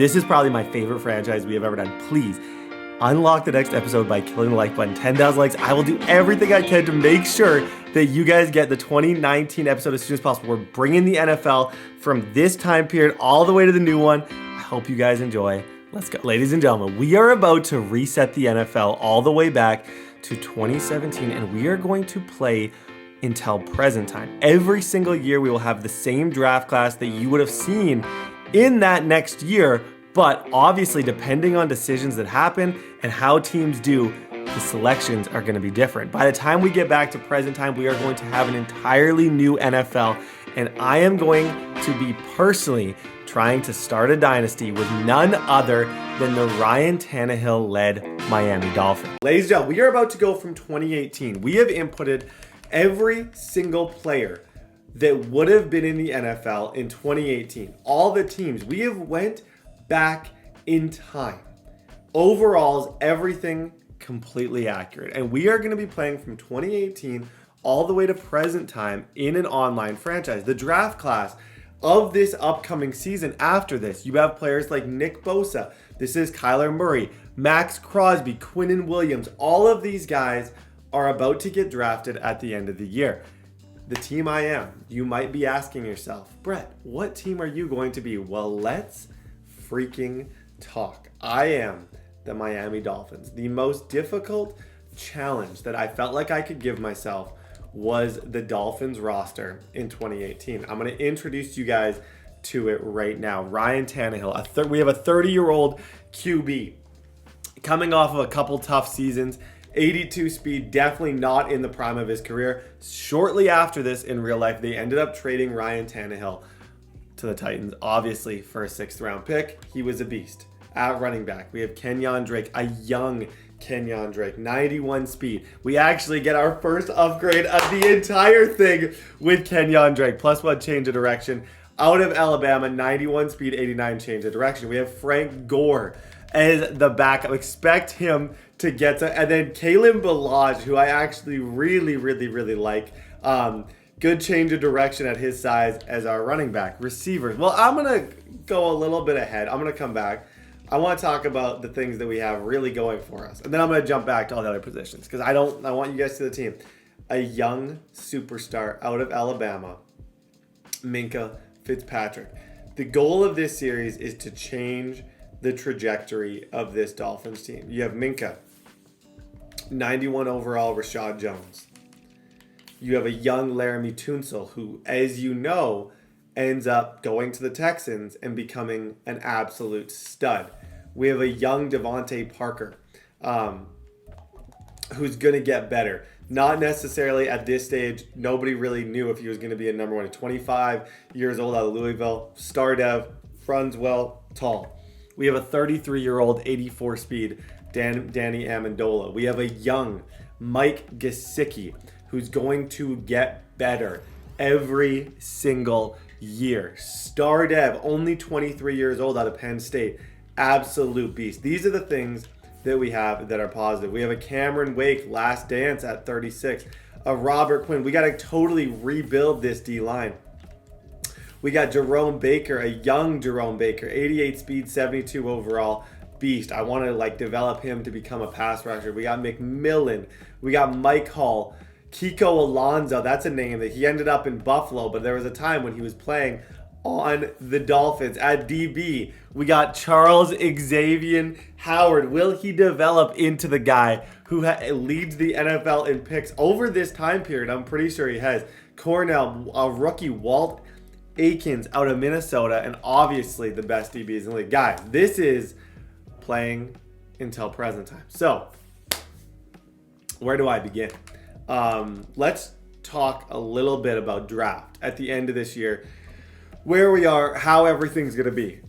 This is probably my favorite franchise we have ever done. Please unlock the next episode by killing the like button. 10,000 likes. I will do everything I can to make sure that you guys get the 2019 episode as soon as possible. We're bringing the NFL from this time period all the way to the new one. I hope you guys enjoy. Let's go. Ladies and gentlemen, we are about to reset the NFL all the way back to 2017, and we are going to play until present time. Every single year, we will have the same draft class that you would have seen in that next year, but obviously depending on decisions that happen and how teams do, the selections are going to be different. By the time we get back to present time, we are going to have an entirely new NFL, and I am going to be personally trying to start a dynasty with none other than the Ryan Tannehill-led Miami Dolphins. Ladies and gentlemen, we are about to go from 2018. We have inputted every single player that would have been in the NFL in 2018. All the teams. We have went back in time. Overalls, everything completely accurate. And we are going to be playing from 2018 all the way to present time in an online franchise. The draft class of this upcoming season after this, you have players like Nick Bosa. This is Kyler Murray, Max Crosby, Quinnen Williams. All of these guys are about to get drafted at the end of the year. The team I am, you might be asking yourself, Brett, what team are you going to be? Well, let's freaking talk. I am the Miami Dolphins. The most difficult challenge that I felt like I could give myself was the Dolphins roster in 2018. I'm going to introduce you guys to it right now. Ryan Tannehill, we have a 30-year-old QB coming off of a couple tough seasons. 82 speed, definitely not in the prime of his career. Shortly after this, in real life, they ended up trading Ryan Tannehill to the Titans, obviously for a 6th round pick. He was a beast. At running back, we have Kenyon Drake, a young Kenyon Drake, 91 speed. We actually get our first upgrade of the entire thing with Kenyon Drake, +1 change of direction. Out of Alabama, 91 speed, 89 change of direction. We have Frank Gore as the backup. Expect him to get to, and then Kalen Ballage, who I actually really like. Good change of direction at his size as our running back. Receivers. Well, I'm gonna go a little bit ahead. I'm gonna come back. I want to talk about the things that we have really going for us, and then I'm gonna jump back to all the other positions because I want you guys to the team. A young superstar out of Alabama, Minkah Fitzpatrick. The goal of this series is to change the trajectory of this Dolphins team. You have Minkah, 91 overall, Rashad Jones. You have a young Laramie Tunsil who, as you know, ends up going to the Texans and becoming an absolute stud. We have a young Devontae Parker who's going to get better. Not necessarily at this stage. Nobody really knew if he was going to be a number one. 25 years old out of Louisville. Star Dev, runs well, tall. We have a 33-year-old, 84 speed, Danny Amendola. We have a young Mike Gesicki who's going to get better every single year. Star Dev, only 23 years old out of Penn State. Absolute beast. These are the things that we have that are positive. We have a Cameron Wake, last dance at 36. A Robert Quinn. We got to totally rebuild this D-line. We got Jerome Baker, a young Jerome Baker, 88 speed, 72 overall, beast. I want to develop him to become a pass rusher. We got McMillan. We got Mike Hall. Kiko Alonso, that's a name that he ended up in Buffalo, but there was a time when he was playing on the Dolphins at DB. We got Charles Xavier Howard. Will he develop into the guy who leads the NFL in picks over this time period? I'm pretty sure he has. Cornell, a rookie, Walt Aikens out of Minnesota, and obviously the best DBs in the league. Guys, this is playing until present time. So, where do I begin? Let's talk a little bit about draft at the end of this year, where we are, how everything's going to be.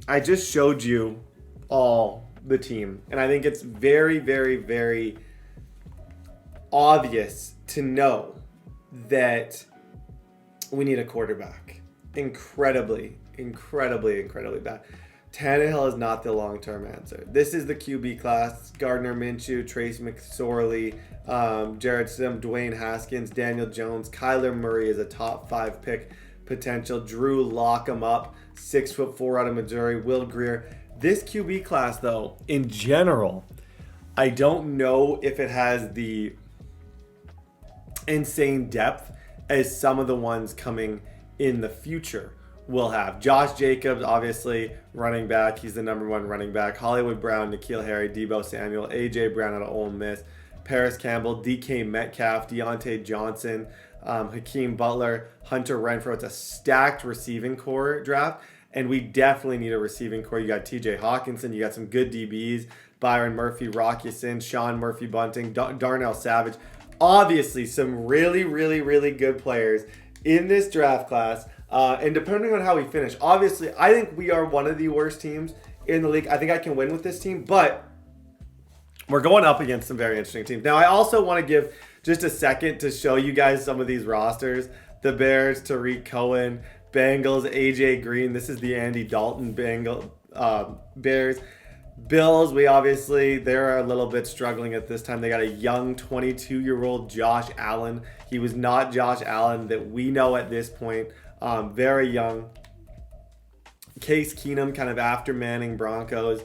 I just showed you all the team, and I think it's very obvious to know that we need a quarterback. Incredibly bad. Tannehill is not the long-term answer. This is the QB class. Gardner Minshew, Trace McSorley, Jared Sim, Dwayne Haskins, Daniel Jones. Kyler Murray is a top 5 pick potential. Drew Lock 'em up. 6'4" out of Missouri. Will Greer. This QB class, though, in general, I don't know if it has the insane depth as some of the ones coming in the future will have. Josh Jacobs, obviously, running back. He's the number 1 running back. Hollywood Brown, N'Keal Harry, Debo Samuel, A.J. Brown out of Ole Miss, Paris Campbell, DK Metcalf, Deontay Johnson, Hakeem Butler, Hunter Renfrow. It's a stacked receiving core draft, and we definitely need a receiving core. You got TJ Hawkinson. You got some good DBs. Byron Murphy, Rocky Sin, Sean Murphy Bunting, Darnell Savage. Obviously, some really, really, really good players in this draft class. And depending on how we finish, obviously, I think we are one of the worst teams in the league. I think I can win with this team, but we're going up against some very interesting teams. Now, I also want to give just a second to show you guys some of these rosters. The Bears, Tariq Cohen, Bengals, AJ Green. This is the Andy Dalton Bears. Bills, they're a little bit struggling at this time. They got a young 22-year-old Josh Allen. He was not Josh Allen that we know at this point. Very young. Case Keenum, kind of after Manning Broncos.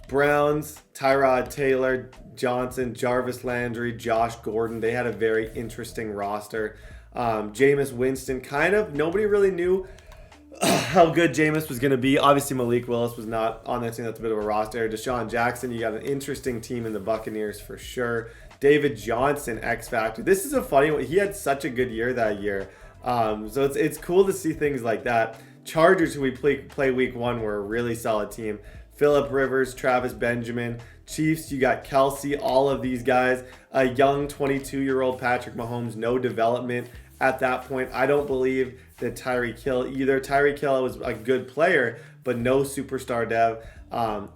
Browns, Tyrod Taylor, Johnson, Jarvis Landry, Josh Gordon. They had a very interesting roster. Jameis Winston, kind of, nobody really knew how good Jameis was going to be. Obviously, Malik Willis was not on that team. That's a bit of a roster. Deshaun Jackson, you got an interesting team in the Buccaneers for sure. David Johnson, X Factor. This is a funny one. He had such a good year that year. So it's cool to see things like that. Chargers, who we play week 1, were a really solid team. Phillip Rivers, Travis Benjamin. Chiefs, you got Kelsey, all of these guys. A young 22-year-old Patrick Mahomes, no development at that point. I don't believe that Tyreek Hill either. Tyreek Hill was a good player, but no superstar dev.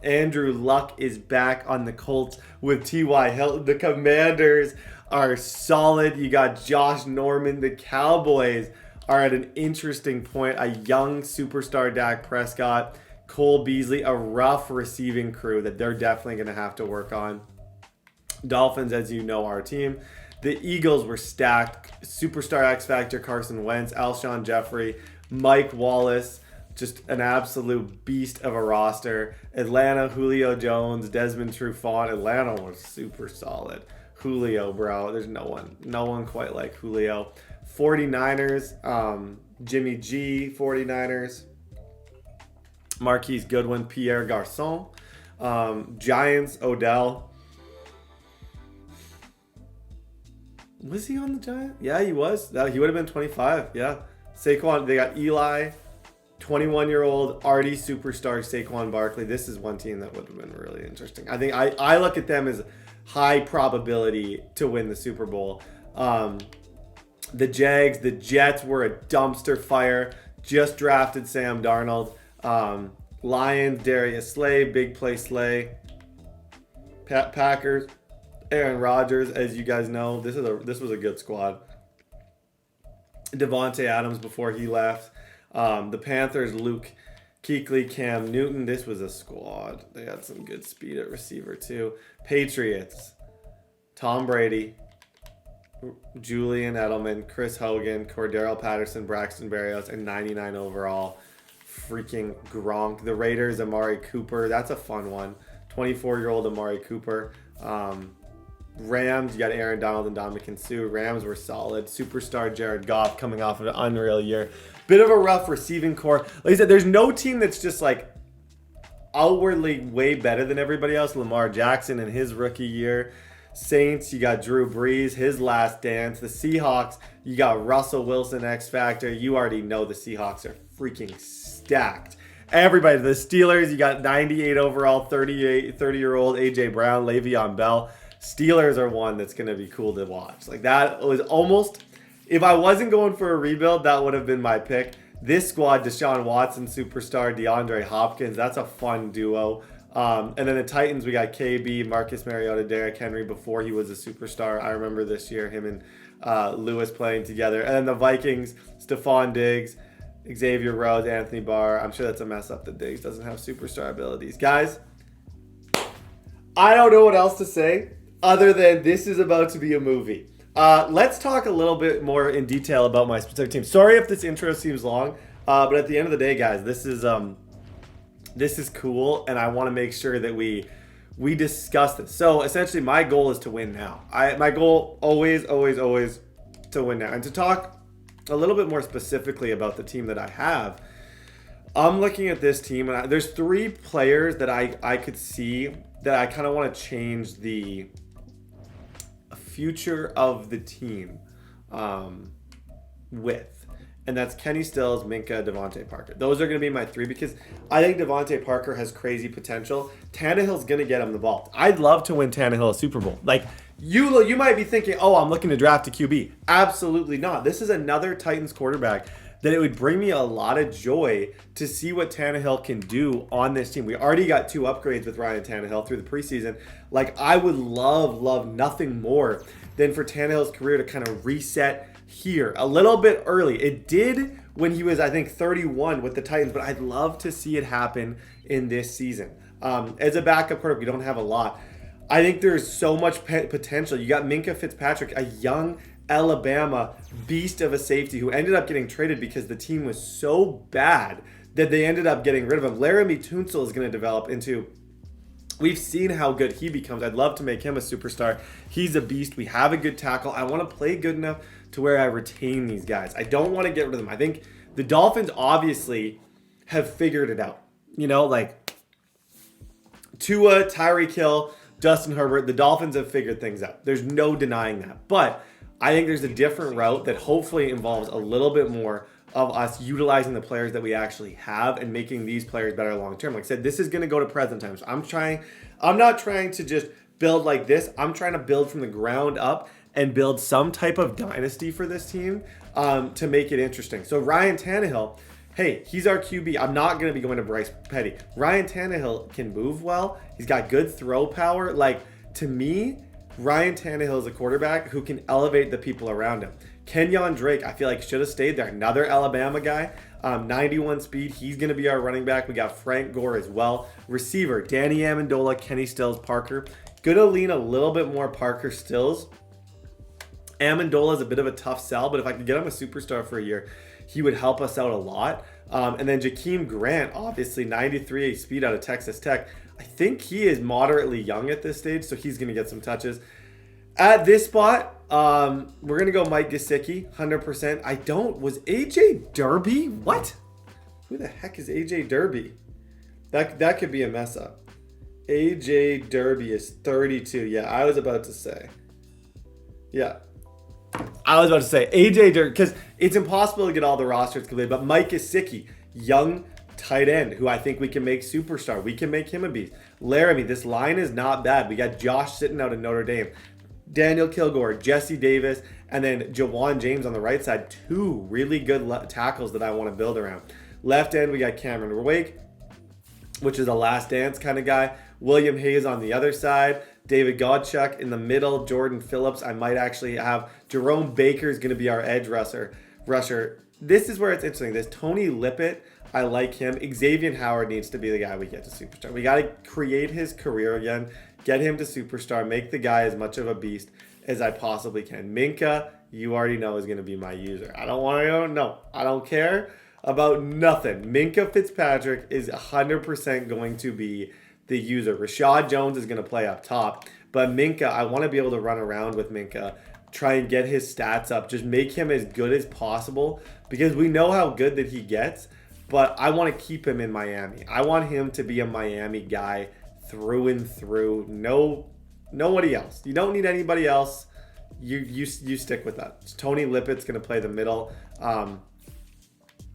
Andrew Luck is back on the Colts with T.Y. Hilton. The Commanders are solid. You got Josh Norman. The Cowboys are at an interesting point. A young superstar Dak Prescott. Cole Beasley, a rough receiving crew that they're definitely going to have to work on. Dolphins, as you know, our team. The Eagles were stacked. Superstar X Factor, Carson Wentz, Alshon Jeffrey, Mike Wallace, just an absolute beast of a roster. Atlanta, Julio Jones, Desmond Trufant. Atlanta was super solid. Julio, bro. There's no one quite like Julio. 49ers, Jimmy G, 49ers. Marquise Goodwin, Pierre Garçon. Giants, Odell. Was he on the Giants? Yeah, he was. He would have been 25. Yeah. Saquon, they got Eli, 21-year-old arty superstar Saquon Barkley. This is one team that would have been really interesting. I think I look at them as high probability to win the Super Bowl. The Jags, the Jets were a dumpster fire. Just drafted Sam Darnold. Lions, Darius Slay, big play Slay. Packers, Aaron Rodgers, as you guys know, this was a good squad. Devontae Adams before he left. The Panthers, Luke Kuechly, Cam Newton. This was a squad. They had some good speed at receiver too. Patriots, Tom Brady, Julian Edelman, Chris Hogan, Cordero Patterson, Braxton Berrios, and 99 overall. Freaking Gronk. The Raiders, Amari Cooper. That's a fun one. 24-year-old Amari Cooper. Rams, you got Aaron Donald and Ndamukong Suh. Rams were solid. Superstar Jared Goff coming off of an unreal year. Bit of a rough receiving core. Like I said, there's no team that's just like outwardly way better than everybody else. Lamar Jackson in his rookie year. Saints, you got Drew Brees, his last dance. The Seahawks, you got Russell Wilson, X Factor. You already know the Seahawks are freaking stacked. Everybody, the Steelers, you got 98 overall, 30-year-old AJ Brown, Le'Veon Bell. Steelers are one that's going to be cool to watch. Like that was almost, if I wasn't going for a rebuild, that would have been my pick. This squad, Deshaun Watson, superstar, DeAndre Hopkins, that's a fun duo. And then the Titans, we got KB, Marcus Mariota, Derrick Henry before he was a superstar. I remember this year him and Lewis playing together. And then the Vikings, Stephon Diggs, Xavier Rhodes, Anthony Barr. I'm sure that's a mess up that Diggs doesn't have superstar abilities. Guys, I don't know what else to say other than this is about to be a movie. Let's talk a little bit more in detail about my specific team. Sorry if this intro seems long. But at the end of the day, guys, this is cool, and I want to make sure that we discuss this. So essentially, my goal is to win now. My goal always to win now. And to talk a little bit more specifically about the team that I have, I'm looking at this team, and there's 3 players that I could see that I kind of want to change the future of the team with. And that's Kenny Stills, Minka, Devontae Parker. Those are going to be my 3 because I think Devontae Parker has crazy potential. Tannehill's going to get him the ball. I'd love to win Tannehill a Super Bowl. Like, you might be thinking, oh, I'm looking to draft a QB. Absolutely not. This is another Titans quarterback that it would bring me a lot of joy to see what Tannehill can do on this team. We already got 2 upgrades with Ryan Tannehill through the preseason. Like, I would love nothing more than for Tannehill's career to kind of reset here a little bit early. It did when he was, I think, 31 with the Titans, but I'd love to see it happen in this season. As a backup quarterback, you don't have a lot. I think there's so much potential. You got Minka Fitzpatrick, a young Alabama beast of a safety who ended up getting traded because the team was so bad that they ended up getting rid of him. Laramie Tunsil is going to develop into... We've seen how good he becomes. I'd love to make him a superstar. He's a beast. We have a good tackle. I want to play good enough to where I retain these guys. I don't want to get rid of them. I think the Dolphins obviously have figured it out. You know, like Tua, Tyreek Hill, Justin Herbert, the Dolphins have figured things out. There's no denying that. But I think there's a different route that hopefully involves a little bit more of us utilizing the players that we actually have and making these players better long term. Like I said, this is going to go to present time. So I'm not trying to just build like this. I'm trying to build from the ground up and build some type of dynasty for this team to make it interesting. So Ryan Tannehill, hey, he's our QB. I'm not going to be going to Bryce Petty. Ryan Tannehill can move well. He's got good throw power. Like, to me, Ryan Tannehill is a quarterback who can elevate the people around him. Kenyon Drake, I feel like should have stayed there. Another Alabama guy, 91 speed. He's going to be our running back. We got Frank Gore as well. Receiver, Danny Amendola, Kenny Stills, Parker. Going to lean a little bit more Parker Stills. Amendola is a bit of a tough sell, but if I could get him a superstar for a year, he would help us out a lot. And then Jakeem Grant, obviously 93 speed out of Texas Tech. I think he is moderately young at this stage, so he's going to get some touches. At this spot, we're going to go Mike Gesicki, 100%. Was AJ Derby? What? Who the heck is AJ Derby? That could be a mess up. AJ Derby is 32. Yeah, I was about to say. Yeah. I was about to say AJ Derby, because it's impossible to get all the rosters completed, but Mike Gesicki, young tight end, who I think we can make superstar. We can make him a beast. Laramie, this line is not bad. We got Josh sitting out in Notre Dame. Daniel Kilgore, Jesse Davis, and then Jawan James on the right side. 2 really good tackles that I want to build around. Left end, we got Cameron Wake, which is a last dance kind of guy. William Hayes on the other side. David Godchuk in the middle. Jordan Phillips. I might actually have Jerome Baker is going to be our edge rusher. This is where it's interesting. This Tony Lippett, I like him. Xavier Howard needs to be the guy we get to superstar. We got to create his career again. Get him to superstar. Make the guy as much of a beast as I possibly can. Minka, you already know, is going to be my user. I don't care about nothing. Minka Fitzpatrick is 100% going to be the user. Rashad Jones is going to play up top. But Minka, I want to be able to run around with Minka, try and get his stats up. Just make him as good as possible because we know how good that he gets. But I want to keep him in Miami. I want him to be a Miami guy through and through. Nobody else. You don't need anybody else. You stick with that. Tony Lippett's going to play the middle on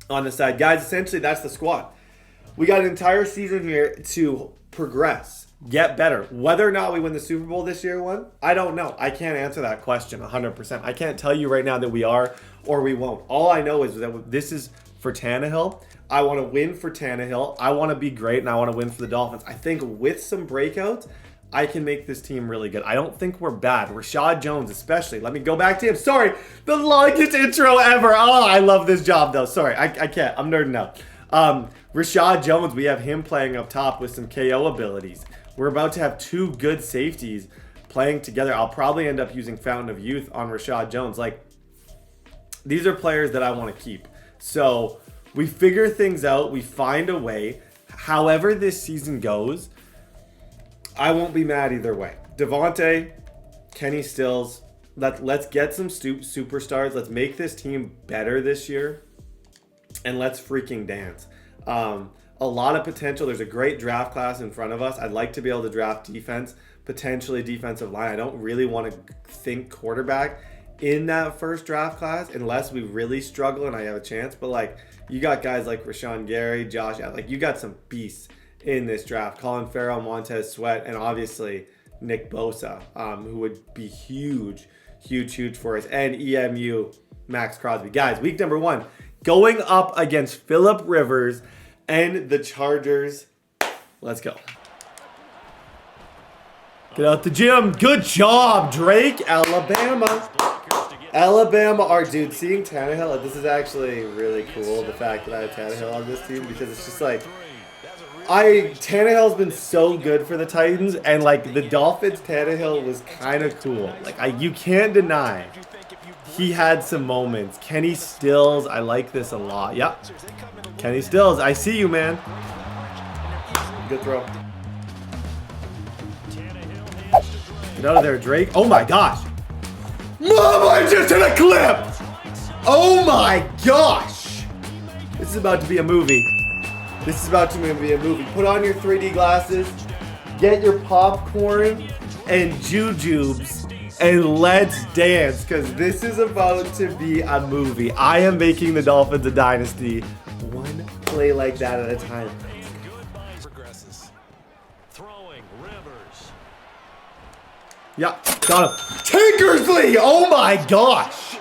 the side. Guys, essentially that's the squad. We got an entire season here to progress, get better. Whether or not we win the Super Bowl this year, I don't know. I can't answer that question 100%. I can't tell you right now that we are or we won't. All I know is that this is for Tannehill. I want to win for Tannehill. I want to be great, and I want to win for the Dolphins. I think with some breakouts, I can make this team really good. I don't think we're bad. Rashad Jones especially. Let me go back to him. Sorry, the longest intro ever. Oh, I love this job, though. Sorry, I can't. I'm nerding out. Rashad Jones, we have him playing up top with some KO abilities. We're about to have 2 good safeties playing together. I'll probably end up using Fountain of Youth on Rashad Jones. Like, these are players that I want to keep. So We figure things out. We find a way. However this season goes, I won't be mad either way. Devontae, Kenny Stills, let's get some superstars. Let's make this team better this year. And let's freaking dance. A lot of potential. There's a great draft class in front of us. I'd like to be able to draft defense, potentially defensive line. I don't really want to think quarterback in that first draft class unless we really struggle and I have a chance. But like, you got guys like Rashawn Gary, Josh, like you got some beasts in this draft. Colin Farrell, Montez Sweat, and obviously Nick Bosa, who would be huge for us. And EMU, Max Crosby. Guys, week number 1, going up against Phillip Rivers and the Chargers. Let's go. Get out the gym. Good job, Drake. Alabama. Our dude. Seeing Tannehill, this is actually really cool, the fact that I have Tannehill on this team, because it's just like, Tannehill's been so good for the Titans, and like the Dolphins, Tannehill was kind of cool. Like, you can't deny he had some moments. Kenny Stills, I like this a lot. Yep. Kenny Stills, I see you, man. Good throw. Get out of there, Drake. Oh my gosh. Mom, I just hit a clip. Oh my gosh. This is about to be a movie. Put on your 3D glasses, get your popcorn and jujubes, and let's dance, because this is about to be a movie. I am making the Dolphins a dynasty, one play like that at a time. Yeah, got him. Tinkersley! Oh my gosh!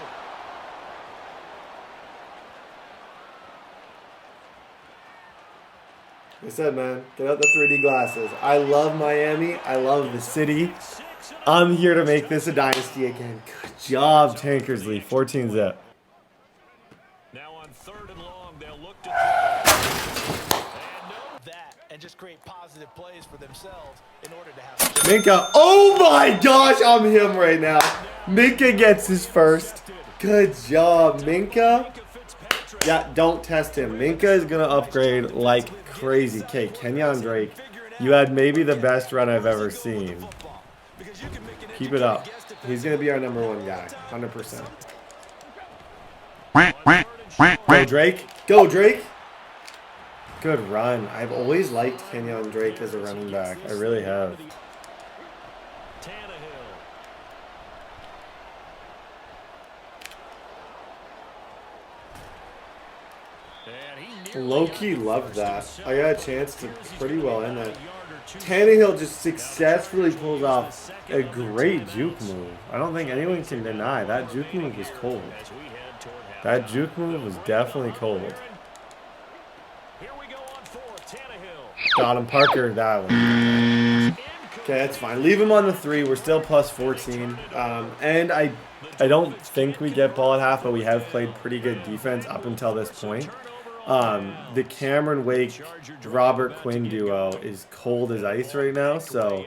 Like I said, man, get out the 3D glasses. I love Miami. I love the city. I'm here to make this a dynasty again. Good job, Tankersley. 14 zip. Now on 3rd and long, they'll look to that and just create positive plays for themselves in order to have Minka. Oh my gosh, I'm him right now. Minka gets his first. Good job, Minka. Yeah, don't test him. Minka is going to upgrade like crazy. Okay, Kenyon Drake, you had maybe the best run I've ever seen. Keep it up. He's going to be our #1 guy, 100%. Go, Drake. Go, Drake. Good run. I've always liked Kenyon Drake as a running back. I really have. Low-key loved that. I got a chance to pretty well end that. Tannehill just successfully pulled off a great juke move. I don't think anyone can deny that juke move was cold. That juke move was definitely cold. Got him, Parker. That one. Okay, that's fine. Leave him on the 3. We're still plus 14. And I don't think we get ball at half, but we have played pretty good defense up until this point. The Cameron Wake Robert Quinn duo is cold as ice right now, so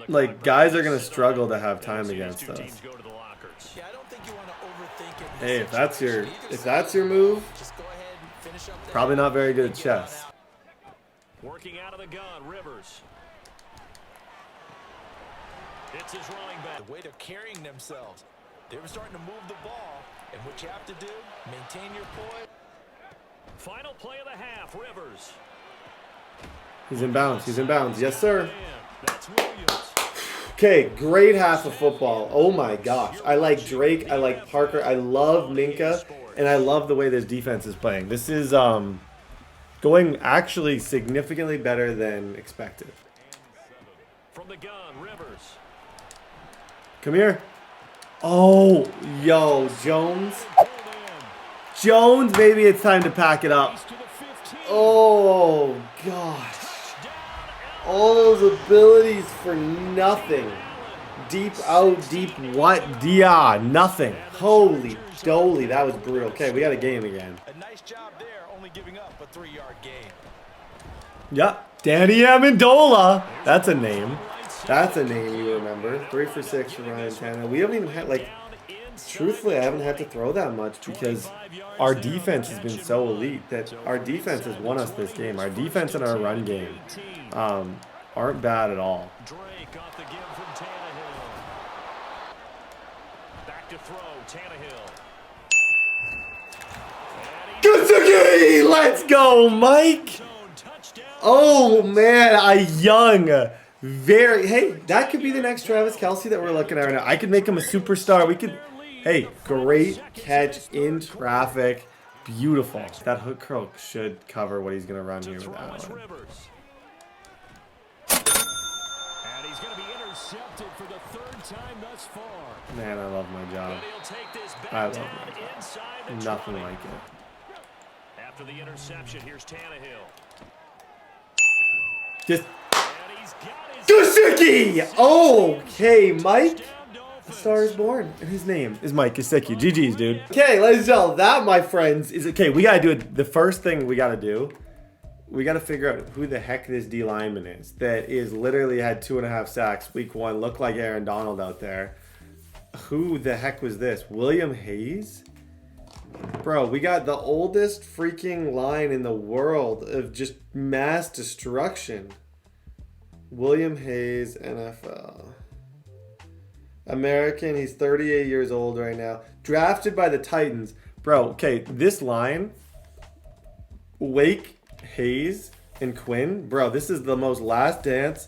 like guys are gonna struggle to have time against us. Hey, if that's your move, probably not very good at chess. Working out of the gun, Rivers. It's his running back. The way they're carrying themselves, they were starting to move the ball. And what you have to do, maintain your poise. Final play of the half, Rivers. He's in bounds. He's in bounds. Yes, sir. Okay, great half of football. Oh my gosh. I like Drake. I like Parker. I love Minka. And I love the way this defense is playing. This is going actually significantly better than expected. From the gun, Rivers. Come here. Oh, yo, Jones. Jones, maybe it's time to pack it up. Oh, gosh. All those abilities for nothing. Deep out, deep what? Dia, nothing. Holy doly, that was brutal. Okay, we got a game again. A nice job there, only giving up a 3-yard gain. Yep, Danny Amendola. That's a name. That's a name you remember. 3 for 6 for Ryan Tannehill. We haven't even had, like, truthfully, I haven't had to throw that much because our defense has been so elite that our defense has won us this game. Our defense and our run game aren't bad at all. Drake off the give from Tannehill. Back to throw, Tannehill. Kuzuki! Let's go, Mike! Oh, man, a young, hey, that could be the next Travis Kelce that we're looking at right now. I could make him a superstar. We could, hey, great catch in traffic. Beautiful. That hook curl should cover what he's going to run here with Allen. And he's going to be intercepted for the third time thus far. Man, I love my job. I love my job. Nothing like it. After the interception, here's Tannehill. Just Gesicki! Okay, Mike. The star is born, and his name is Mike Gesicki. GG's, dude. Okay, ladies and gentlemen, that, my friends, is okay. We gotta do it. The first thing we gotta do, we gotta figure out who the heck this D lineman is. That is literally had 2.5 sacks week 1. Looked like Aaron Donald out there. Who the heck was this? William Hayes? Bro, we got the oldest freaking line in the world of just mass destruction. William Hayes, NFL. American, he's 38 years old right now. Drafted by the Titans. Bro, okay, this line, Wake, Hayes, and Quinn. Bro, this is the most Last Dance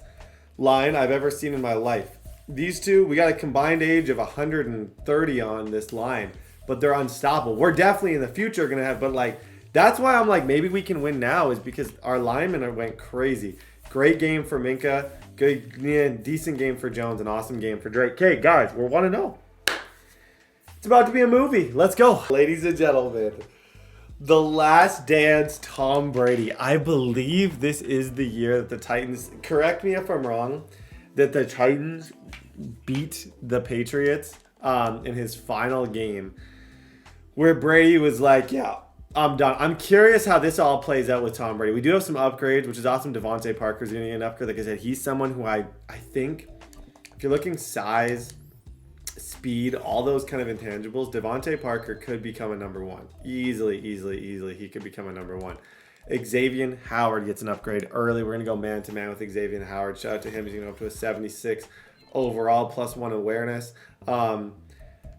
line I've ever seen in my life. These two, we got a combined age of 130 on this line. But they're unstoppable. We're definitely in the future going to have, but like, that's why I'm like, maybe we can win now is because our linemen went crazy. Great game for Minka. Good, yeah, decent game for Jones. An awesome game for Drake. Okay, guys, we're 1-0. It's about to be a movie. Let's go. Ladies and gentlemen, The Last Dance, Tom Brady. I believe this is the year that the Titans, correct me if I'm wrong, that the Titans beat the Patriots in his final game, where Brady was like, yeah, I'm done. I'm curious how this all plays out with Tom Brady. We do have some upgrades, which is awesome. Devontae Parker's going to get an upgrade. Like I said, he's someone who I think, if you're looking size, speed, all those kind of intangibles, Devontae Parker could become a number 1. Easily, he could become a number 1. Xavier Howard gets an upgrade early. We're going to go man-to-man with Xavier Howard. Shout out to him. He's going to go up to a 76 overall, +1 awareness.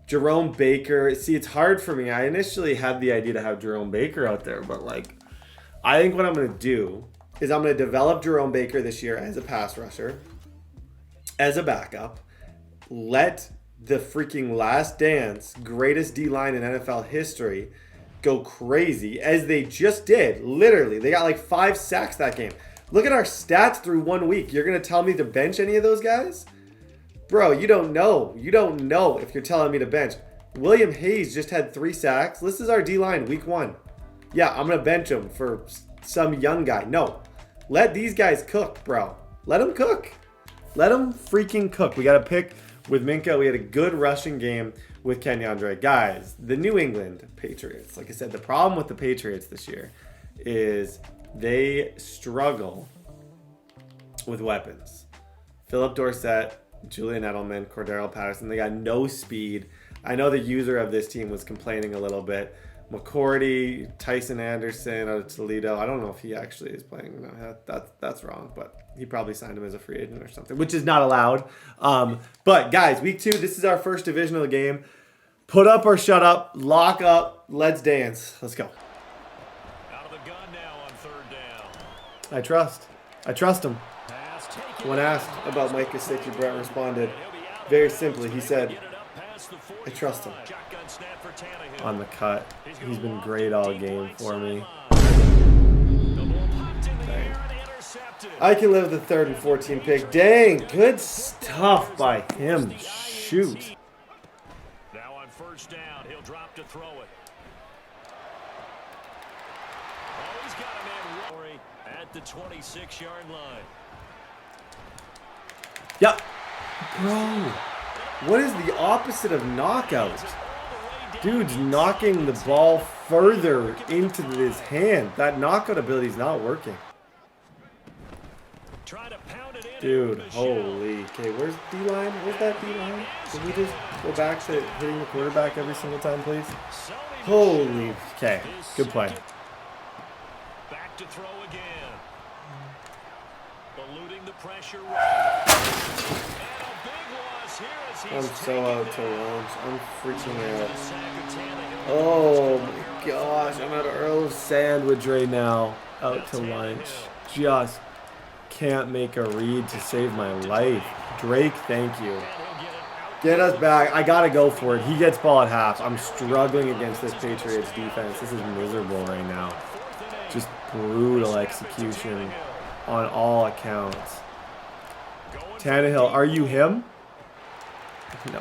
Jerome Baker. See, it's hard for me. I initially had the idea to have Jerome Baker out there, but like, I think what I'm going to do is I'm going to develop Jerome Baker this year as a pass rusher, as a backup. Let the freaking Last Dance, greatest D-line in NFL history, go crazy, as they just did. Literally, they got like 5 sacks that game. Look at our stats through 1 week. You're going to tell me to bench any of those guys? Bro, you don't know. You don't know if you're telling me to bench. William Hayes just had 3 sacks. This is our D-line week 1. Yeah, I'm going to bench him for some young guy. No. Let these guys cook, bro. Let them cook. Let them freaking cook. We got to pick with Minka. We had a good rushing game with Kenyon Drake. Guys, the New England Patriots. Like I said, the problem with the Patriots this year is they struggle with weapons. Philip Dorsett, Julian Edelman, Cordero Patterson, they got no speed. I know the user of this team was complaining a little bit. McCourty, Tyson Anderson out of Toledo. I don't know if he actually is playing. No, that's wrong, but he probably signed him as a free agent or something, which is not allowed. But guys, week 2, this is our first divisional game. Put up or shut up, lock up, let's dance. Let's go. Out of the gun now on 3rd down. I trust him. When asked about Mike Gesicki, Brett responded very simply. He said, I trust him. On the cut. He's been great all game for me. Dang. I can live with the 3rd and 14 pick. Dang, good stuff by him. Shoot. Now on 1st down, he'll drop to throw it. Oh, he's got a man at the 26-yard line. Yep. Bro, what is the opposite of knockout? Dude's knocking the ball further into his hand. That knockout ability is not working. Dude, holy. Okay, where's D-line? Where's that D-line? Did we just... go back to hitting the quarterback every single time, please? Holy, okay, good play. Back to throw again. Eluding the pressure. I'm so out to lunch. I'm freaking out. Oh my gosh, I'm at Earl's Sandwich right now. Out to lunch. Just can't make a read to save my life. Drake, thank you. Get us back. I gotta go for it. He gets ball at half. I'm struggling against this Patriots defense. This is miserable right now. Just brutal execution on all accounts. Tannehill, are you him? No.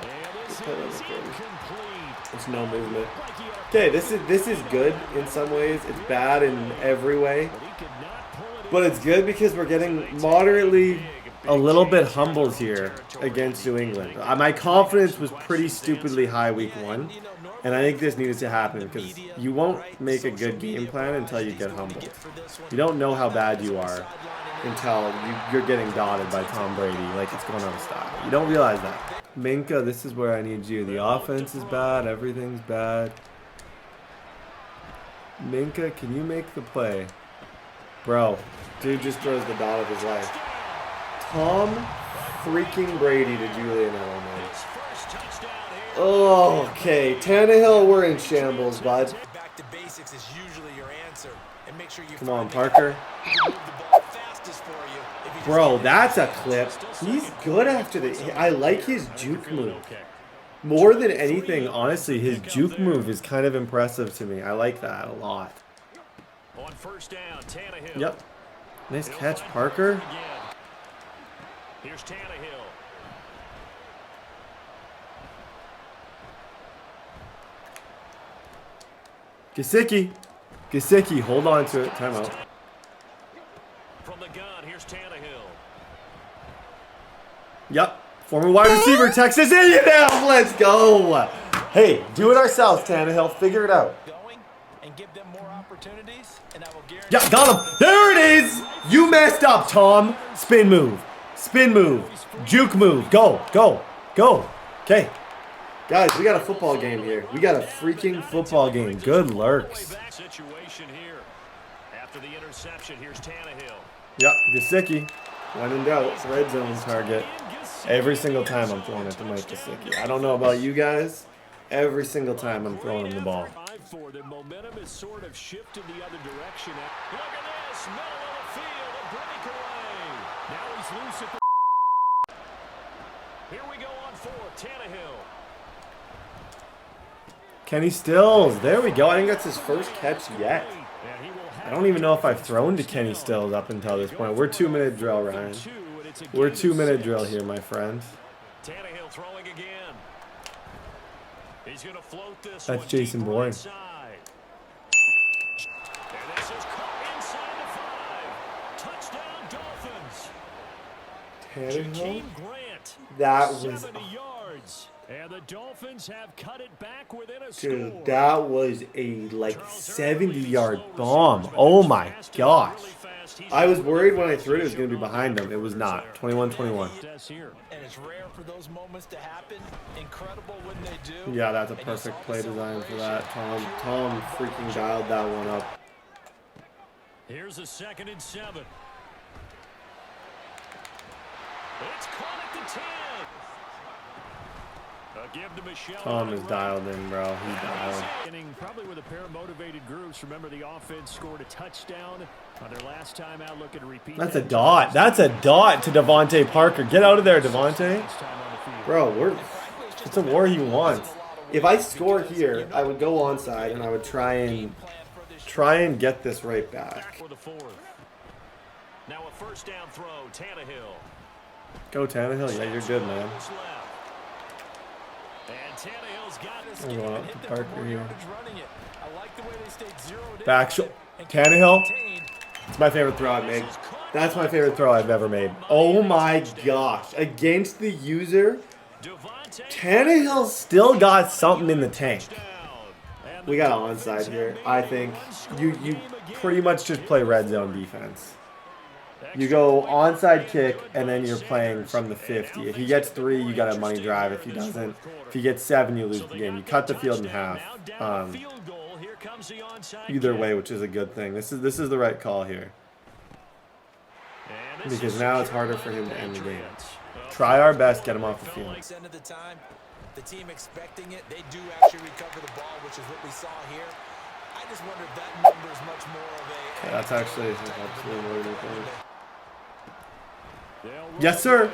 There's no movement. Okay, this is good in some ways. It's bad in every way. But it's good because we're getting moderately a little bit humbled here against New England. My confidence was pretty stupidly high week 1. And I think this needed to happen because you won't make a good game plan until you get humbled. You don't know how bad you are until you're getting dotted by Tom Brady like it's going out of style. You don't realize that. Minka, this is where I need you. The offense is bad. Everything's bad. Minka, can you make the play? Bro, dude just throws the dot of his life. Tom freaking Brady to Julian Edelman. Oh, okay. Tannehill, we're in shambles, bud. Come on, Parker. Bro, that's a clip. He's good after the... I like his juke move. More than anything, honestly, his juke move is kind of impressive to me. I like that a lot. On first down, Tannehill. Yep. Nice catch, Parker. Here's Tannehill. Gesicki, hold on to it. Timeout. From the gun, here's Tannehill. Yep. Former wide receiver, Texas A&M. Let's go. Hey, do it ourselves, Tannehill. Figure it out. Yeah, got him. There it is. You messed up, Tom. Spin move. Spin move. Juke move. Go. Okay. Guys, we got a football game here. We got a freaking football game. Good lurks. Situation here. After the interception, here's Tannehill. Yep, Gesicki. When in doubt, it's red zone target. Every single time I'm throwing it to Mike Gesicki. I don't know about you guys. Every single time I'm throwing him the ball. The momentum is sort of shifted the other direction. Look at this, middle of the field, a breakaway. Now he's loose at the... Here we go on 4, Tannehill. Kenny Stills, there we go. I think that's his first catch yet. I don't even know if I've thrown to Kenny Stills up until this point. We're 2-minute drill, Ryan. We're 2-minute drill here, my friend. Tannehill throwing again. He's going to float this. That's Jason Bourne. Tannehill? That was... And the Dolphins have cut it back within a Dude, score. that was a like 70-yard bomb. Oh my gosh. I was worried when I threw it, it was going to be behind him. It was not. 21-21. And it's rare for those moments to happen. Incredible when they do. Yeah, that's a perfect play design for that. Tom freaking dialed that one up. Here's a 2nd and 7. It's caught at the 10. Tom is dialed in, bro. He's dialed. Probably with a pair of motivated groups. Remember, the offense scored a touchdown on their last time out. Looking to repeat. That's a dot. That's a dot to Devontae Parker. Get out of there, Devontae. Bro, it's a war he wants. If I score here, I would go onside and I would try and get this right back. Now a 1st down throw, Tannehill. Go Tannehill. Yeah, you're good, man. And Tannehill's got this. I'm going up to Parker here. Back shot. Tannehill. It's my favorite throw I've made. That's my favorite throw I've ever made. Oh my gosh. Against the user, Tannehill still got something in the tank. We got an onside here. I think you pretty much just play red zone defense. You go onside kick, and then you're playing from the 50. If he gets 3, you got a money drive. If he doesn't, if he gets 7, you lose the game. You cut the field in half. Either way, which is a good thing. This is the right call here. Because now it's harder for him to end the game. Try our best, get him off the field. The team expecting it, they do actually recover the ball, which is what we saw here. I just wonder if that number is much more of a... Okay, that's actually absolutely more. Yes, sir.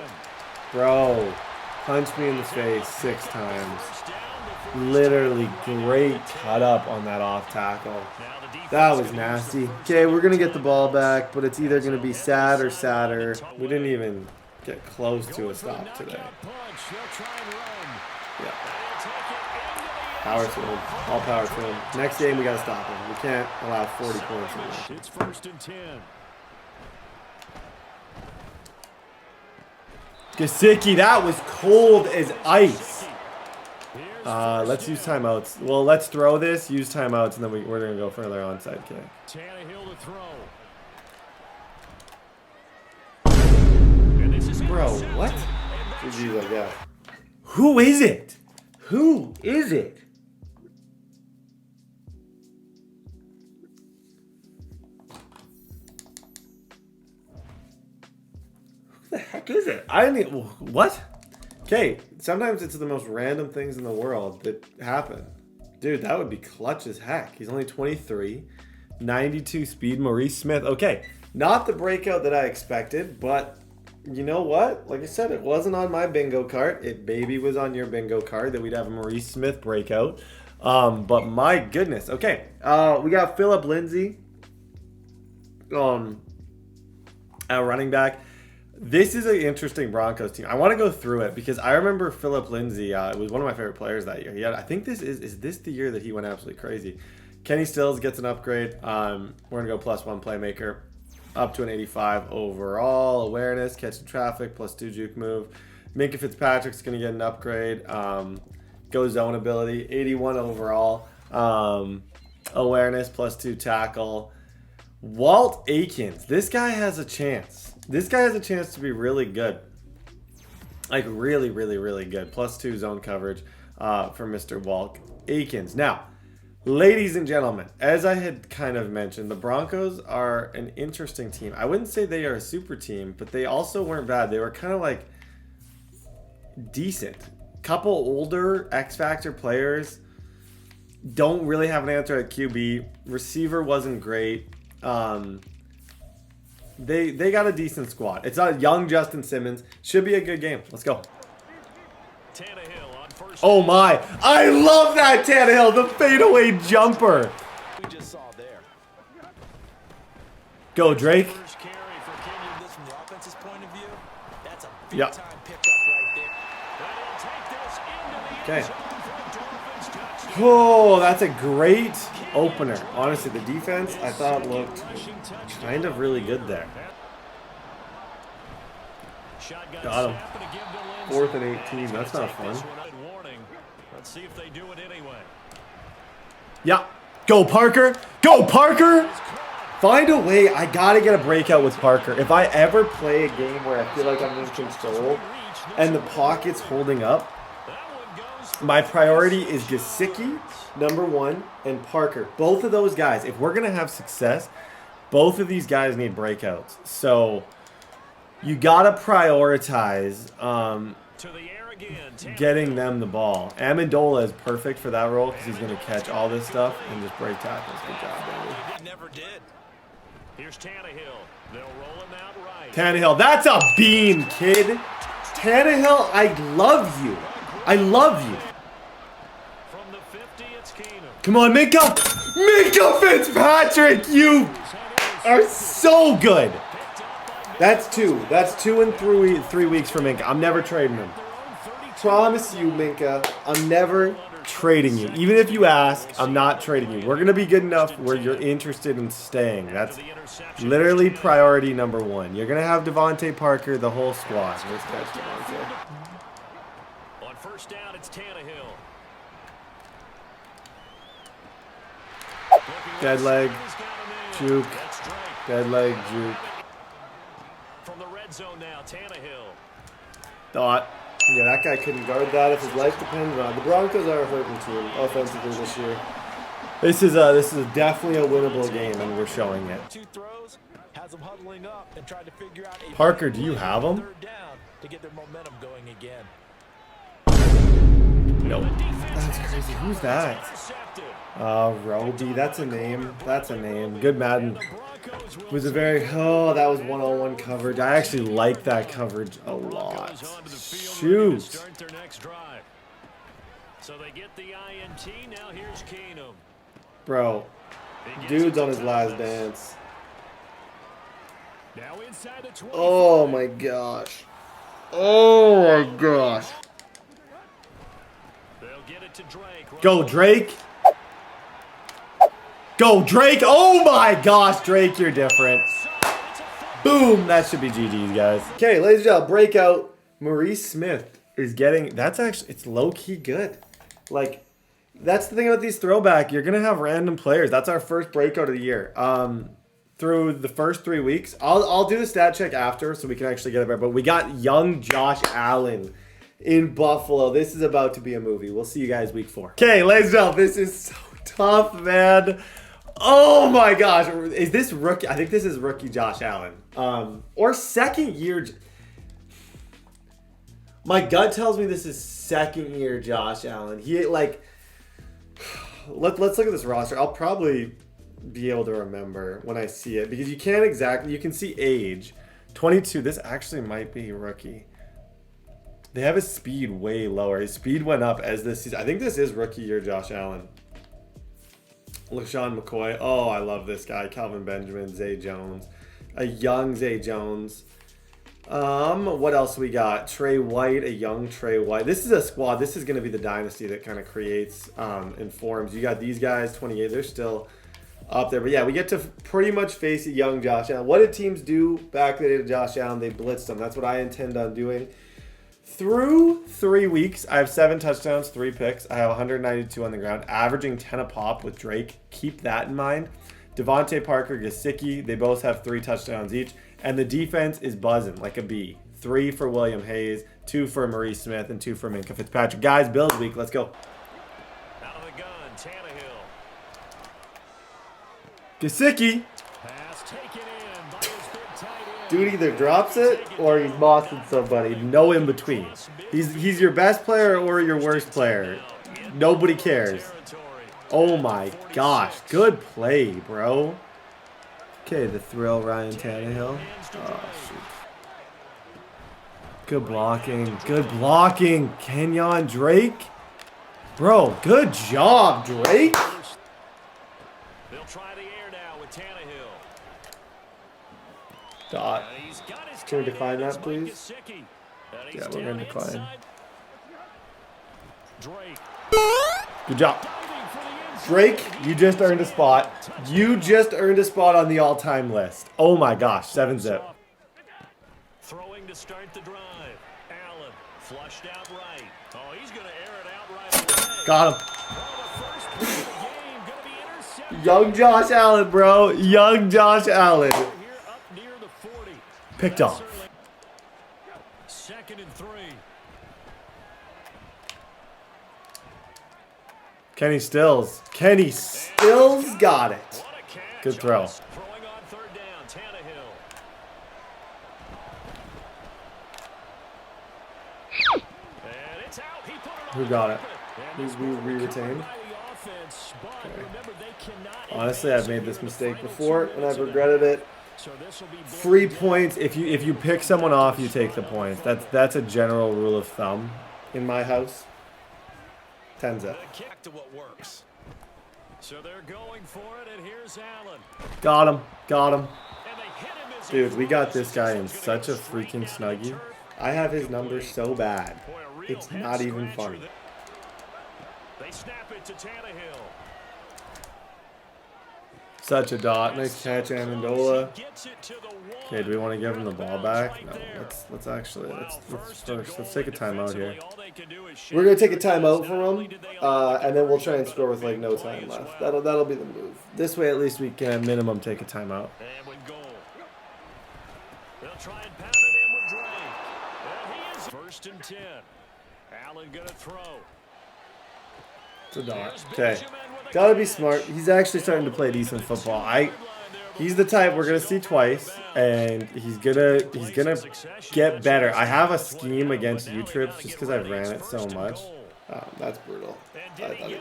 Bro, punched me in the face 6 times. Literally great cut up on that off tackle. That was nasty. Okay, we're going to get the ball back, but it's either going to be sad or sadder. We didn't even get close to a stop today. Yeah. Power to him. All power to him. Next game, we got to stop him. We can't allow 40 points in there. It's 1st and 10. Gesicki, that was cold as ice. Let's use timeouts. Well, let's throw this, use timeouts, and then we're going to go for another onside kick. Tannehill to throw. Bro, what? Jeez, I guess. Who is it? Who is it? Who the heck is it? I didn't. What? Okay, sometimes it's the most random things in the world that happen. Dude, that would be clutch as heck. He's only 23, 92 speed. Maurice Smith. Okay, not the breakout that I expected, but you know what? Like I said, it wasn't on my bingo card. It maybe was on your bingo card that we'd have a Maurice Smith breakout. But my goodness. Okay, we got Phillip Lindsay at running back. This is an interesting Broncos team. I want to go through it because I remember Phillip Lindsay was one of my favorite players that year. He had, I think this is this the year that he went absolutely crazy. Kenny Stills gets an upgrade. We're going to go +1 playmaker. Up to an 85 overall. Awareness, catching traffic, +2 juke move. Minkah Fitzpatrick's going to get an upgrade. Go zone ability, 81 overall. Awareness, +2 tackle. Walt Aikens. This guy has a chance. This guy has a chance to be really good. Like really, really, really good. +2 zone coverage for Mr. Walt Aikens. Now, ladies and gentlemen, as I had kind of mentioned, the Broncos are an interesting team. I wouldn't say they are a super team, but they also weren't bad. They were kind of like decent. Couple older X-Factor players. Don't really have an answer at QB. Receiver wasn't great. They got a decent squad. It's not young Justin Simmons. Should be a good game. Let's go. Oh my! I love that Tannehill, the fadeaway jumper. We just saw there. Go Drake. This from the offense's point of view, that's a big Yep. time pickup right there. Okay. Oh, that's a great opener. Honestly, the defense I thought looked kind of really good there. Got him. 4th and 18. That's not fun. Let's see if they do it anyway. Yeah. Go Parker. Go Parker. Find a way. I got to get a breakout with Parker. If I ever play a game where I feel like I'm in control and the pocket's holding up, my priority is Gesicki, #1, and Parker. Both of those guys, if we're going to have success, both of these guys need breakouts. So you got to prioritize getting them the ball. Amendola is perfect for that role because he's going to catch all this stuff and just break tackles. Good job, baby. Never did. Here's Tannehill. They'll roll him out right. Tannehill, that's a beam, kid. Tannehill, I love you. I love you. From the 50, it's Keenum. Come on, Minkah. Minkah Fitzpatrick, you are so good. That's 2. That's 2 in 3 weeks for Minkah. I'm never trading him. Promise you, Minkah, I'm never trading you. Even if you ask, I'm not trading you. We're going to be good enough where you're interested in staying. That's literally priority #1. You're going to have Devontae Parker, the whole squad. Let's catch Devontae. On 1st down, it's Tannehill. Dead leg, juke, dead leg, juke. from the red zone now, Tannehill. Dot. Yeah, that guy couldn't guard that if his life depended on it. The Broncos are a hurting team offensively this year. This is definitely a winnable game, and we're showing it. Two throws, has them huddling up and trying to figure out a Parker, do you have him? third down to get their momentum going again. Nope. That's crazy. Who's that? Roby. That's a name. That's a name. Good Madden. It was a very, that was one-on-one coverage. I actually like that coverage a lot. Shoot. So they get the INT. Now here's Keenum. Bro, dude's on his last dance. Now inside the 20. Oh my gosh. Oh my gosh. They'll get it to Drake. Go Drake. Go Drake. Oh my gosh, Drake, you're different. Boom. That should be GG's, guys. Okay, ladies and gentlemen, breakout. Maurice Smith is getting, that's actually, it's low-key good. Like, that's the thing about these throwback. You're going to have random players. That's our first breakout of the year. Through the first 3 weeks. I'll do the stat check after so we can actually get it right. But we got young Josh Allen in Buffalo. This is about to be a movie. We'll see you guys week 4. Okay, ladies and gentlemen, this is so tough, man. Oh my gosh. Is this rookie? I think this is rookie Josh Allen. Or second year. My gut tells me this is second year Josh Allen. He like, let's look at this roster. I'll probably be able to remember when I see it because you can't exactly, you can see age. 22, this actually might be rookie. They have his speed way lower. His speed went up as this season. I think this is rookie year Josh Allen. LaShawn McCoy. Oh, I love this guy. Calvin Benjamin, Zay Jones. A young Zay Jones. What else we got? Trey White, a young Trey White. This is a squad. This is going to be the dynasty that kind of creates and forms. You got these guys, 28. They're still up there. But yeah, we get to pretty much face a young Josh Allen. What did teams do back in the day to Josh Allen? They blitzed him. That's what I intend on doing. Through 3 weeks, I have 7 touchdowns, 3 picks. I have 192 on the ground, averaging 10 a pop with Drake. Keep that in mind. Devontae Parker, Gesicki, they both have 3 touchdowns each. And the defense is buzzing like a bee. 3 for William Hayes, 2 for Maurice Smith, and 2 for Minkah Fitzpatrick. Guys, Bills week. Let's go. Out of the gun, Tannehill. Gesicki. Pass taken in by his big tight end. Dude either drops it or he's bossing somebody. No in between. He's your best player or your worst player. Nobody cares. Oh my gosh. Good play, bro. Okay, the thrill, Ryan Tannehill. Oh, shoot. Good blocking. Good blocking. Kenyon Drake. Bro, good job, Drake. They'll try the air now with Tannehill. Dot. He's got his Can we tight decline end. that, It's please? Gesicki. And he's Yeah, we're down going to decline. inside. Drake. Good job. Diving for the inside. Drake, you just earned a spot. You just earned a spot on the all-time list. Oh my gosh, 7-zip. Throwing to start the drive. Allen flushed out right. Oh, he's going to air it out right away. Got him. Oh, the first play of the game going to be intercepted. Young Josh Allen, bro. Young Josh Allen. Here up near the 40. Picked off. Second and 3. Kenny Stills. Kenny Stills got it. What a catch. Good throw. Throwing on third down, Tannehill. And it's out. He put it Who on got it? And We retained. by the offense, but remember, they cannot Honestly, I've made this advance mistake here in the before, final and I've 2 regretted it. So this will be Free points. If you pick someone off, you take the points. That's a general rule of thumb in my house. 10-zip. Back to what works. So they're going for it, and here's Allen. Got him. Got him. And they hit him as he Dude, we got throws. this guy in He's gonna such a go straight freaking down the snuggie. turf. I have his number so bad. Boy, a real It's not even head-scratcher funny. there. They snap it to Tannehill. Such a dot. Nice catch, Amendola. Gets it to the one. Okay, do we want to give him the ball back? No, let's take a timeout here. We're gonna take a timeout from him, and then we'll try and score with like no time left. That'll be the move. This way, at least we can minimum take a timeout. And when goal. They'll try and pound it in with Drake. And he is first and 10. Allen gonna throw. It's a dog. Okay. Gotta be smart. He's actually starting to play decent football. He's the type we're gonna see twice, and he's gonna get better. I have a scheme against U-trips just because I've ran it so much. That's brutal. I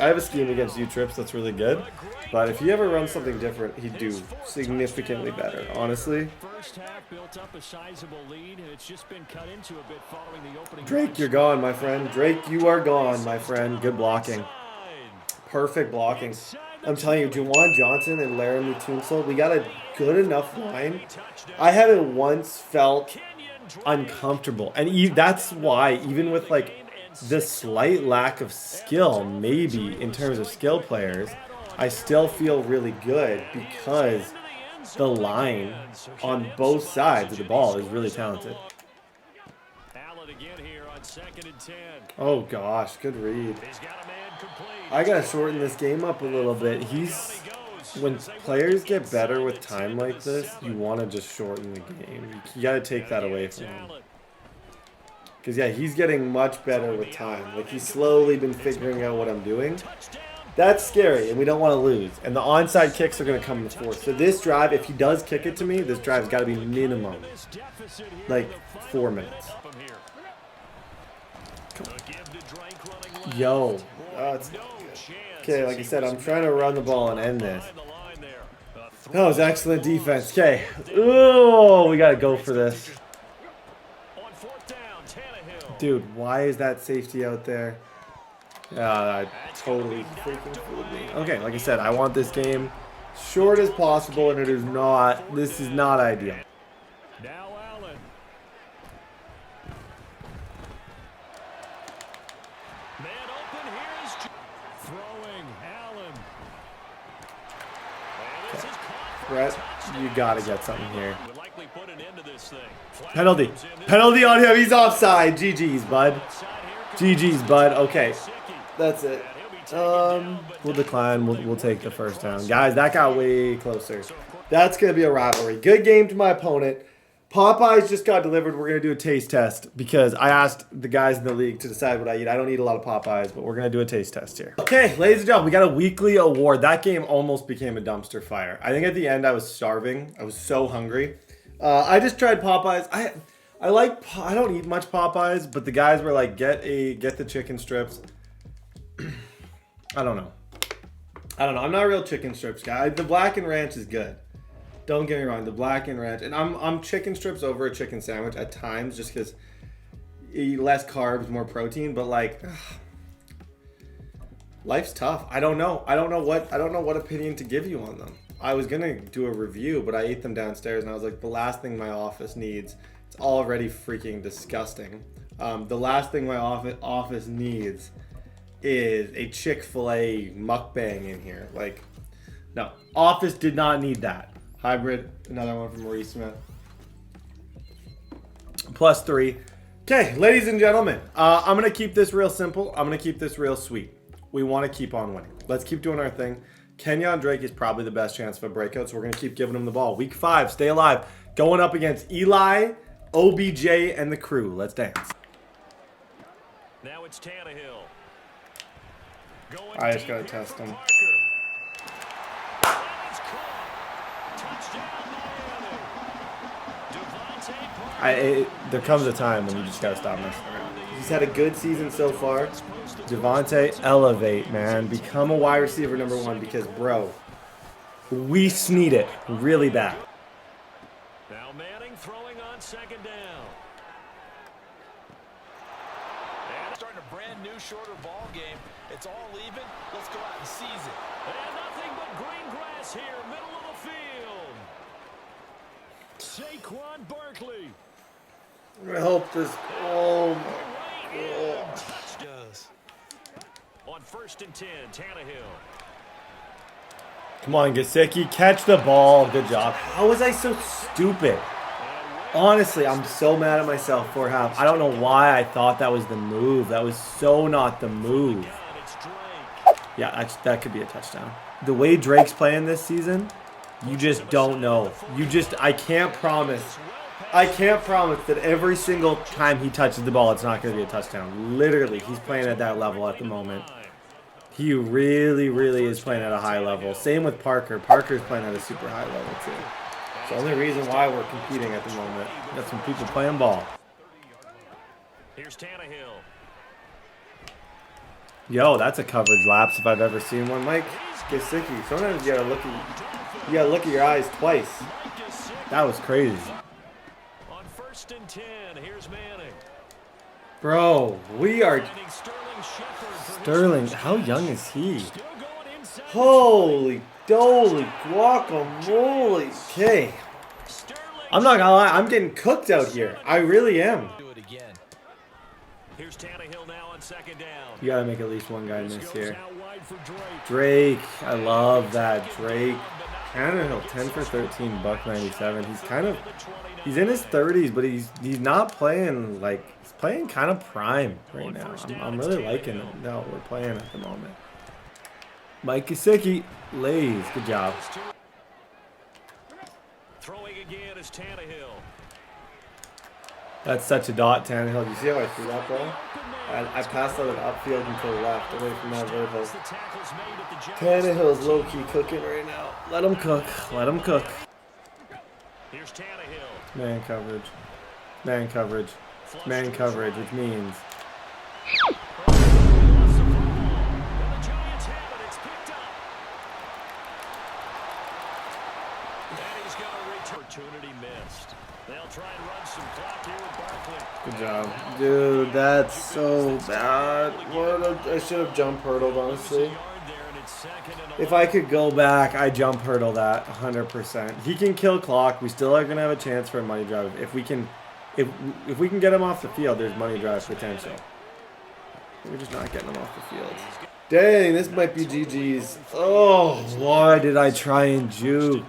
have a scheme against U-trips that's really good, but if he ever runs something different, he'd do significantly better, honestly. First half built up a sizable lead, and it's just been cut into a bit following the opening. Drake, you're gone, my friend. Drake, you are gone, my friend. Good blocking. Perfect blocking. I'm telling you, Juwan Johnson and Laramie Tunsil, we got a good enough line. I haven't once felt uncomfortable. And that's why, even with like the slight lack of skill, maybe in terms of skill players, I still feel really good because the line on both sides of the ball is really talented. Oh gosh, good read. I gotta shorten this game up a little bit. When players get better with time like this, you want to just shorten the game. You gotta take that away from him. Because yeah, he's getting much better with time. Like he's slowly been figuring out what I'm doing. That's scary, and we don't want to lose. And the onside kicks are going to come in the fourth. So this drive, if he does kick it to me, this drive's got to be minimum like 4 minutes. Yo, that's not good. Okay, like I said, I'm trying to run the ball and end this. That was excellent defense. Okay. Oh, we got to go for this. Dude, why is that safety out there? I totally freaking fooled me. Okay, like I said, I want this game short as possible, and this is not ideal. Now Allen. Man open, here's throwing Allen. Brett, you gotta get something here. Penalty. Penalty on him. He's offside. GG's, bud. GG's, bud. Okay. That's it. We'll decline. We'll take the first down. Guys, that got way closer. That's going to be a rivalry. Good game to my opponent. Popeyes just got delivered. We're going to do a taste test because I asked the guys in the league to decide what I eat. I don't eat a lot of Popeyes, but we're going to do a taste test here. Okay, ladies and gentlemen, we got a weekly award. That game almost became a dumpster fire. I think at the end I was starving. I was so hungry. I just tried Popeyes. I don't eat much Popeyes, but the guys were like, get the chicken strips. I don't know. I'm not a real chicken strips guy. The black and ranch is good. Don't get me wrong, the black and ranch, and I'm chicken strips over a chicken sandwich at times, just because eat less carbs, more protein. But like, life's tough. I don't know what opinion to give you on them. I was gonna do a review, but I ate them downstairs, and I was like, the last thing my office needs. It's already freaking disgusting. The last thing my office needs is a Chick-fil-A mukbang in here. Like, no, office did not need that. Hybrid, another one from Maurice Smith. +3. Okay, ladies and gentlemen, I'm going to keep this real simple. I'm going to keep this real sweet. We want to keep on winning. Let's keep doing our thing. Kenyon Drake is probably the best chance of a breakout, so we're going to keep giving him the ball. Week 5, stay alive. Going up against Eli, OBJ, and the crew. Let's dance. Now it's Tannehill. I just got to test him. There comes a time when you just got to stop messing around. He's had a good season so far. Devontae, elevate, man. Become a wide receiver #1 because, bro, we need it really bad. Now Manning throwing on second down. And starting a brand new shorter ball game. It's all even. Let's go out and seize it. And nothing but green grass here, middle of the field. Saquon Barkley. I hope this. Oh my God. On 1st and 10, Tannehill. Come on, Gesicki, catch the ball. Good job. How was I so stupid? Honestly, I'm so mad at myself for half. I don't know why I thought that was the move. That was so not the move. Yeah, that could be a touchdown. The way Drake's playing this season, You just don't know. I can't promise. I can't promise that every single time he touches the ball, it's not going to be a touchdown. Literally, he's playing at that level at the moment. He really, really is playing at a high level. Same with Parker. Parker's playing at a super high level, too. It's the only reason why we're competing at the moment. Got some people playing ball. Here's Tannehill. Yo, that's a coverage lapse if I've ever seen one. Mike Gesicki. Sometimes you gotta look at your eyes twice. That was crazy. On 1st and 10, here's Manning. Bro, we are... Sterling Shepard for Sterling, how young is he? still going inside. Holy doly guacamole. Okay. Sterling. I'm not gonna lie, I'm getting cooked out here. I really am. Do it again. Here's Tannehill now on 2nd down. You gotta make at least one guy miss Goes here. out wide for Drake. Drake, I love that. Drake. Tannehill, 10 for 13, $197. He's in his 30s, but he's not playing like, he's playing kind of prime right now. I'm really liking it. No, we're playing at the moment. Mike Gesicki, lays, good job. Throwing again is Tannehill. That's such a dot, Tannehill. You see how I threw that ball? I passed out an upfield and to the left, away from that vertical. The tackles made at the Giants. Tannehill's low-key cooking right now. Let him cook. Let him cook. Here's Tannehill. Man coverage. Man coverage. Man coverage, which means... Lost the football. And the Giants have it. It's picked up. And he's got a return. Opportunity missed. They'll try and run some clock here with Barkley. Good job. Dude, that's so bad. I should have jump hurdled, honestly. If I could go back, I jump hurdle that 100%. He can kill clock. We still are going to have a chance for a money drive. If we can get him off the field, there's money drive potential. We're just not getting him off the field. Dang, this might be GG's. Oh, why did I try and juke?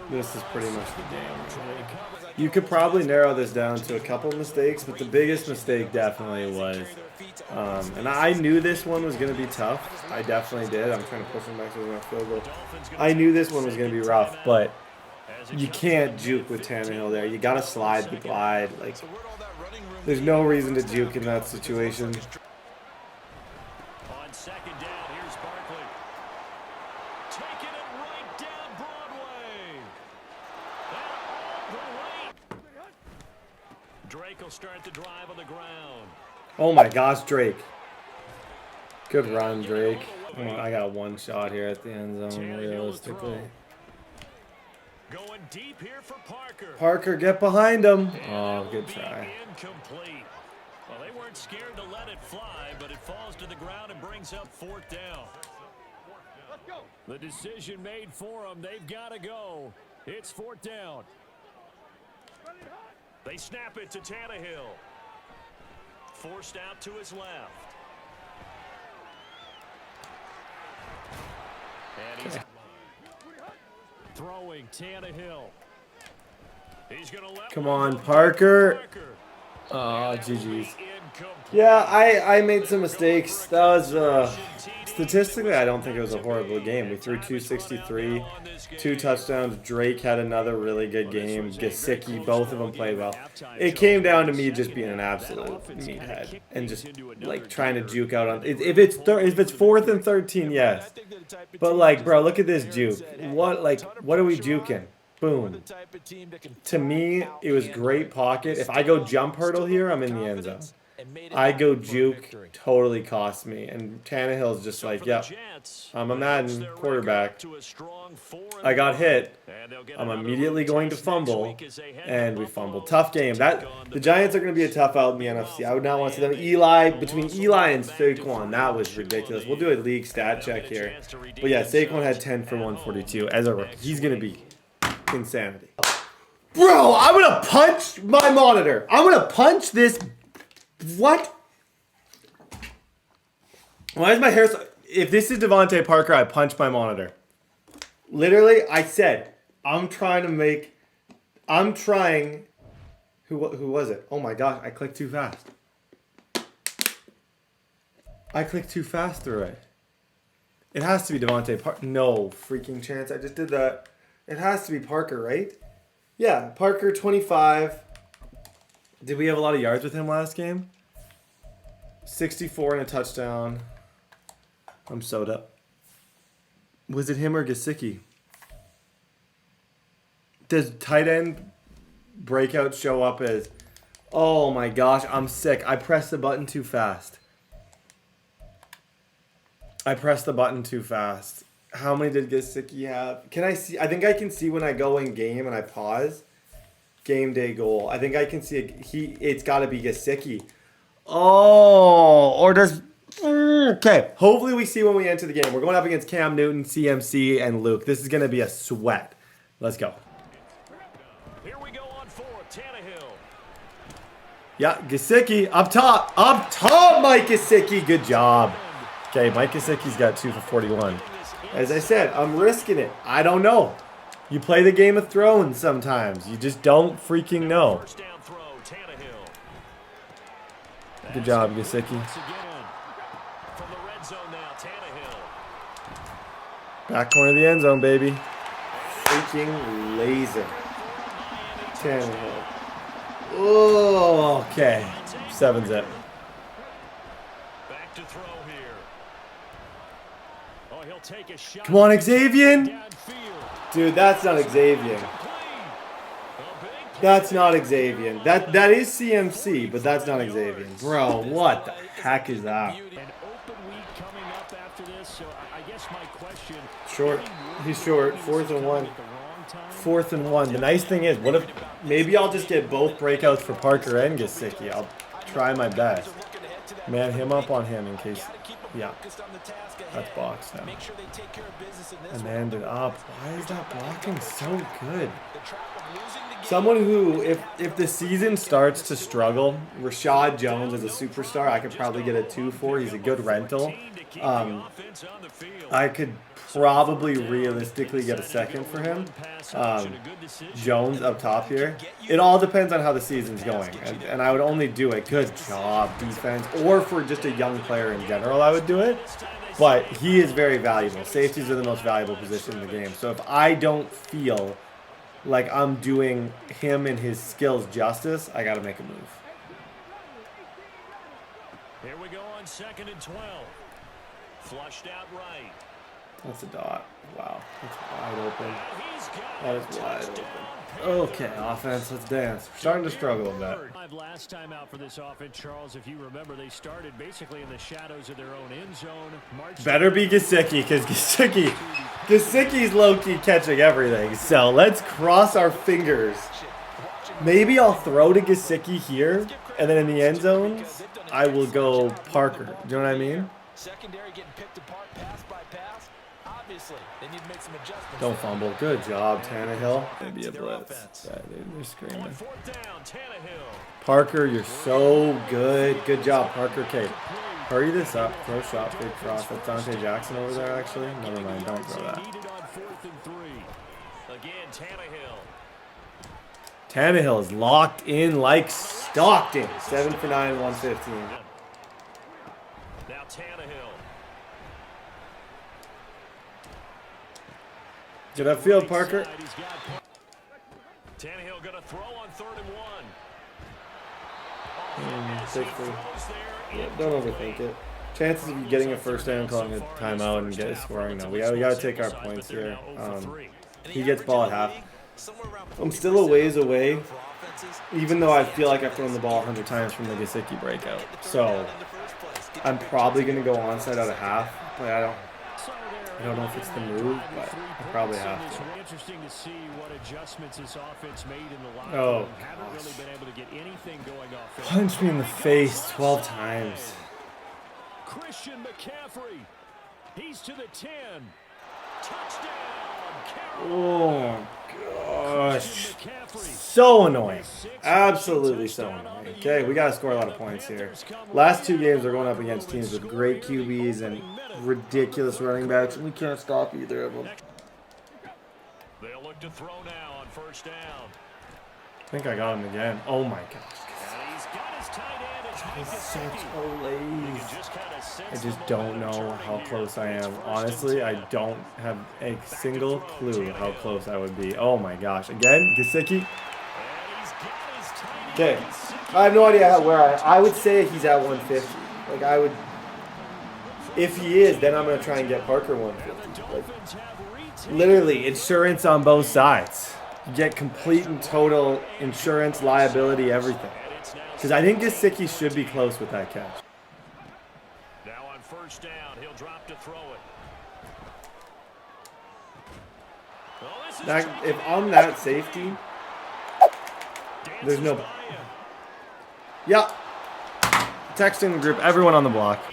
This is pretty much the game. You could probably narrow this down to a couple mistakes, but the biggest mistake definitely was, and I knew this one was going to be tough. I definitely did. I'm trying to push him back to the field goal. I knew this one was going to be rough, but you can't juke with Tannehill there. You got to slide the glide. Like, there's no reason to juke in that situation. On 2nd down, here's Barkley. Taking it right down Broadway. And all the way. Drake will start the drive on the ground. Oh my gosh, Drake. Good run, Drake. Oh, I got one shot here at the end zone, realistically. Going deep here for Parker. Parker, get behind him. Oh, good try. Incomplete. Well, they weren't scared to let it fly, but it falls to the ground and brings up 4th down. Let's go. The decision made for them. They've got to go. It's 4th down. They snap it to Tannehill. Forced out to his left. And he's throwing Tannehill. He's gonna let Come on, Parker. Oh, GG's. Yeah, I made some mistakes. That was, statistically, I don't think it was a horrible game. We threw 263, 2 touchdowns. Drake had another really good game. Gesicki, both of them played well. It came down to me just being an absolute meathead and just, like, trying to juke out on... If it's 4th and 13, yes. But, like, bro, look at this juke. What are we juking? Boom. To me, it was great pocket. If I go jump hurdle here, I'm in the end zone. I go juke, totally cost me. And Tannehill's just like, yep, I'm a Madden quarterback. I got hit. I'm immediately going to fumble, and we fumbled. Tough game. The Giants are going to be a tough out in the NFC. I would not want to see them. Between Eli and Saquon, that was ridiculous. We'll do a league stat check here. But yeah, Saquon had 10 for 142 as a rookie. He's going to be insanity. Bro, I'm going to punch my monitor. I'm going to punch this. What? Why is my hair so... If this is Devontae Parker, I punch my monitor. Literally, I said, I'm trying... Who was it? Oh my gosh, I clicked too fast. I clicked too fast through it. It has to be Devontae Parker. No freaking chance. I just did that. It has to be Parker, right? Yeah, Parker, 25. Did we have a lot of yards with him last game? 64 and a touchdown. I'm soda. Was it him or Gesicki? Does tight end breakout show up as... Oh my gosh, I'm sick. I pressed the button too fast. I pressed the button too fast. How many did Gesicki have? Can I see? I think I can see when I go in game and I pause. Game day goal. I think I can see it's got to be Gesicki. Oh, or does... Okay, hopefully we see when we enter the game. We're going up against Cam Newton, CMC, and Luke. This is going to be a sweat. Let's go. Here we go on fourth. Tannehill. Yeah, Gesicki up top. Up top, Mike Gesicki. Good job. Okay, Mike Gesicki's got 2 for 41. As I said, I'm risking it. I don't know. You play the Game of Thrones sometimes. You just don't freaking know. First down throw, Tannehill. Good job, Gesicki. From the red zone now, Tannehill. Back corner of the end zone, baby. Freaking laser. Tannehill. Oh, okay. 7 zip. Back to throw here. Oh, he'll take a shot. Come on, Xavier. Downfield. Dude, that's not Xavier. That's not Xavier. That is CMC, but that's not Xavier. Bro, what the heck is that? An open week coming up after this, so I guess my question... Short. He's short. 4th and 1. 4th and 1. The nice thing is, what if... Maybe I'll just get both breakouts for Parker and Gesicki. I'll try my best. Man him up on him in case... Yeah. That's box now. Amanda up. Why is that blocking so good? Someone who, if the season starts to struggle, Rashad Jones is a superstar. I could probably get a 2 for. He's a good rental. I could probably realistically get a second for him. Jones up top here. It all depends on how the season's going. And I would only do it. Good job, defense. Or for just a young player in general, I would do it. But he is very valuable. Safeties are the most valuable position in the game. So if I don't feel like I'm doing him and his skills justice, I got to make a move. Here we go on 2nd and 12. Flushed out right. That's a dot. Wow. That's wide open. That is wide open. Okay, offense, let's dance. We're starting to struggle a bit. Last time out for this offense, Charles, if you remember, they started basically in the shadows of their own end zone. Better be Gesicki, because Gesicki's low-key catching everything. So let's cross our fingers. Maybe I'll throw to Gesicki here, and then in the end zones, I will go Parker. Do you know what I mean? Secondary getting picked apart pass by pass. Obviously, they need to make some adjustments. Don't fumble. Good job, Tannehill. Maybe a blitz. Yeah, they're screaming. Parker, you're so good. Good job, Parker. Okay, hurry this up. Throw shot, big cross. That's Dante Jackson over there, actually. Never mind. Don't throw that. Tannehill is locked in like Stockton. 7 for 9, 115. Now Tannehill. Get upfield, Parker. Tannehill going to throw on 3rd and 1. Yeah, don't overthink it. Chances of you getting a first down, calling a timeout, and get scoring. No, we got to take our points here. He gets ball at half. I'm still a ways away, even though I feel like I've thrown the ball 100 times from the Gesicki breakout. So I'm probably going to go onside out of half, but I don't know if it's the move, but I probably have to. Interesting to see what adjustments this offense made in the line. Oh, haven't really been able to get anything going off. Punch me in the face 12 times. Christian McCaffrey. He's to the 10. Touchdown. Oh gosh. So annoying. Absolutely so annoying. Okay, we got to score a lot of points here. Last 2 games are going up against teams with great QBs and ridiculous running backs, and we can't stop either of them. They'll look to throw now on 1st down. I think I got him again. Oh my gosh. got his tight end. It's Mike Such Gesicki. a lazy. I just don't know how close I am. Honestly, I don't have a single clue how close I would be. Oh my gosh. Again, Gesicki. Okay. I have no idea where I would say he's at 150. Like, I would. If he is, then I'm going to try and get Parker 150. Like, literally, insurance on both sides. You get complete and total insurance, liability, everything. Because I think Gesicki should be close with that catch. Now on first down, he'll drop to throw it. That, if I'm that safety, there's no. Yeah. Texting the group, everyone on the block.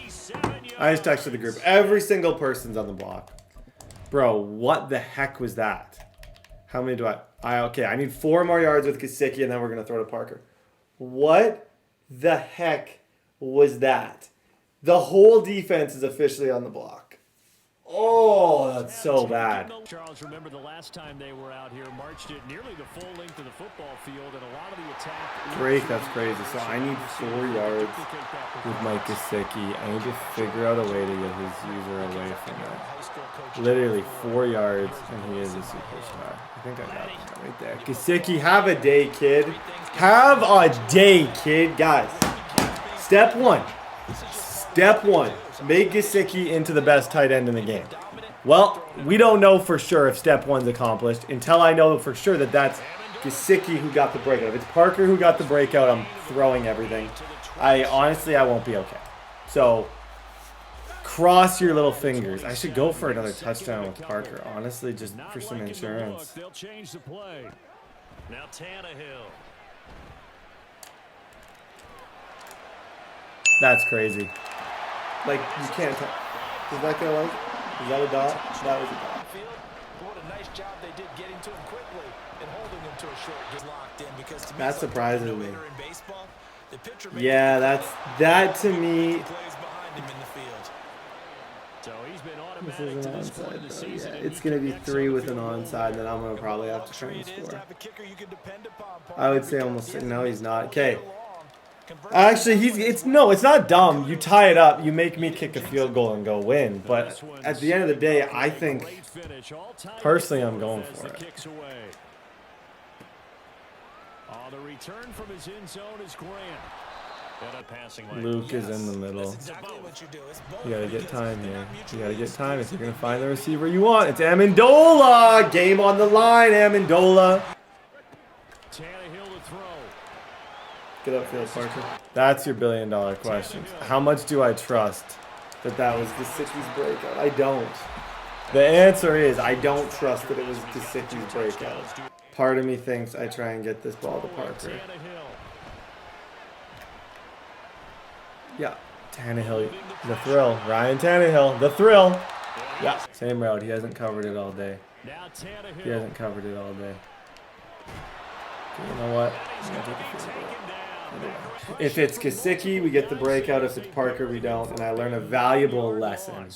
I just texted the group. Every single person's on the block. Bro, what the heck was that? How many do okay, I need 4 more yards with Gesicki, and then we're going to throw to Parker. What the heck was that? The whole defense is officially on the block. Oh, that's so bad. Charles, remember the last time they were out here, marched it nearly the full length of the football field, and a lot of the attack. Great, that's crazy. So I need 4 yards with Mike Gesicki. I need to figure out a way to get his user away from that. Literally 4 yards, and he is a superstar. I think I got that right there. Gesicki, have a day, kid. Have a day, kid. Guys, step 1. Step 1. Make Gesicki into the best tight end in the game. Well, we don't know for sure if step 1's accomplished until I know for sure that that's Gesicki who got the breakout. If it's Parker who got the breakout, I'm throwing everything. Honestly, I won't be okay. So, cross your little fingers. I should go for another touchdown with Parker, honestly, just for some insurance. They'll change the play. Now Tannehill. That's crazy. Like, you can't tell. Is that going to like? Is that a dot? That was a dot. What a nice job they did getting to him quickly and holding him to a short get locked in, because to me, that surprises me. in baseball, the pitcher Yeah, that to me. plays behind him in the field. So he's been This automatic is to an this point of the onside, though. season. Yeah, it's going to be 3 with an onside, then I'm going to probably have to try and score. I would say almost. No, he's not. Okay. Actually, it's not dumb. You tie it up, you make me kick a field goal and go win. But at the end of the day, I think, personally, I'm going for it. The return from his end zone is Grant. Luke is in the middle. You gotta get time here. You gotta get time if you're gonna find the receiver you want. It's Amendola! Game on the line, Amendola. Get upfield, Parker. That's your $1 billion question. How much do I trust that was Gesicki's breakout? I don't. The answer is I don't trust that it was Gesicki's breakout. Part of me thinks I try and get this ball to Parker. Yeah, Tannehill, the thrill. Ryan Tannehill, the thrill. Yeah, same route. He hasn't covered it all day. He hasn't covered it all day. Okay, you know what? I'm gonna take a field goal. If it's Gesicki, we get the breakout. If it's Parker, we don't. And I learn a valuable lesson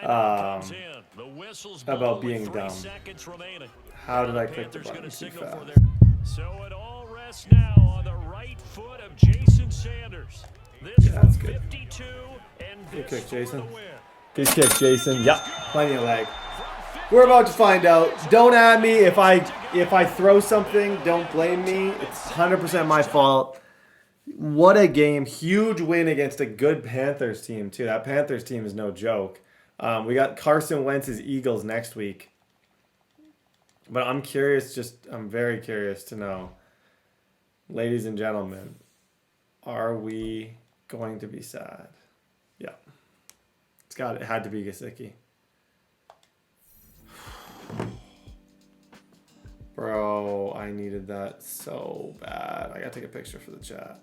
about being dumb. How did I click the button too fast? So it all rests now on the right foot of Jason Sanders. This Yeah, that's good. 52 and Good this kick, Jason. for the win. Good kick, Jason. Yep, plenty of leg. We're about to find out. Don't add me if I throw something. Don't blame me. It's 100% my fault. What a game. Huge win against a good Panthers team, too. That Panthers team is no joke. We got Carson Wentz's Eagles next week. But I'm very curious to know, ladies and gentlemen, are we going to be sad? Yeah. It had to be Gesicki. Bro, I needed that so bad. I gotta take a picture for the chat.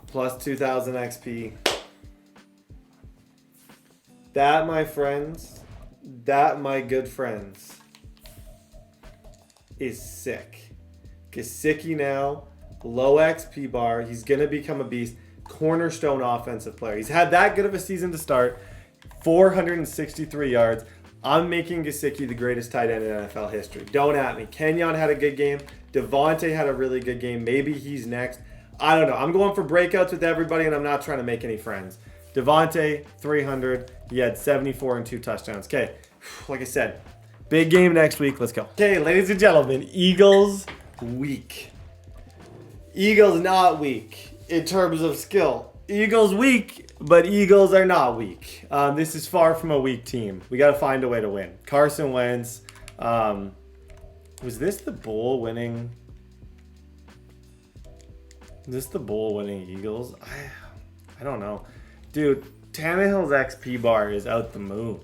Plus 2,000 XP. That, my friends, my good friends, is sick. Gesicki now, low XP bar. He's going to become a beast. Cornerstone offensive player. He's had that good of a season to start. 463 yards. I'm making Gesicki the greatest tight end in NFL history. Don't at me. Kenyon had a good game. Devontae had a really good game. Maybe he's next. I don't know. I'm going for breakouts with everybody, and I'm not trying to make any friends. Devontae, 300. He had 74 and 2 touchdowns. Okay, like I said, big game next week. Let's go. Okay, ladies and gentlemen, Eagles weak. Eagles not weak in terms of skill. Eagles weak, but Eagles are not weak. This is far from a weak team. We got to find a way to win. Carson Wentz. Was this the Bowl winning? Is this the Bowl winning Eagles? I don't know. Dude, Tannehill's XP bar is out the moon.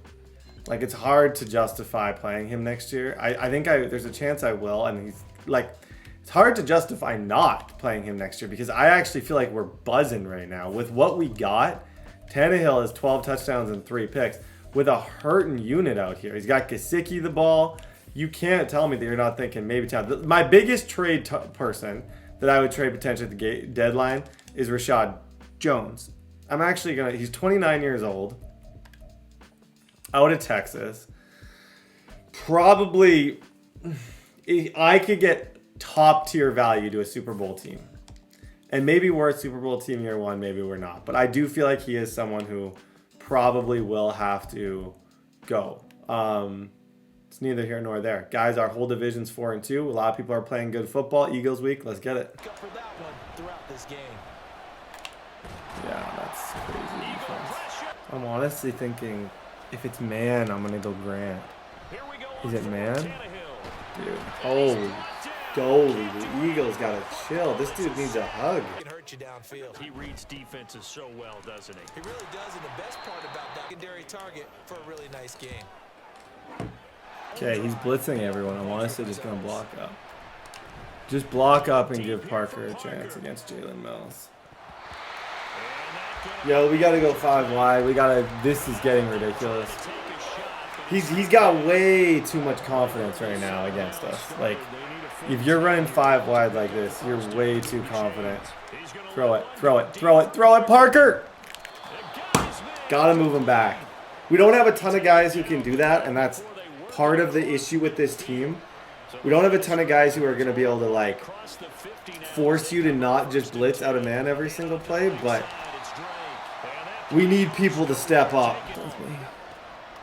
Like, it's hard to justify playing him next year. I think there's a chance I will, and he's like, it's hard to justify not playing him next year because I actually feel like we're buzzing right now. With what we got, Tannehill has 12 touchdowns and 3 picks with a hurting unit out here. He's got Gesicki the ball. You can't tell me that you're not thinking maybe Town. My biggest trade person that I would trade potentially at the deadline is Rashad Jones. I'm actually going to, he's 29 years old, out of Texas. Probably, I could get top tier value to a Super Bowl team. And maybe we're a Super Bowl team year one, maybe we're not. But I do feel like he is someone who probably will have to go. It's neither here nor there. Guys, our whole division's 4-2. A lot of people are playing good football. Eagles week, let's get it. For that one throughout this game. Yeah, that's crazy defense. I'm honestly thinking if it's man, I'm going to go Grant. Is it man? Dude, holy goalie. The Eagles got to chill. This dude needs a hug. It can hurt you downfield. He reads defenses so well, doesn't he? He really does, and the best part about that secondary target for a really nice game. Okay, he's blitzing everyone. I'm honestly just going to block up. Just block up and give Parker a chance against Jalen Mills. Yo, we got to go 5 wide. This is getting ridiculous. He's got way too much confidence right now against us. Like, if you're running 5 wide like this, you're way too confident. Throw it, Parker! Gotta move him back. We don't have a ton of guys who can do that, and that's part of the issue with this team. We don't have a ton of guys who are going to be able to, like, force you to not just blitz out of man every single play, but we need people to step up.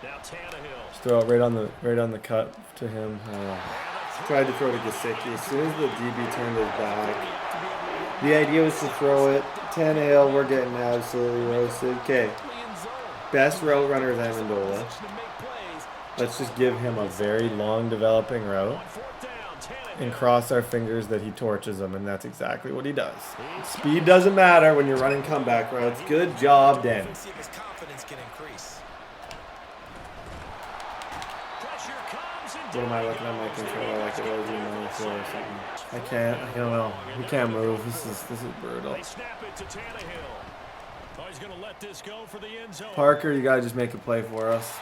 Just throw it right on the cut to him. Tried to throw to Gesicki. As soon as the DB turned his back, the idea was to throw it. Tannehill, we're getting absolutely roasted. Okay. Best route runner is Amendola. Let's just give him a very long developing route and cross our fingers that he torches them, and that's exactly what he does. Speed doesn't matter when you're running comeback routes. Good job, Danny. What am I looking at my controller like it was on the floor or something? I don't know. We can't move. This is brutal. Parker, you gotta just make a play for us.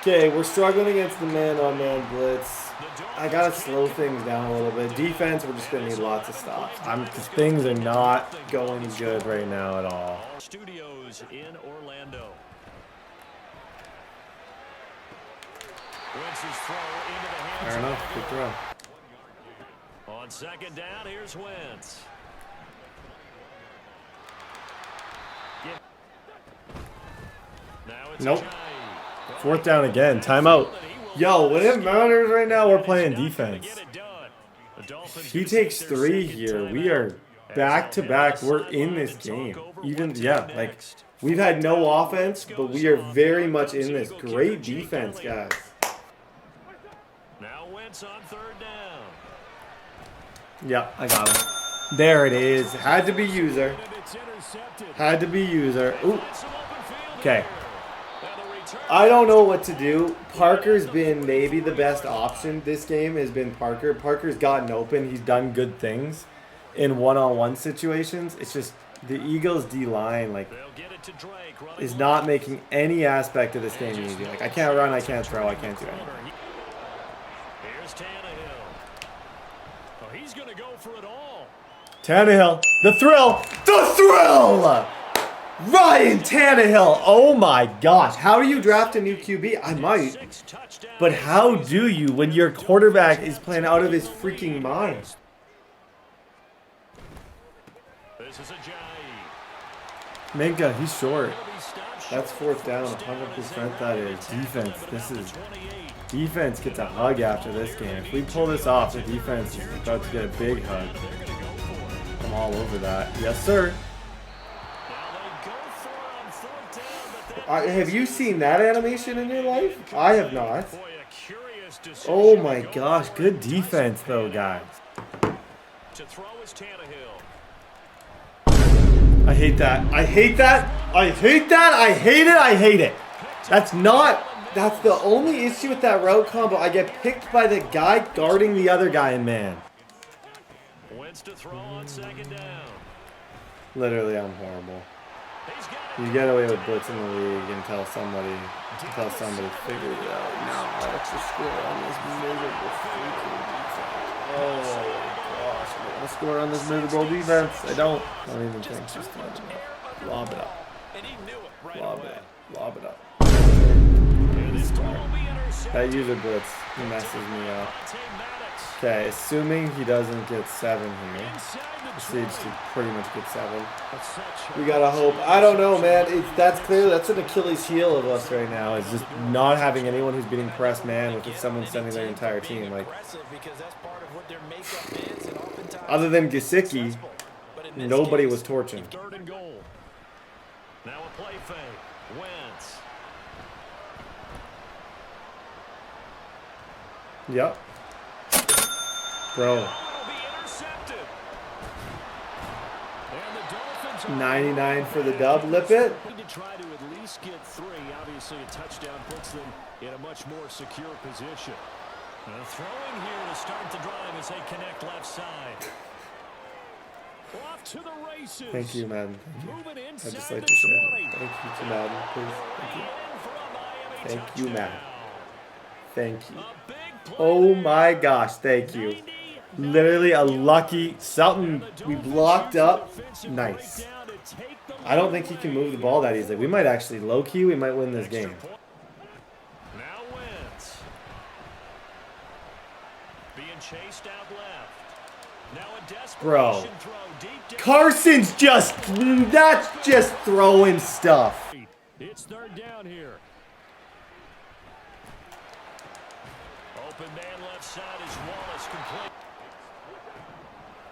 Okay, we're struggling against the man-on-man blitz. I gotta slow things down a little bit. Defense, we're just gonna need lots of stops. Because things are not going good right now at all. Studios in Orlando. Fair enough. Good throw. On second down, here's Wentz. Nope. 4th down again. Timeout. Yo, when it matters right now, we're playing defense. If he takes 3 here, we are back to back. We're in this game. Like, we've had no offense, but we are very much in this. Great defense, guys. Now Wentz on 3rd down. Yeah, I got him. There it is. Had to be user. Had to be user. Ooh. Okay. I don't know what to do. Parker's been maybe the best option this game has been Parker. Parker's gotten open. He's done good things in one-on-one situations. It's just the Eagles D-line, like, is not making any aspect of this game easy. Like, I can't run, I can't throw, I can't do anything. Here's Tannehill. Oh, he's going to go for it all. Tannehill, the thrill! The thrill! Ryan Tannehill! Oh my gosh. How do you draft a new QB? I might. But how do you when your quarterback is playing out of his freaking mind? Minka, he's short. That's fourth down, 100% that is. Defense, defense gets a hug after this game. If we pull this off, the defense is about to get a big hug. I'm all over that. Yes, sir. Have you seen that animation in your life? I have not. Oh my gosh, good defense though, guys. I hate that. I hate that. I hate that. I hate it. I hate it. That's the only issue with that route combo. I get picked by the guy guarding the other guy in man. Literally, I'm horrible. You get away with blitz in the league until somebody figures it out. No, let's just score on this miserable freaking defense. Oh gosh, I'm gonna score on this miserable defense. I don't even think. Just lob it up. Lob it up. Lob it up. That user blitz messes me up. Okay, assuming he doesn't get 7 here. Proceeds to pretty much get 7. We gotta hope. I don't know, man. That's an Achilles heel of us right now. Is just not having anyone who's beating press man with someone sending their entire team. Like, other than Gesicki, nobody was torching. Now a play fake. Wentz. Yep. Bro. 99 for the dub. Lip it. To try to at least get 3. Obviously, a touchdown puts them in a much more secure position. Throwing here to start the drive as they connect left side. Off to the races. Thank you, Madden. I'd just like to say thank you to Madden, please. Thank you, Madden. Thank you. Oh my gosh, thank you. Literally a lucky something we blocked up. Nice. I don't think he can move the ball that easily. We might actually low-key, we might win this game. Now Wentz. Being chased out left. Now a Bro. desperation throw deep down. Carson's that's just throwing stuff. It's third down here. Open man left side is Wallace complete.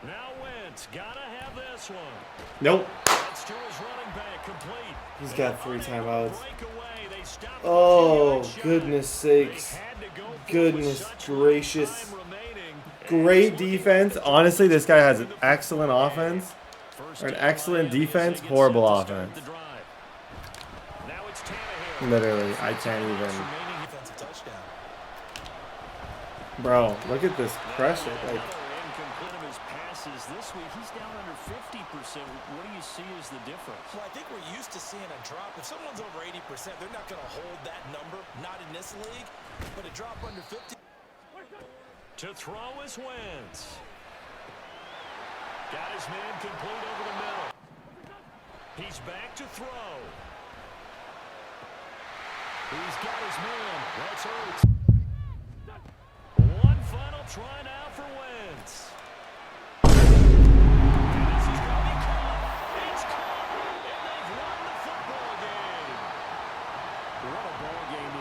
Now Wentz gotta have this one. Nope. That's to his running back complete. He's got 3 timeouts. Oh, goodness sakes. Goodness gracious. Great defense. Honestly, this guy has an excellent offense. Or an excellent defense, horrible offense. Literally, I can't even. Bro, look at this pressure. Like, this week he's down under 50%. What do you see as the difference? Well, I think we're used to seeing a drop. If someone's over 80%, they're not going to hold that number. Not in this league, but a drop under 50. To throw is Wentz. Got his man complete over the middle. He's back to throw. He's got his man. That's Hurts. One final try now for Wentz.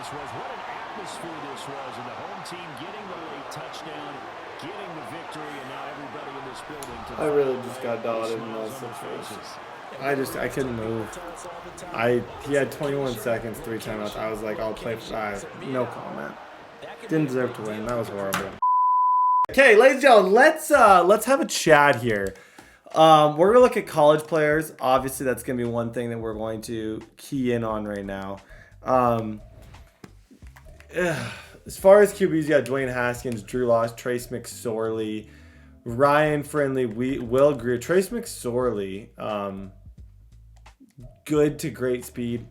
Was what an atmosphere this was, and the home team getting the late touchdown, getting the victory, and now everybody in this building. I really just got dotted in that situation. I couldn't move. He had 21 seconds, 3 timeouts. I was like, I'll play 5. No comment. Didn't deserve to win. That was horrible. Okay, ladies and gentlemen, let's have a chat here. We're gonna look at college players. Obviously, that's gonna be one thing that we're going to key in on right now. As far as QBs, you got Dwayne Haskins, Drew Lock, Trace McSorley, Ryan Friendly, Will Greer. Trace McSorley, good to great speed.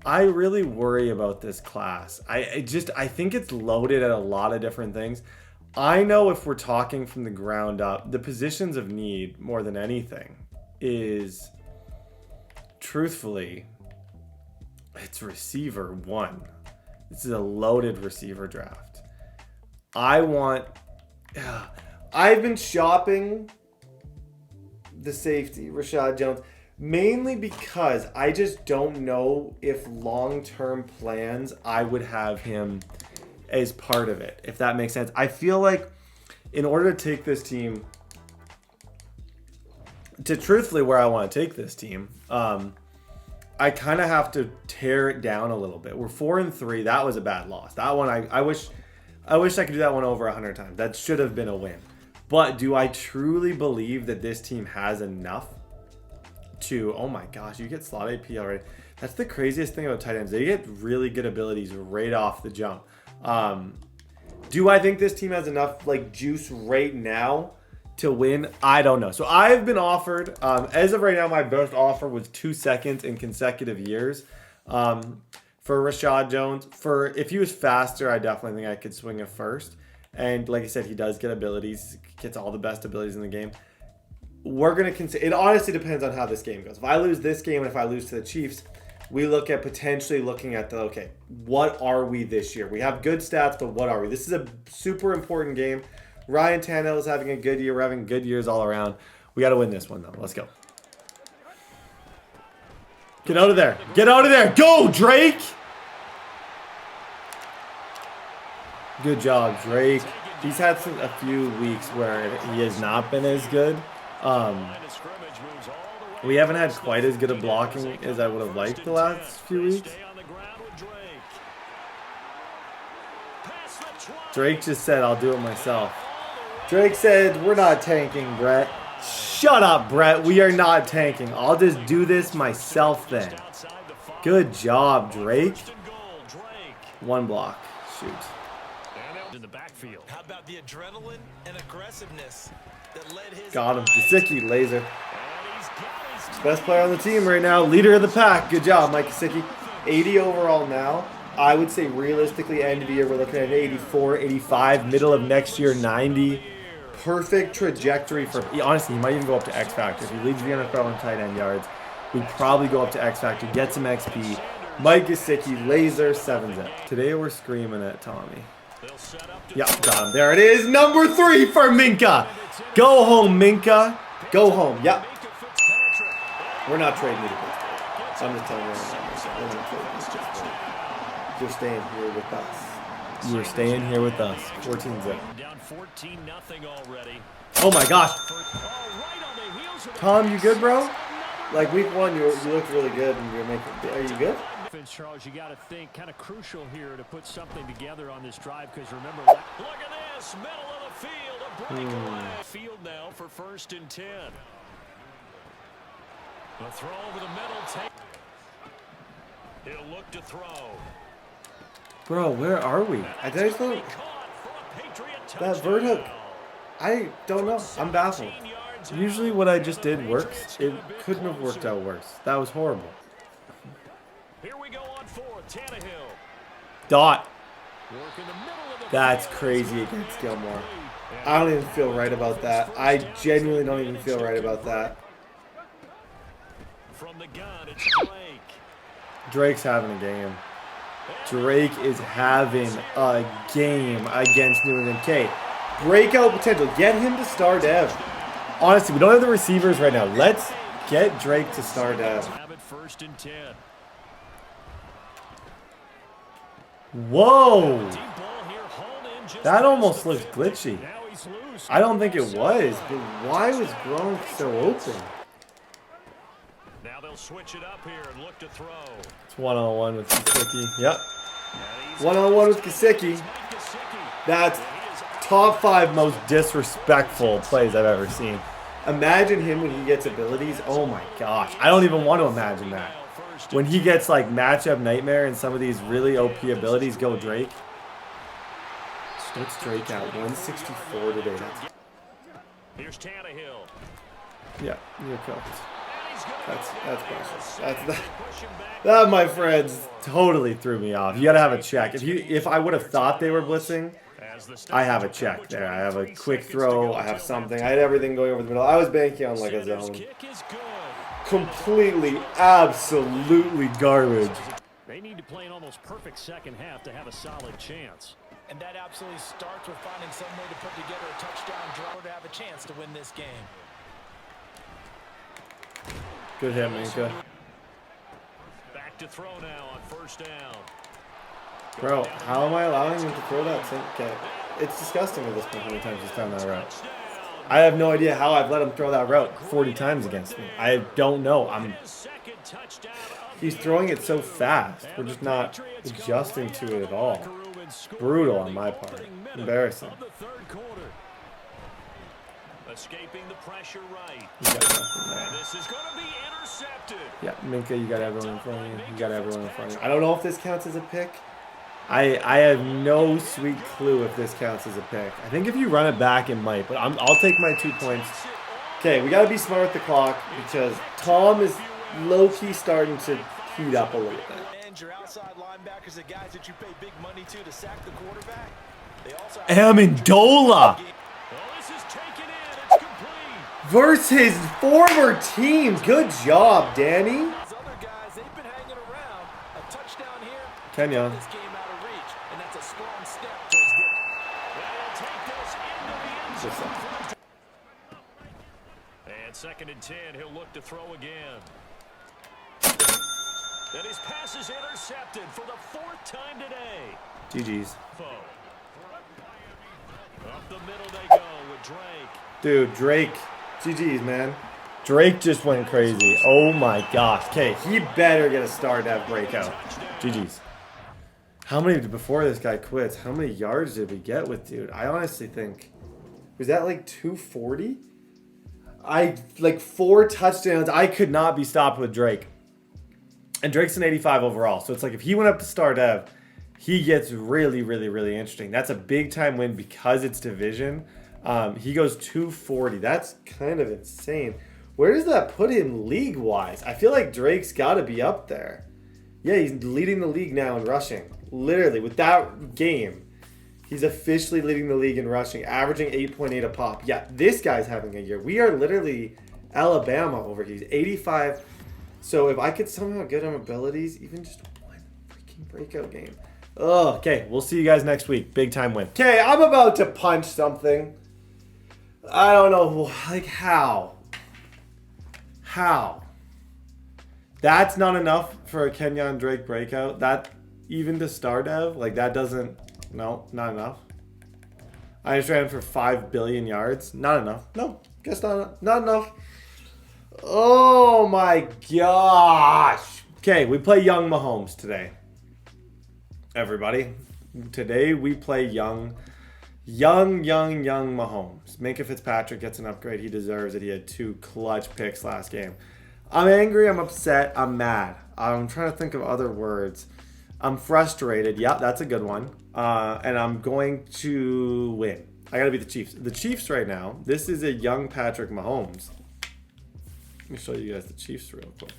I really worry about this class. I think it's loaded at a lot of different things. I know if we're talking from the ground up, the positions of need more than anything is truthfully, it's receiver 1. This is a loaded receiver draft. I've been shopping the safety, Rashad Jones, mainly because I just don't know if long-term plans I would have him as part of it, if that makes sense. I feel like in order to take this team to truthfully where I want to take this team, I kind of have to tear it down a little bit. We're 4-3. That was a bad loss. That one, I wish I could do that one over 100 times. That should have been a win. But do I truly believe that this team has enough to, oh my gosh, you get slot AP already. That's the craziest thing about tight ends. They get really good abilities right off the jump. Do I think this team has enough like juice right now to win? I don't know. So I've been offered, as of right now, my best offer was 2 seconds in consecutive years for Rashad Jones. For if he was faster, I definitely think I could swing a first. And like I said, he does get abilities, gets all the best abilities in the game. We're going to consider, it honestly depends on how this game goes. If I lose this game and if I lose to the Chiefs, we look at potentially looking at okay, what are we this year? We have good stats, but what are we? This is a super important game. Ryan Tannehill is having a good year. We're having good years all around. We got to win this one, though. Let's go. Get out of there. Get out of there. Go, Drake. Good job, Drake. He's had a few weeks where he has not been as good. We haven't had quite as good a blocking as I would have liked the last few weeks. Drake just said, I'll do it myself. Drake said, we're not tanking, Brett. Shut up, Brett. We are not tanking. I'll just do this myself then. Good job, Drake. One block. Shoot. In the backfield. How about the adrenaline and aggressiveness that led his... Got him. Gesicki, laser. Best player on the team right now. Leader of the pack. Good job, Mike Gesicki. 80 overall now. I would say realistically, end of the year, we're looking at 84, 85. Middle of next year, 90. Perfect trajectory for... Honestly, he might even go up to X Factor. If he leads the NFL in tight end yards, we'd probably go up to X Factor, get some XP. Mike Gesicki, laser, 7-zip. Today we're screaming at Tommy. Yeah, got him. There it is. Number 3 for Minka. Go home, Minka. Go home. Yep. We're not trading you to Pittsburgh. I'm just telling you right now. We're not trading you to Pittsburgh. You're staying here with us. You're staying here with us. 14-zip. Oh my gosh. Tom, you good, bro? Like week 1, you looked really good, and you're making. Are you good? Charles, you got to think kind of crucial here to put something together on this drive because remember, look at this, middle of the field, a breakaway. Field now for 1st and 10. A throw over the middle. He'll look to throw. Bro, where are we? I just don't. That vert hook. I don't know. I'm baffled. Usually what I just did works. It couldn't have worked out worse. That was horrible. Here we go on 4th, Tannehill. Dot. That's crazy against Gilmore. I don't even feel right about that. I genuinely don't even feel right about that. From the gun, it's Drake. Drake's having a game. Drake is having a game against New England. Okay, breakout potential. Get him to star dev. Honestly, we don't have the receivers right now. Let's get Drake to star dev. 1st and 10. Whoa! That almost looked glitchy. I don't think it was, but why was Gronk so open? Now they'll switch it up here and look to throw. It's one-on-one with Gesicki. Yep. One-on-one with Gesicki. That's top 5 most disrespectful plays I've ever seen. Imagine him when he gets abilities. Oh my gosh. I don't even want to imagine that. When he gets like matchup nightmare and some of these really OP abilities, go Drake. What's Drake at? 164 today. Here's Tannehill. Yeah, you're cooked. That's precious. That, my friends, totally threw me off. You gotta have a check. If I would have thought they were blitzing, I have a check there. I have a quick throw. I have something. I had everything going over the middle. I was banking on like a zone. completely, absolutely garbage. They need to play an almost perfect second half to have a solid chance. And that absolutely starts with finding some way to put together a touchdown drive to have a chance to win this game. Good hit, Minka. Back to throw now on first down. Bro, how am I allowing him to throw that? Okay. It's disgusting at this point how many times he's thrown that route. I have no idea how I've let him throw that route 40 times against me. I don't know. He's throwing it so fast. We're just not adjusting to it at all. Brutal on my part. Embarrassing. Escaping the pressure right. This is going to be intercepted. Yeah, Minka, you got everyone in front of you. You got everyone in front of you. I don't know if this counts as a pick. I have no sweet clue if this counts as a pick. I think if you run it back, it might. But I'll take my 2 points. Okay, we got to be smart with the clock because Tom is low-key starting to heat up a little bit. And your outside linebackers, the guys that you pay big money to sack the quarterback. They also Amendola this is taken in. It's complete. versus his former team. Good job, Danny. These other guys, they've been hanging around. A touchdown here. Kenyon. This game out of reach, and that's a strong step towards They'll take this into the end zone. And 2nd and 10, he'll look to throw again. And his pass is intercepted for the 4th time today. GG's. Up the middle they go with Drake. Dude, Drake. GG's, man. Drake just went crazy. Oh my gosh. Okay, he better get a star to have breakout. GG's. How many, before this guy quits, how many yards did we get with dude? I honestly think, was that like 240? Like 4 touchdowns. I could not be stopped with Drake. And Drake's an 85 overall. So it's like if he went up to star dev, he gets really, really, really interesting. That's a big time win because it's division. He goes 240. That's kind of insane. Where does that put him league-wise? I feel like Drake's got to be up there. Yeah, he's leading the league now in rushing. Literally, with that game, he's officially leading the league in rushing, averaging 8.8 a pop. Yeah, this guy's having a year. We are literally Alabama over here. He's 85. So if I could somehow get him abilities, even just one freaking breakout game. Oh, okay, we'll see you guys next week. Big time win. Okay, I'm about to punch something. I don't know, like how? How? That's not enough for a Kenyon Drake breakout. That, even to star dev, like that doesn't, no, not enough. I just ran for 5 billion yards. Not enough. No, guess not enough. Oh my gosh. Okay, we play young Mahomes today. Everybody. Today we play young Mahomes. Minka Fitzpatrick gets an upgrade. He deserves it. He had 2 clutch picks last game. I'm angry. I'm upset. I'm mad. I'm trying to think of other words. I'm frustrated. Yeah, that's a good one. And I'm going to win. I got to beat the Chiefs. The Chiefs right now, this is a young Patrick Mahomes. Let me show you guys the Chiefs real quick.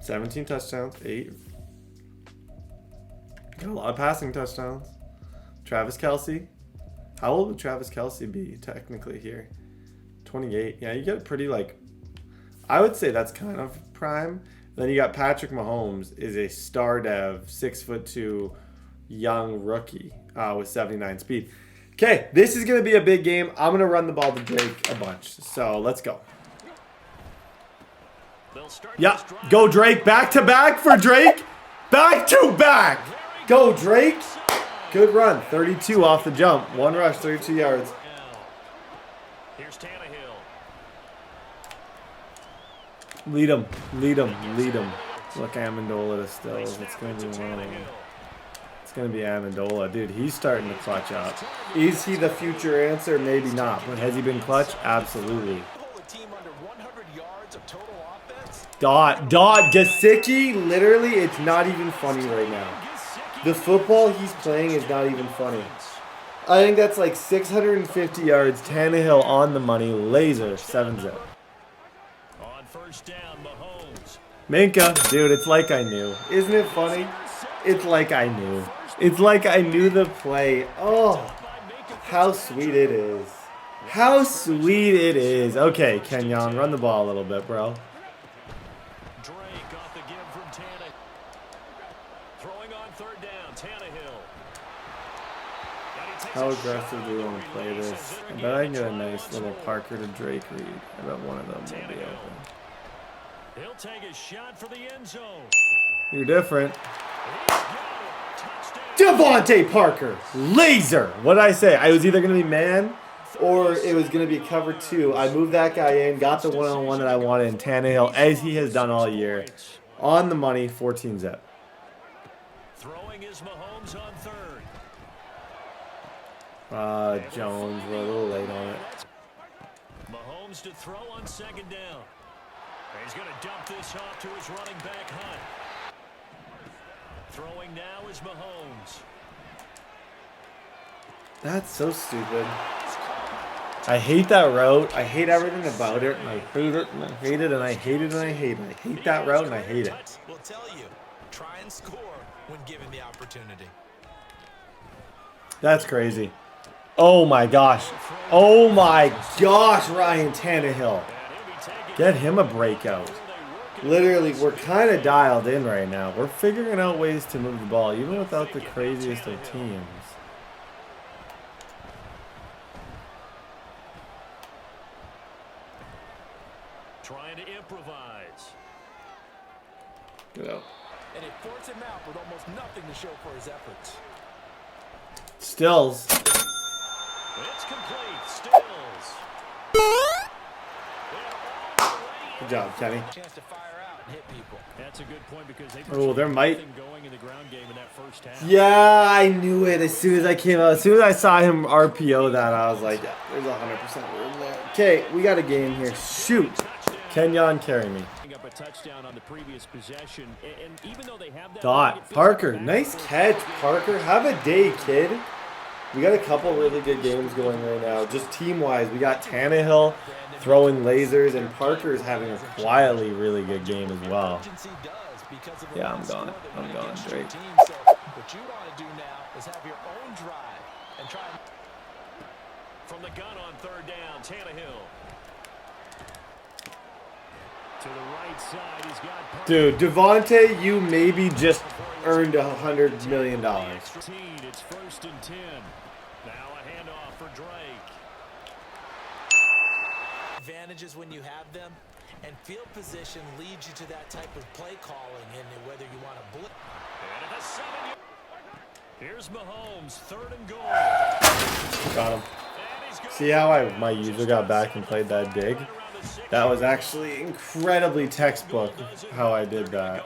17 touchdowns, 8. Got a lot of passing touchdowns. Travis Kelce. How old would Travis Kelce be technically here? 28. Yeah, you get pretty like, I would say that's kind of prime. Then you got Patrick Mahomes is a star dev, 6'2" young rookie with 79 speed. Okay, this is going to be a big game. I'm going to run the ball to Drake a bunch. So let's go. Yeah, go Drake. Back to back for Drake. Back to back. Go Drake. Good run. 32 off the jump. 1 rush, 32 yards. Here's Tannehill. Lead him. Lead him. Lead him. Look, Amendola is still. It's going to be one of them. It's going to be Amendola. Dude, he's starting to clutch up. Is he the future answer? Maybe not. But has he been clutch? Absolutely. Gesicki, literally, it's not even funny right now. The football he's playing is not even funny. I think that's like 650 yards. Tannehill on the money. Laser. 7-zip. On first down, Mahomes. Minka, dude, it's like I knew. Isn't it funny? It's like I knew. It's like I knew the play. Oh, how sweet it is. How sweet it is. Okay, Kenyon, run the ball a little bit, bro. Drake off the give from Tannehill. Throwing on third down, Tannehill. How aggressive do we want to play this? I bet I can get a nice little Parker to Drake read. I bet one of them will be open. He'll take a shot for the end zone. You're different. Devontae Parker, laser. What did I say? I was either going to be man or it was going to be cover 2. I moved that guy in, got the one-on-one that I wanted in Tannehill, as he has done all year. On the money, 14 zip. Throwing is Mahomes on third. Jones, we're a little late on it. Mahomes to throw on second down. He's going to dump this off to his running back, Hunt. Throwing now is Mahomes. That's so stupid. I hate that route. I hate everything about it. And I hate it, and I hate it, and I hate it, and I hate it. I hate that route, and I hate it. We'll tell you, try and score when given the opportunity. That's crazy. Oh my gosh. Oh my gosh, Ryan Tannehill. Get him a breakout. Literally, we're kind of dialed in right now. We're figuring out ways to move the ball, even without the craziest of teams. Trying to improvise. Get out. And it forced him out with almost nothing to show for his efforts. Stills. It's complete. Stills. Good job, Kenny. Chance to fire out and hit people. That's a good point because they There might. going in the ground game in that first half. Yeah, I knew it as soon as I came out. As soon as I saw him RPO that, I was like, yeah, there's 100% room there. Okay, we got a game here. Shoot. Kenyon, carry me. Up a touchdown on the previous possession, and even though they have that Dot. Parker, nice catch, Parker. Have a day, kid. We got a couple really good games going right now. Just team-wise, we got Tannehill throwing lasers, and Parker's having a quietly really good game as well. Yeah, I'm going. I'm going straight. What you want to do now is have your own drive and try. From the gun on third down, Tannehill. To the right side, he's got Parker. Dude, Devontae, you maybe just earned $100 million. It's first and 10. Now a handoff for Drake. Advantages when you have them, and field position leads you to that type of play calling, and whether you want to blitz. And at the 7. Here's Mahomes, third and goal. Got him. See how my user got back and played that dig? That was actually incredibly textbook how I did that.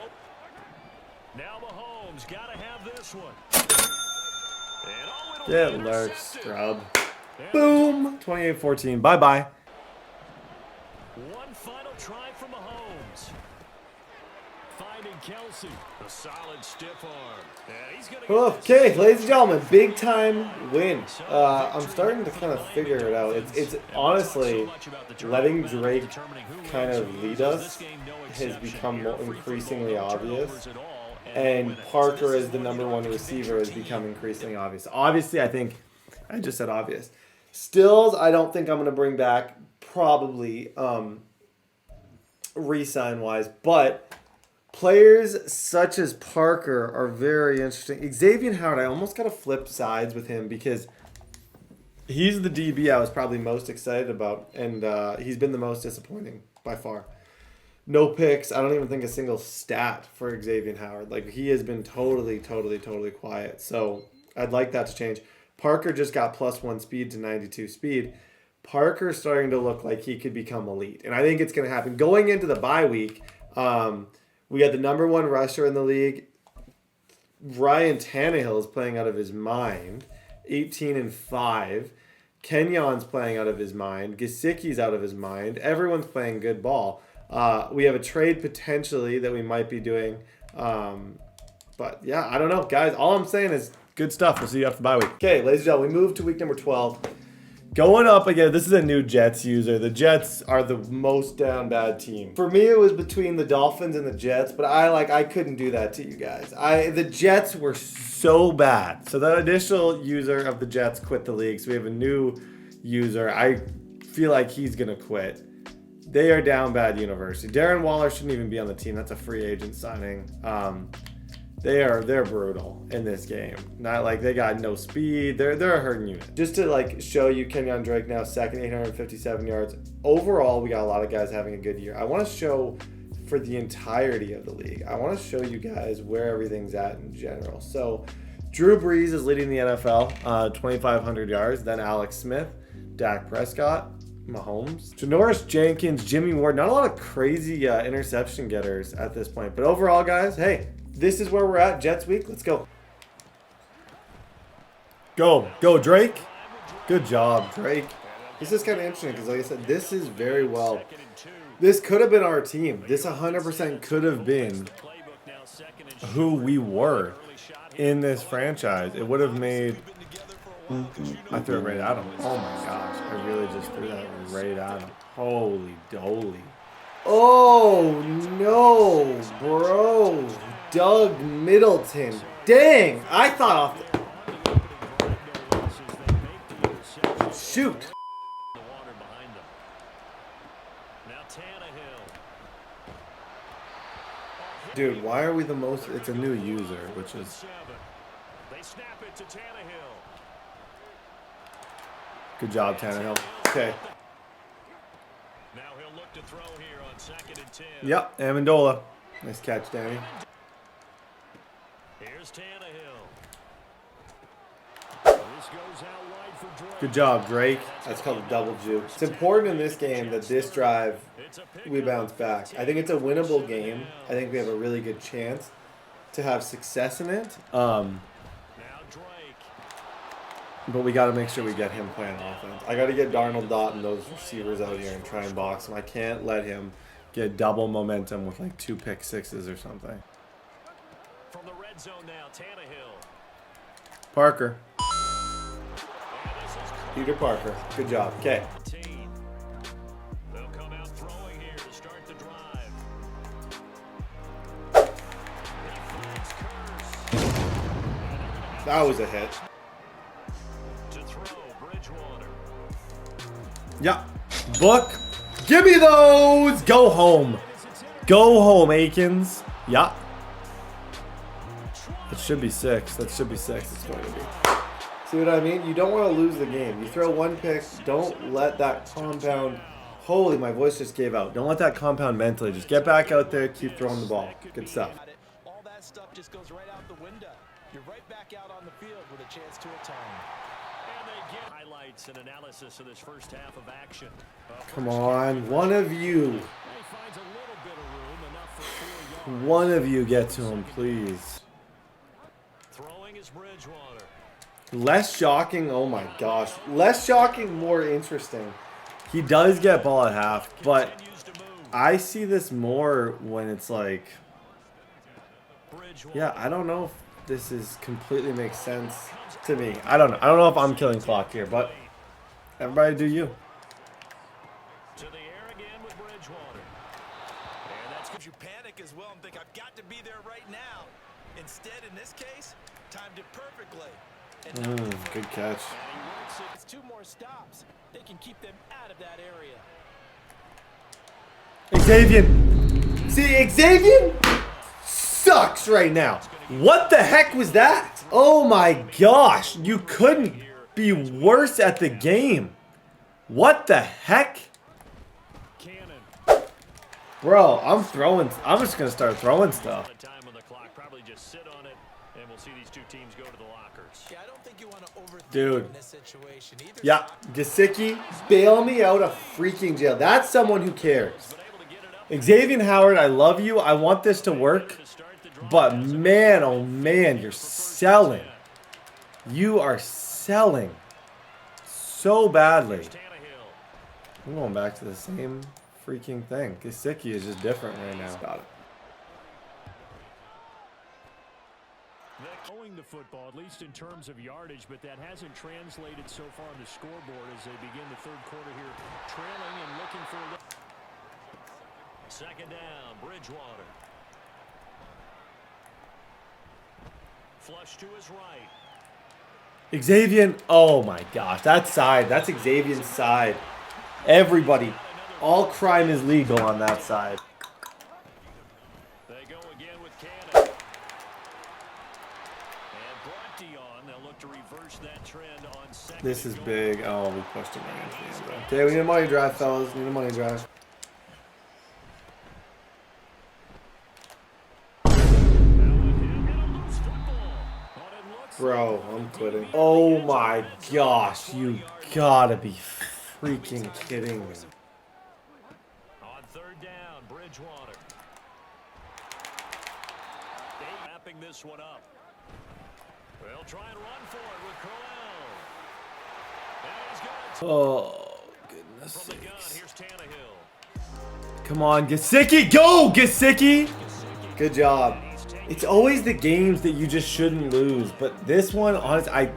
Now Mahomes got to have this one. Get lurk, scrub. Boom! 28-14. Bye-bye. One final try from Mahomes. Finding Kelsey. A solid stiff arm. He's gonna Okay, ladies and gentlemen, big time win. I'm starting to kind of figure it out. It's honestly letting Drake kind of lead us has become increasingly obvious, and Parker as the #1 receiver has become increasingly obvious. Obviously, I think I just said obvious. Stills, I don't think I'm going to bring back, probably re-sign wise, but players such as Parker are very interesting. Xavier Howard, I almost got to flip sides with him because he's the DB I was probably most excited about, and he's been the most disappointing by far. No picks. I don't even think a single stat for Xavier Howard. Like, he has been totally quiet. So I'd like that to change. Parker just got +1 speed to 92 speed. Parker's starting to look like he could become elite, and I think it's going to happen. Going into the bye week, we had the #1 rusher in the league. Ryan Tannehill is playing out of his mind, 18-5. Kenyon's playing out of his mind. Gesicki's out of his mind. Everyone's playing good ball. We have a trade potentially that we might be doing. But yeah, I don't know, guys. All I'm saying is good stuff. We'll see you after the bye week. Okay, ladies and gentlemen, we move to week number 12. Going up again, this is a new Jets user. The Jets are the most down bad team. For me, it was between the Dolphins and the Jets, but I couldn't do that to you guys. The Jets were so bad. So that additional user of the Jets quit the league. So we have a new user. I feel like he's gonna quit. They are down bad university. Darren Waller shouldn't even be on the team. That's a free agent signing. They're brutal in this game. Not like they got no speed. They're a hurting unit. Just to like show you, Kenyon Drake now second, 857 yards. Overall, we got a lot of guys having a good year. I want to show for the entirety of the league. I want to show you guys where everything's at in general. So Drew Brees is leading the NFL, 2,500 yards. Then Alex Smith, Dak Prescott, Mahomes, Janoris Jenkins, Jimmy Ward. Not a lot of crazy interception getters at this point. But overall, guys, hey, this is where we're at. Jets week. Let's go. Go, Drake. Good job, Drake. This is kind of interesting because, like I said, this is very well. This could have been our team. This 100% could have been who we were in this franchise. It would have made. I threw it right at him. Oh my gosh. I really just threw that right at him. Holy doly. Oh no, bro. Doug Middleton. Dang. I thought off the... Shoot. Dude, why are we the most... It's a new user, which is... Good job, Tannehill. Okay. Now he'll look to throw here on 2nd and 10. Yep, Amendola. Nice catch, Danny. Here's Tannehill. This goes out wide for Drake. Good job, Drake. That's called a double juke. It's important in this game that this drive we bounce back. I think it's a winnable game. I think we have a really good chance to have success in it. But we got to make sure we get him playing offense. I got to get Darnold, Dot, and those receivers out here and try and box him. I can't let him get double momentum with like 2 pick sixes or something. From the red zone now, Tannehill. Parker. Peter Parker. Good job. Okay. They'll come out throwing here to start the drive. That was a hit. Yeah. Book. Give me those. Go home. Go home, Akins. Yeah. It should be 6. That should be 6. It's going to be. See what I mean? You don't want to lose the game. You throw 1 pick. Don't let that compound. Holy, my voice just gave out. Don't let that compound mentally. Just get back out there. Keep throwing the ball. Good stuff. All that stuff just goes right out the window. You're right back out on the field with a chance to atone. And they get highlights and analysis of this first half of action. Come on. One of you. One of you get to him, please. Throwing is Bridgewater. Less shocking. Oh my gosh. Less shocking, more interesting. He does get ball at half, but I see this more when it's like, yeah, I don't know if this is completely makes sense to me. I don't know. I don't know if I'm killing clock here, but everybody do you. To the air again with Bridgewater. And that's because you panic as well and think I've got to be there right now. Instead, in this case, timed it perfectly. Good catch. It's 2 more stops. They can keep them out of that area. Xavier. See, Xavier sucks right now. What the heck was that? Oh my gosh. You couldn't be worse at the game. What the heck? Bro, I'm just going to start throwing stuff. Dude. Yeah, Gesicki, bail me out of freaking jail. That's someone who cares. Xavier Howard, I love you. I want this to work. But man, oh man, you're selling. You are selling so badly. I'm going back to the same freaking thing. Gesicki is just different right now. Got it. Throwing the football, at least in terms of yardage, but that hasn't translated so far on the scoreboard as they begin the third quarter here, trailing and looking for a... Second down, Bridgewater. Flush to his right. Xavier, oh my gosh, that side, that's Xavier's side. Everybody, all crime is legal on that side. They go again with Cannon. And brought Dion. They'll look to reverse that trend on second. This is big. Oh, we pushed him right into the end zone. Okay, we need a money drive, fellas. We need a money drive. Bro, I'm quitting. Oh my gosh, you gotta be freaking kidding me. On third down, Bridgewater. Wrapping this one up. They'll try and run for it with Crowell. Oh, goodness From the gun, sakes. here's Tannehill. Come on, Gesicki, go, Gesicki! Good job. It's always the games that you just shouldn't lose, but this one, honestly,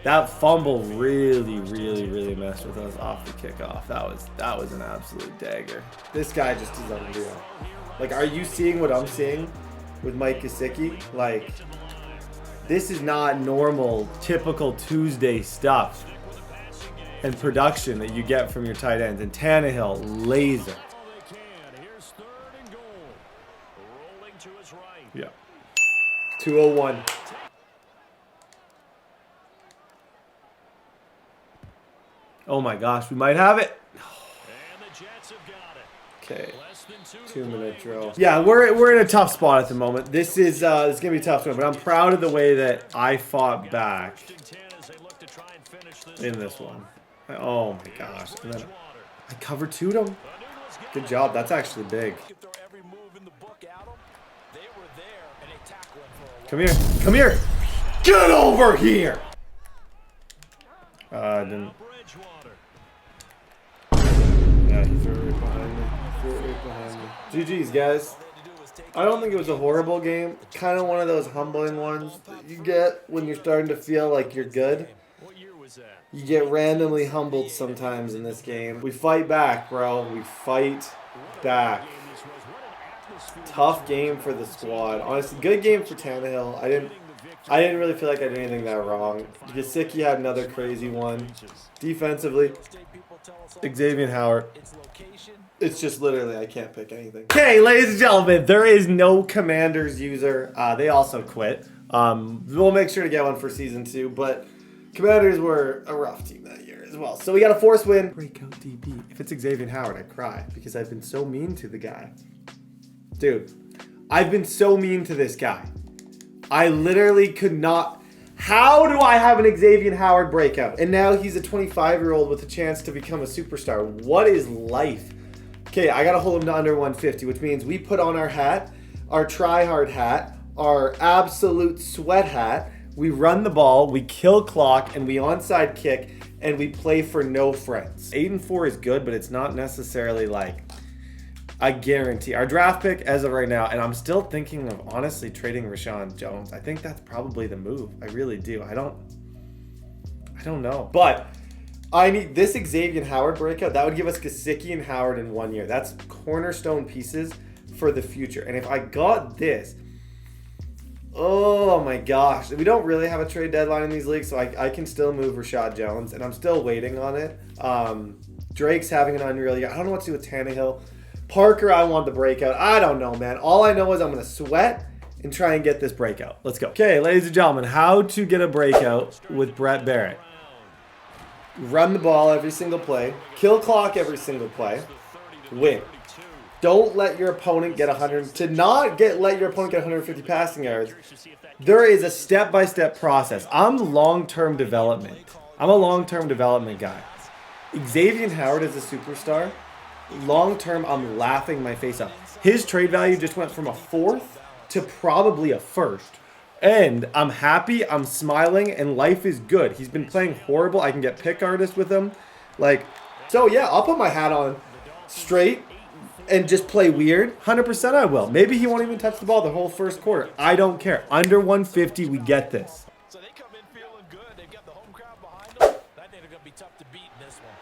that fumble really messed with us off the kickoff. That was an absolute dagger. This guy just is unreal. Like, are you seeing what I'm seeing with Mike Gesicki? Like, this is not normal, typical Tuesday stuff and production that you get from your tight ends. And Tannehill, laser. Yeah. 201. Oh my gosh, we might have it. Okay. 2-minute drill. Yeah, we're in a tough spot at the moment. This is it's gonna be a tough one, but I'm proud of the way that I fought back in this one. Oh my gosh. And then I cover 2'd him. Good job. That's actually big. Come here. Come here. Get over here. I didn't. Yeah, he threw it right behind me. Threw it right behind me. GG's, guys. I don't think it was a horrible game. Kind of one of those humbling ones that you get when you're starting to feel like you're good. You get randomly humbled sometimes in this game. We fight back, bro. We fight back. Tough game for the squad. Honestly, good game for Tannehill. I didn't really feel like I did anything that wrong. Gesicki had another crazy one. Defensively, Xavier Howard. It's just literally I can't pick anything. Okay, ladies and gentlemen, there is no Commanders user. They also quit. We'll make sure to get one for season 2, but Commanders were a rough team that year as well. So we got a forced win. Breakout DB. If it's Xavier Howard, I cry because I've been so mean to the guy. Dude, I've been so mean to this guy. I literally could not. How do I have an Xavier Howard breakout? And now he's a 25-year-old with a chance to become a superstar. What is life? Okay, I got to hold him to under 150, which means we put on our hat, our try-hard hat, our absolute sweat hat. We run the ball, we kill clock, and we onside kick, and we play for no friends. 8-4 is good, but it's not necessarily like a guarantee. Our draft pick as of right now, and I'm still thinking of honestly trading Rashawn Jones. I think that's probably the move. I really do. I don't know. But I need this Xavier Howard breakout. That would give us Gesicki and Howard in 1 year. That's cornerstone pieces for the future. And if I got this, oh my gosh. We don't really have a trade deadline in these leagues, so I can still move Rashad Jones, and I'm still waiting on it. Drake's having an unreal year. I don't know what to do with Tannehill. Parker, I want the breakout. I don't know, man. All I know is I'm going to sweat and try and get this breakout. Let's go. Okay, ladies and gentlemen, how to get a breakout with Brett Barrett. Run the ball every single play. Kill clock every single play. Win. Don't let your opponent get 100. To not let your opponent get 150 passing yards, there is a step-by-step process. I'm long-term development. I'm a long-term development guy. Xavier Howard is a superstar. Long term, I'm laughing my face off. His trade value just went from a 4th to probably a 1st. And I'm happy, I'm smiling, and life is good. He's been playing horrible. I can get pick artists with him. So yeah, I'll put my hat on straight and just play weird. 100% I will. Maybe he won't even touch the ball the whole first quarter. I don't care. Under 150, we get this. So they come in feeling good. They've got the home crowd behind them. I think they're going to be tough to beat in this one.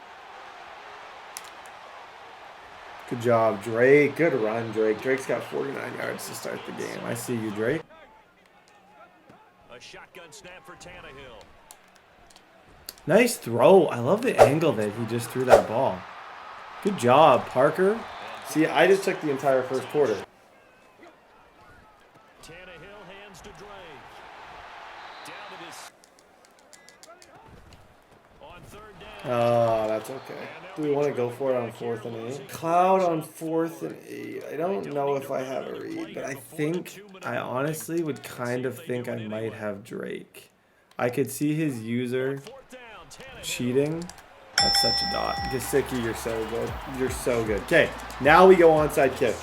Good job, Drake. Good run, Drake. Drake's got 49 yards to start the game. I see you, Drake. A shotgun snap for Tannehill. Nice throw. I love the angle that he just threw that ball. Good job, Parker. See, I just took the entire first quarter. Tannehill hands to Drake. Down to this. On third down. Oh, that's okay. Do we want to go for it on 4th and 8? Cloud on 4th and 8. I don't know if I have a read, but I honestly would kind of think I might have Drake. I could see his user cheating. That's such a dot. Gesicki, you're so good. You're so good. Okay, now we go onside kick.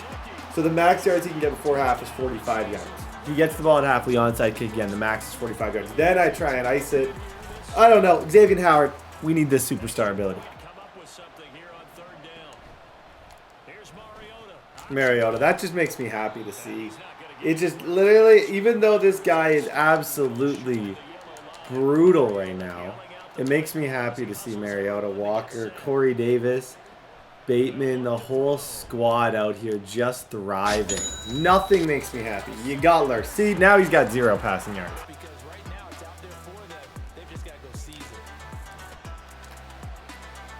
So the max yards he can get before half is 45 yards. He gets the ball at half, we onside kick again. The max is 45 yards. Then I try and ice it. I don't know. Xavier Howard, we need this superstar ability. Mariota, that just makes me happy to see. It just literally, even though this guy is absolutely brutal right now, it makes me happy to see Mariota, Walker, Corey Davis, Bateman, the whole squad out here just thriving. Nothing makes me happy. You got Lurk. See, now he's got 0 passing yards.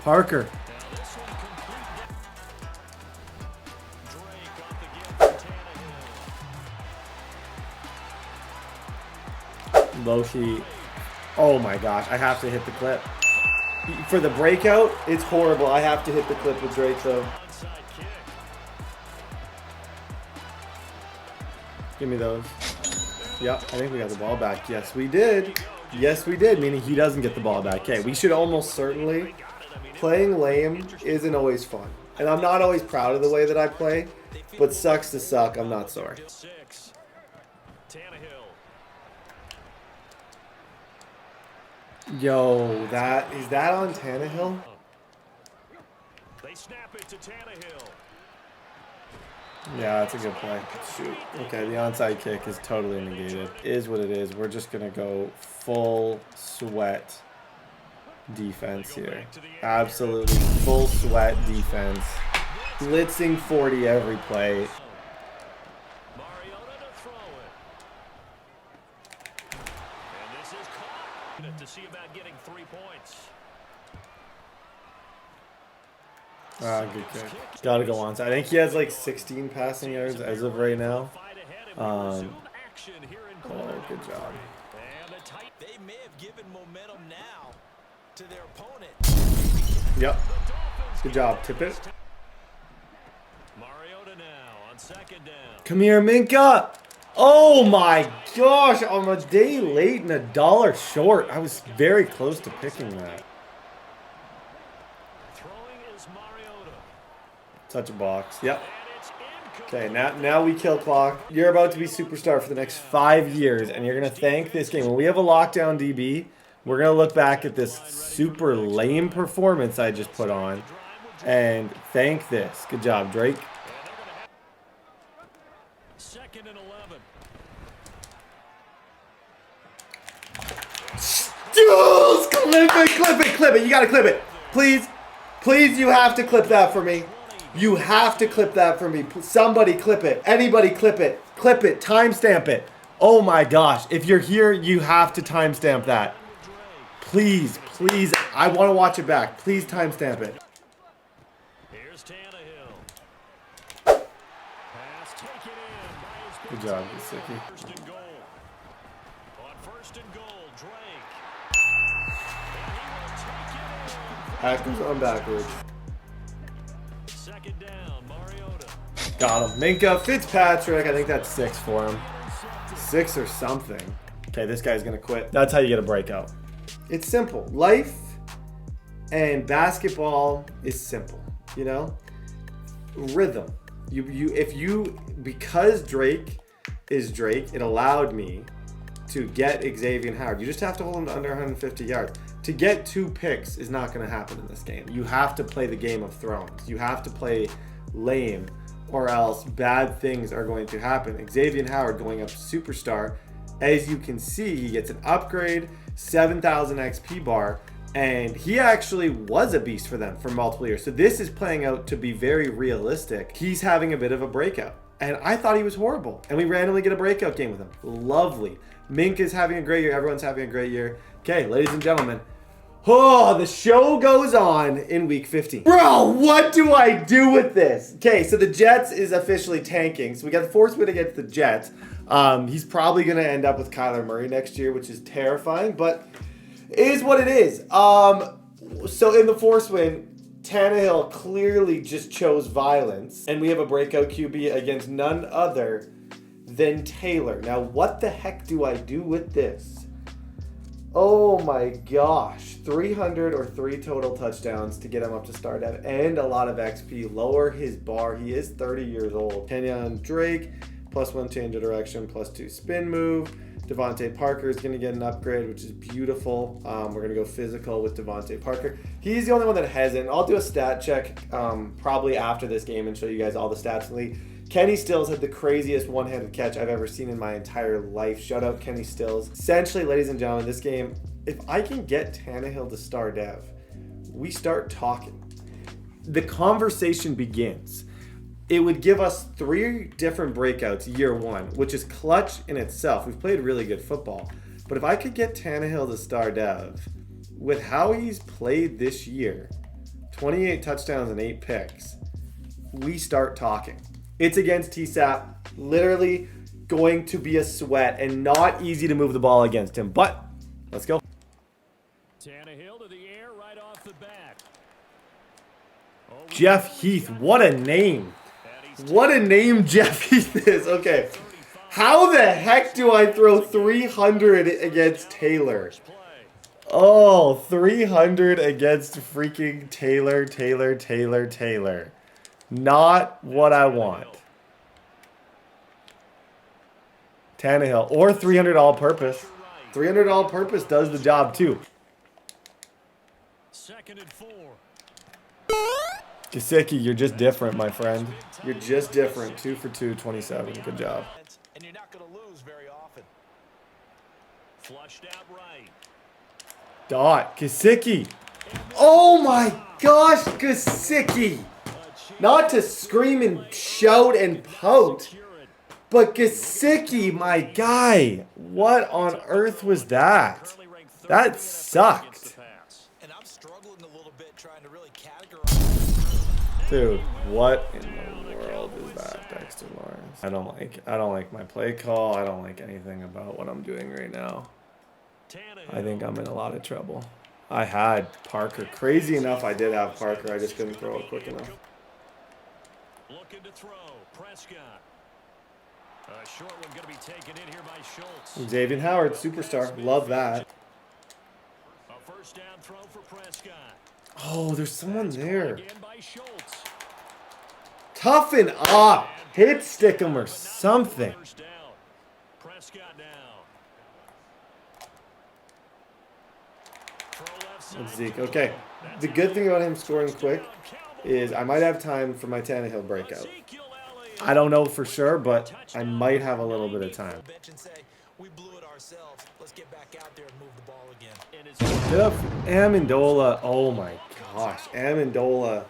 Parker. Low-key. Oh my gosh, I have to hit the clip. For the breakout, it's horrible. I have to hit the clip with Drake though. Give me those. Yep, I think we got the ball back. Yes, we did. Yes, we did, meaning he doesn't get the ball back. Okay, we should almost certainly. Playing lame isn't always fun. And I'm not always proud of the way that I play, but sucks to suck. I'm not sorry. Yo, is that on Tannehill? They snap it to Tannehill. Yeah, that's a good play. Shoot. Okay, the onside kick is totally negated. Is what it is. We're just gonna go full sweat defense here. Absolutely full sweat defense. Blitzing 40 every play. To see about getting 3 points. Good kick. Gotta go onside. I think he has like 16 passing yards as of right now. Oh, good job. They may have given momentum now to their opponent. Yep. Good job. Tip it. Mariota now on 2nd down. Come here, Minka. Oh my gosh, I'm a day late and $1 short. I was very close to picking that. Throwing is Mariota. Touch a box. Yep. Okay, now we kill clock. You're about to be superstar for the next 5 years, and you're going to thank this game. When we have a lockdown DB, we're going to look back at this super lame performance I just put on and thank this. Good job, Drake. 2nd and 11. Clip it. You got to clip it. Please, you have to clip that for me. You have to clip that for me. Somebody clip it. Anybody clip it. Clip it. Timestamp it. Oh my gosh. If you're here, you have to timestamp that. Please. I want to watch it back. Please timestamp it. Here's Tannehill. Pass taken in by his Good job, Gesicki. 1st and goal. On 1st and goal, Drake. Hackers on backwards. 2nd down, Mariota. Got him. Minka Fitzpatrick. I think that's 6 for him. 6 or something. Okay, this guy's going to quit. That's how you get a breakout. It's simple. Life and basketball is simple, you know? Rhythm. Because Drake is Drake, it allowed me to get Xavier Howard. You just have to hold him to under 150 yards. To get 2 picks is not going to happen in this game. You have to play the Game of Thrones. You have to play lame, or else bad things are going to happen. Xavier Howard going up superstar. As you can see, he gets an upgrade, 7,000 XP bar, and he actually was a beast for them for multiple years. So this is playing out to be very realistic. He's having a bit of a breakout. And I thought he was horrible. And we randomly get a breakout game with him. Lovely. Mink is having a great year. Everyone's having a great year. Okay, ladies and gentlemen, Oh, the show goes on in week 15. Bro, what do I do with this? Okay, so the Jets is officially tanking. So we got the force win against the Jets. He's probably going to end up with Kyler Murray next year, which is terrifying, but it is what it is. So in the force win, Tannehill clearly just chose violence, and we have a breakout QB against none other than Taylor. Now, what the heck do I do with this? Oh my gosh, 300 or 3 total touchdowns to get him up to star dev and a lot of XP. Lower his bar. He is 30 years old. Kenyon Drake, +1 change of direction, +2 spin move. Devontae Parker is going to get an upgrade, which is beautiful. We're going to go physical with Devontae Parker. He's the only one that hasn't. I'll do a stat check probably after this game and show you guys all the stats in the league. Kenny Stills had the craziest one-handed catch I've ever seen in my entire life. Shout out Kenny Stills. Essentially, ladies and gentlemen, this game, if I can get Tannehill to star dev, we start talking. The conversation begins. It would give us 3 different breakouts year 1, which is clutch in itself. We've played really good football. But if I could get Tannehill to star dev, with how he's played this year, 28 touchdowns and 8 picks, we start talking. It's against TSAP, literally going to be a sweat and not easy to move the ball against him. But let's go. Tannehill to the air right off the bat. Jeff Heath, what a name. What a name Jeff Heath is. Okay. How the heck do I throw 300 against Taylor? Oh, 300 against freaking Taylor. Not what I want. Tannehill. Or 300 all-purpose. 300 all-purpose does the job too. 2nd and 4. Gesicki, you're just different, my friend. You're just different. 2 for 2, 27. Good job. And you're not going to lose very often. Flushed out right. Dot. Gesicki. Oh my gosh, Gesicki. Not to scream and shout and pout, but Gesicki, my guy. What on earth was that? That sucked. And I'm struggling a little bit trying to really categorize. Dude, what in the world is that, Dexter Lawrence? I don't like my play call. I don't like anything about what I'm doing right now. I think I'm in a lot of trouble. I had Parker. Crazy enough, I did have Parker. I just couldn't throw it quick enough. Looking to throw. Prescott. A short one going to be taken in here by Schultz. Xavier Howard, superstar. Love that. A first down throw for Prescott. Oh, there's someone there. Again by Schultz. Toughen up. Hit stick him or something. First down. Prescott down. That's Zeke. Okay. The good thing about him scoring quick is I might have time for my Tannehill breakout. I don't know for sure, but I might have a little bit of time. We blew it ourselves. Let's get back out there and move the ball again. Get up, Amendola. Oh my gosh, Amendola.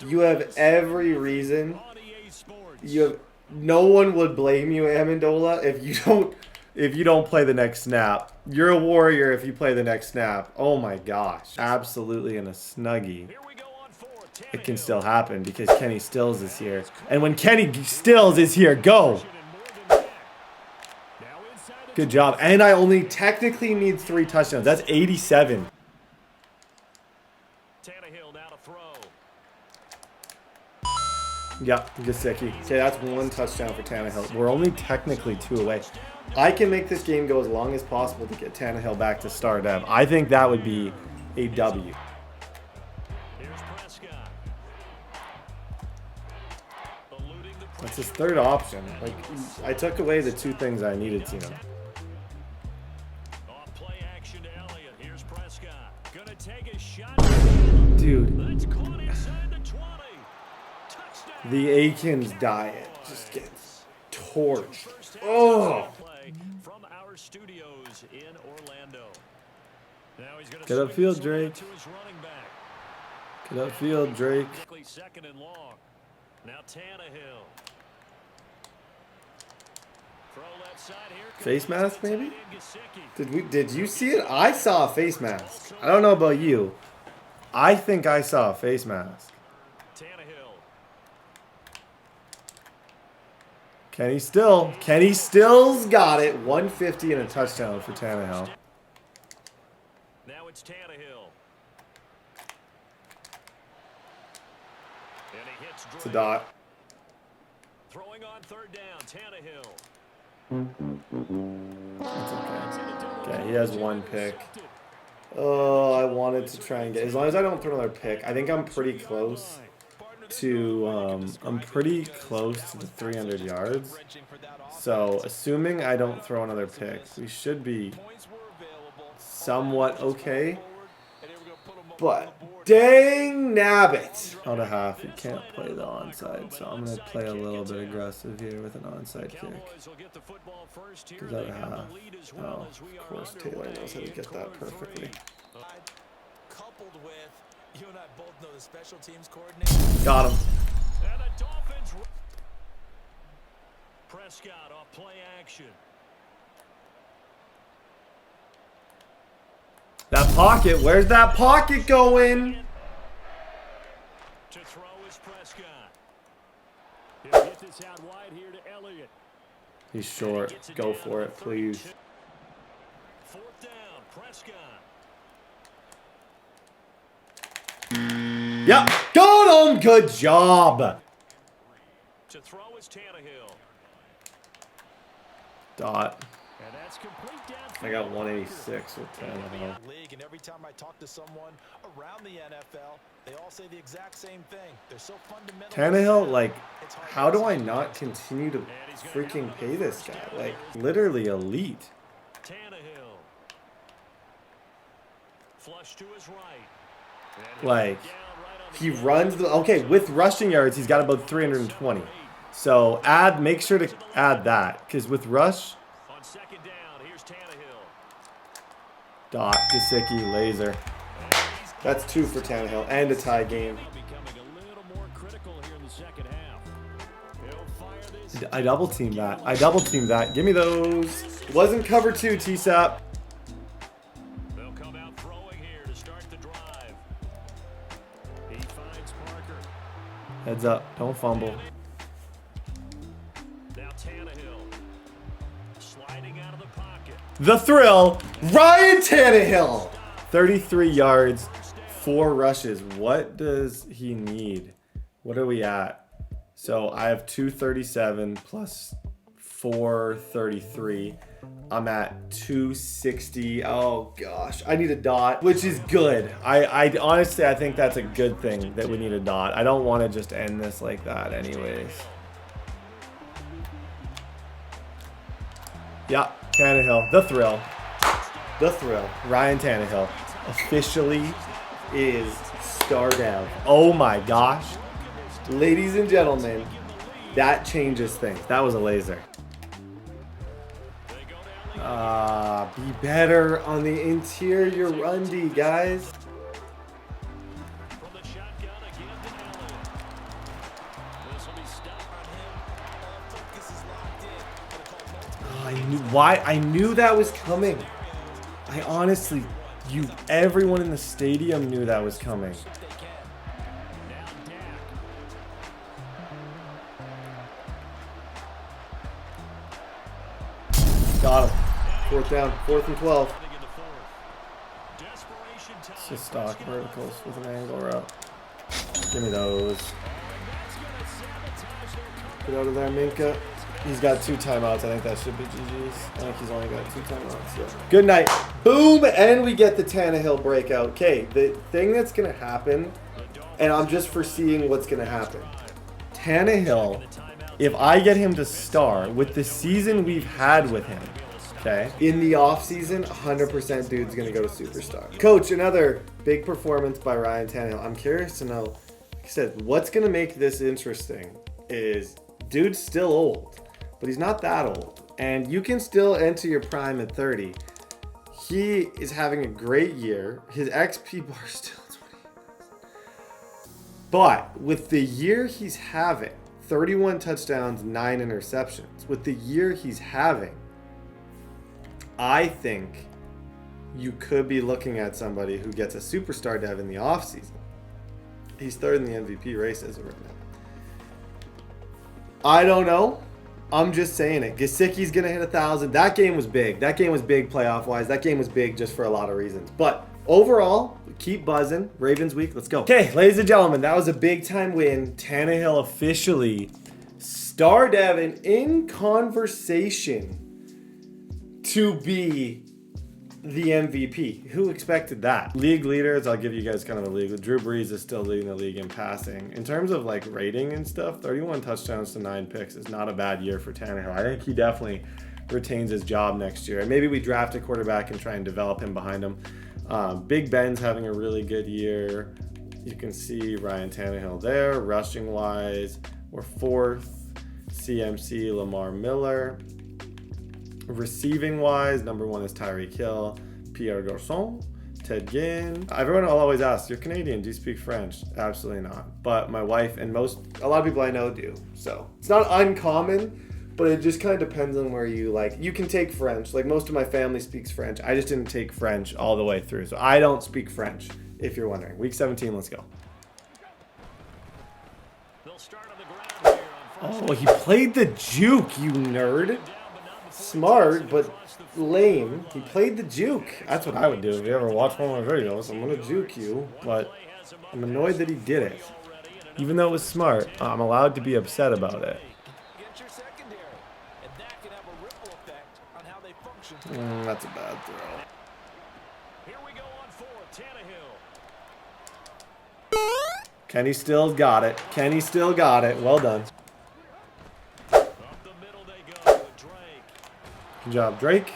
You have every reason. No one would blame you, Amendola, if you don't play the next snap. You're a warrior if you play the next snap. Oh my gosh, absolutely in a snuggie. It can still happen because Kenny Stills is here. And when Kenny Stills is here, go. Good job. And I only technically need 3 touchdowns. That's 87. Tannehill now to throw. Yeah, Gesicki. Okay, that's 1 touchdown for Tannehill. We're only technically 2 away. I can make this game go as long as possible to get Tannehill back to star dev. I think that would be a W. That's his 3rd option. Like, I took away the 2 things I needed to him. Play action to Elliott. Here's Prescott. Gonna take a shot. Dude. That's caught inside the 20. Touchdown. The Akins diet just gets torched. Oh. From our studios in Orlando. Now he's gonna Get upfield, Drake. to his running back. Get upfield, Drake. 2nd and long. Now Tannehill. Face mask, maybe? Did you see it? I saw a face mask. I don't know about you. I think I saw a face mask. Kenny Still's got it. 150 and a touchdown for Tannehill. Now it's Tannehill. And he hits It's a dot. Throwing on third down, Tannehill. That's okay. Okay, he has one pick. Oh, I wanted to try and get, as long as I don't throw another pick, I think I'm pretty close to the 300 yards. So, assuming I don't throw another pick, we should be somewhat okay. But, dang nabbit! Out of half, you can't play the onside, so I'm going to play a little bit aggressive here with an onside kick. Because out of half, oh, of course Taylor knows how to get that perfectly. Coupled with, you and I both know the special teams coordinator. Got him. And the Dolphins. Prescott off play action. That pocket, where's that pocket going? To throw is Prescott. He'll get this out wide here to Elliott. He's short. Go for it, please. Fourth down, Prescott. Yep, got him. Good job. To throw is Tannehill. Dot. And that's complete down. I got 186 with Tannehill. League, and every time I talk to someone around the NFL, they all say the exact same thing. They're so fundamental. Tannehill, like, how do I not continue to freaking pay this guy? Like, literally elite. Tannehill. Flush to his right. Like, he runs the, okay, with rushing yards, he's got about 320. So make sure to add that, because with rush, On second down, here's Tannehill. dot, Gesicki, laser. That's 2 for Tannehill and a tie game. Becoming a little more critical here in the second half. He'll fire this. I double team that. I double team that. Give me those. Wasn't cover 2, TSAP. They'll come out throwing here to start the drive. He finds Parker. Heads up. Don't fumble. Now Tannehill. Sliding out of the pocket. The thrill. Ryan Tannehill. 33 yards, 4 rushes. What does he need? What are we at? So I have 237 plus 433. I'm at 260. Oh gosh, I need a dot, which is good. I honestly, I think that's a good thing that we need a dot. I don't want to just end this like that anyways. Yeah, Tannehill, the thrill. The thrill. Ryan Tannehill officially is star down. Oh my gosh. Ladies and gentlemen, that changes things. That was a laser. Be better on the interior run D, guys. From the shotgun again to Elliott. This will be stopped on him. All focus is locked in. I knew that was coming. I honestly, everyone in the stadium knew that was coming. Now Dak. Got him. 4th down, 4th and 12. In the fourth. Desperation time. It's just stock verticals with an angle route. Give me those. Get out of there, Minka. He's got 2 timeouts. I think that should be GG's. I think he's only got 2 timeouts. Yeah. Good night. Boom, and we get the Tannehill breakout. Okay, the thing that's going to happen, and I'm just foreseeing what's going to happen. Tannehill, if I get him to star with the season we've had with him, okay, in the offseason, 100% dude's going to go to superstar. Coach, another big performance by Ryan Tannehill. I'm curious to know, like I said, what's going to make this interesting is dude's still old, but he's not that old. And you can still enter your prime at 30. He is having a great year. His XP bar is still 20. But with the year he's having, 31 touchdowns, 9 interceptions. With the year he's having, I think you could be looking at somebody who gets a superstar dev in the offseason. He's third in the MVP race as of right now. I don't know. I'm just saying it. Gesicki's going to hit 1,000. That game was big. That game was big playoff-wise. That game was big just for a lot of reasons. But overall, keep buzzing. Ravens week. Let's go. Okay, ladies and gentlemen, that was a big-time win. Tannehill officially star devin in conversation to be the MVP. Who expected that? League leaders, I'll give you guys kind of a league. Drew Brees is still leading the league in passing. In terms of like rating and stuff, 31 touchdowns to 9 picks is not a bad year for Tannehill. I think he definitely retains his job next year. And maybe we draft a quarterback and try and develop him behind him. Big Ben's having a really good year. You can see Ryan Tannehill there. Rushing wise, we're 4th. CMC, Lamar Miller. Receiving wise, number 1 is Tyreek Hill, Pierre Garçon, Ted Ginn. Everyone will always ask, you're Canadian, do you speak French? Absolutely not. But my wife and a lot of people I know do. So it's not uncommon, but it just kind of depends on where you like. You can take French. Like most of my family speaks French. I just didn't take French all the way through. So I don't speak French, if you're wondering. Week 17, let's go. They'll start on the ground here on first. Oh, he played the juke, you nerd. Smart, but lame. He played the juke. That's what I would do if you ever watch one of my videos. I'm going to juke you, but I'm annoyed that he did it. Even though it was smart, I'm allowed to be upset about it. Get your secondary, and that can have a ripple effect on how they function. That's a bad throw. Here we go on 4th. Tannehill. Kenny still got it. Kenny still got it. Well done. Up the middle they go with Drake. Good job, Drake.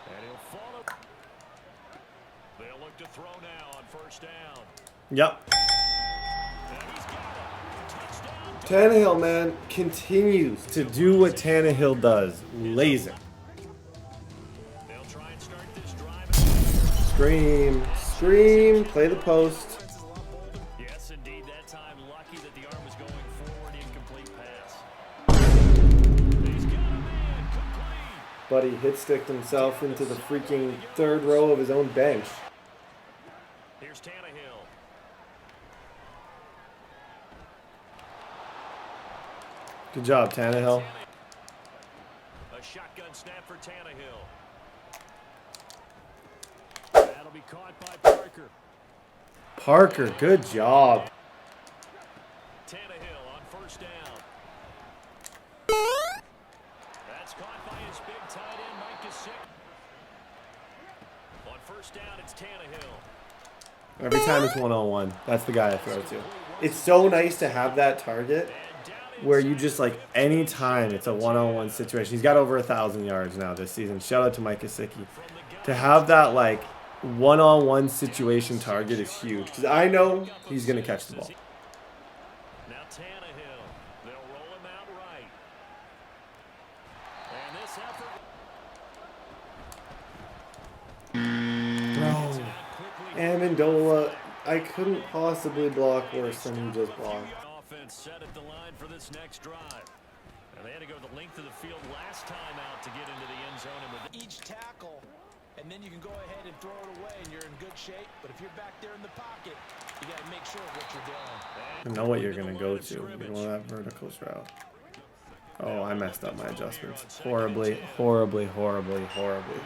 And he'll follow. They'll look to throw now on 1st down. Yep. And he's got it. Touchdown. Tannehill, man, continues to do what Tannehill does. Laser. They'll try and start this drive. Scream. Scream. Play the post. Yes, indeed. That time, lucky that the arm was going forward. Incomplete pass. He's got a man. Complete. But he hit-sticked himself into the freaking 3rd row of his own bench. Here's Tannehill. Good job, Tannehill. A shotgun snap for Tannehill. That'll be caught by Parker. Parker, good job. Tannehill on 1st down. That's caught by his big tight end, Mike Gesicki. On 1st down, it's Tannehill. Every time it's one-on-one, that's the guy I throw to. It's so nice to have that target where you just like any time it's a one-on-one situation. He's got over 1,000 yards now this season. Shout out to Mike Gesicki. To have that like one-on-one situation target is huge because I know he's going to catch the ball. Now Tannehill. They'll roll him out right. And this effort. Amendola, I couldn't possibly block worse than he just blocked. Offense set at the line for this next drive. And they had to go the length of the field last time out to get into the end zone. And with Each tackle, and then you can go ahead and throw it away, and you're in good shape. But if you're back there in the pocket, you got to make sure of what you're doing. I know what you're going to go to. You're going to that vertical route. Oh, I messed up my adjustments. Horribly. I messed up my adjustments horribly.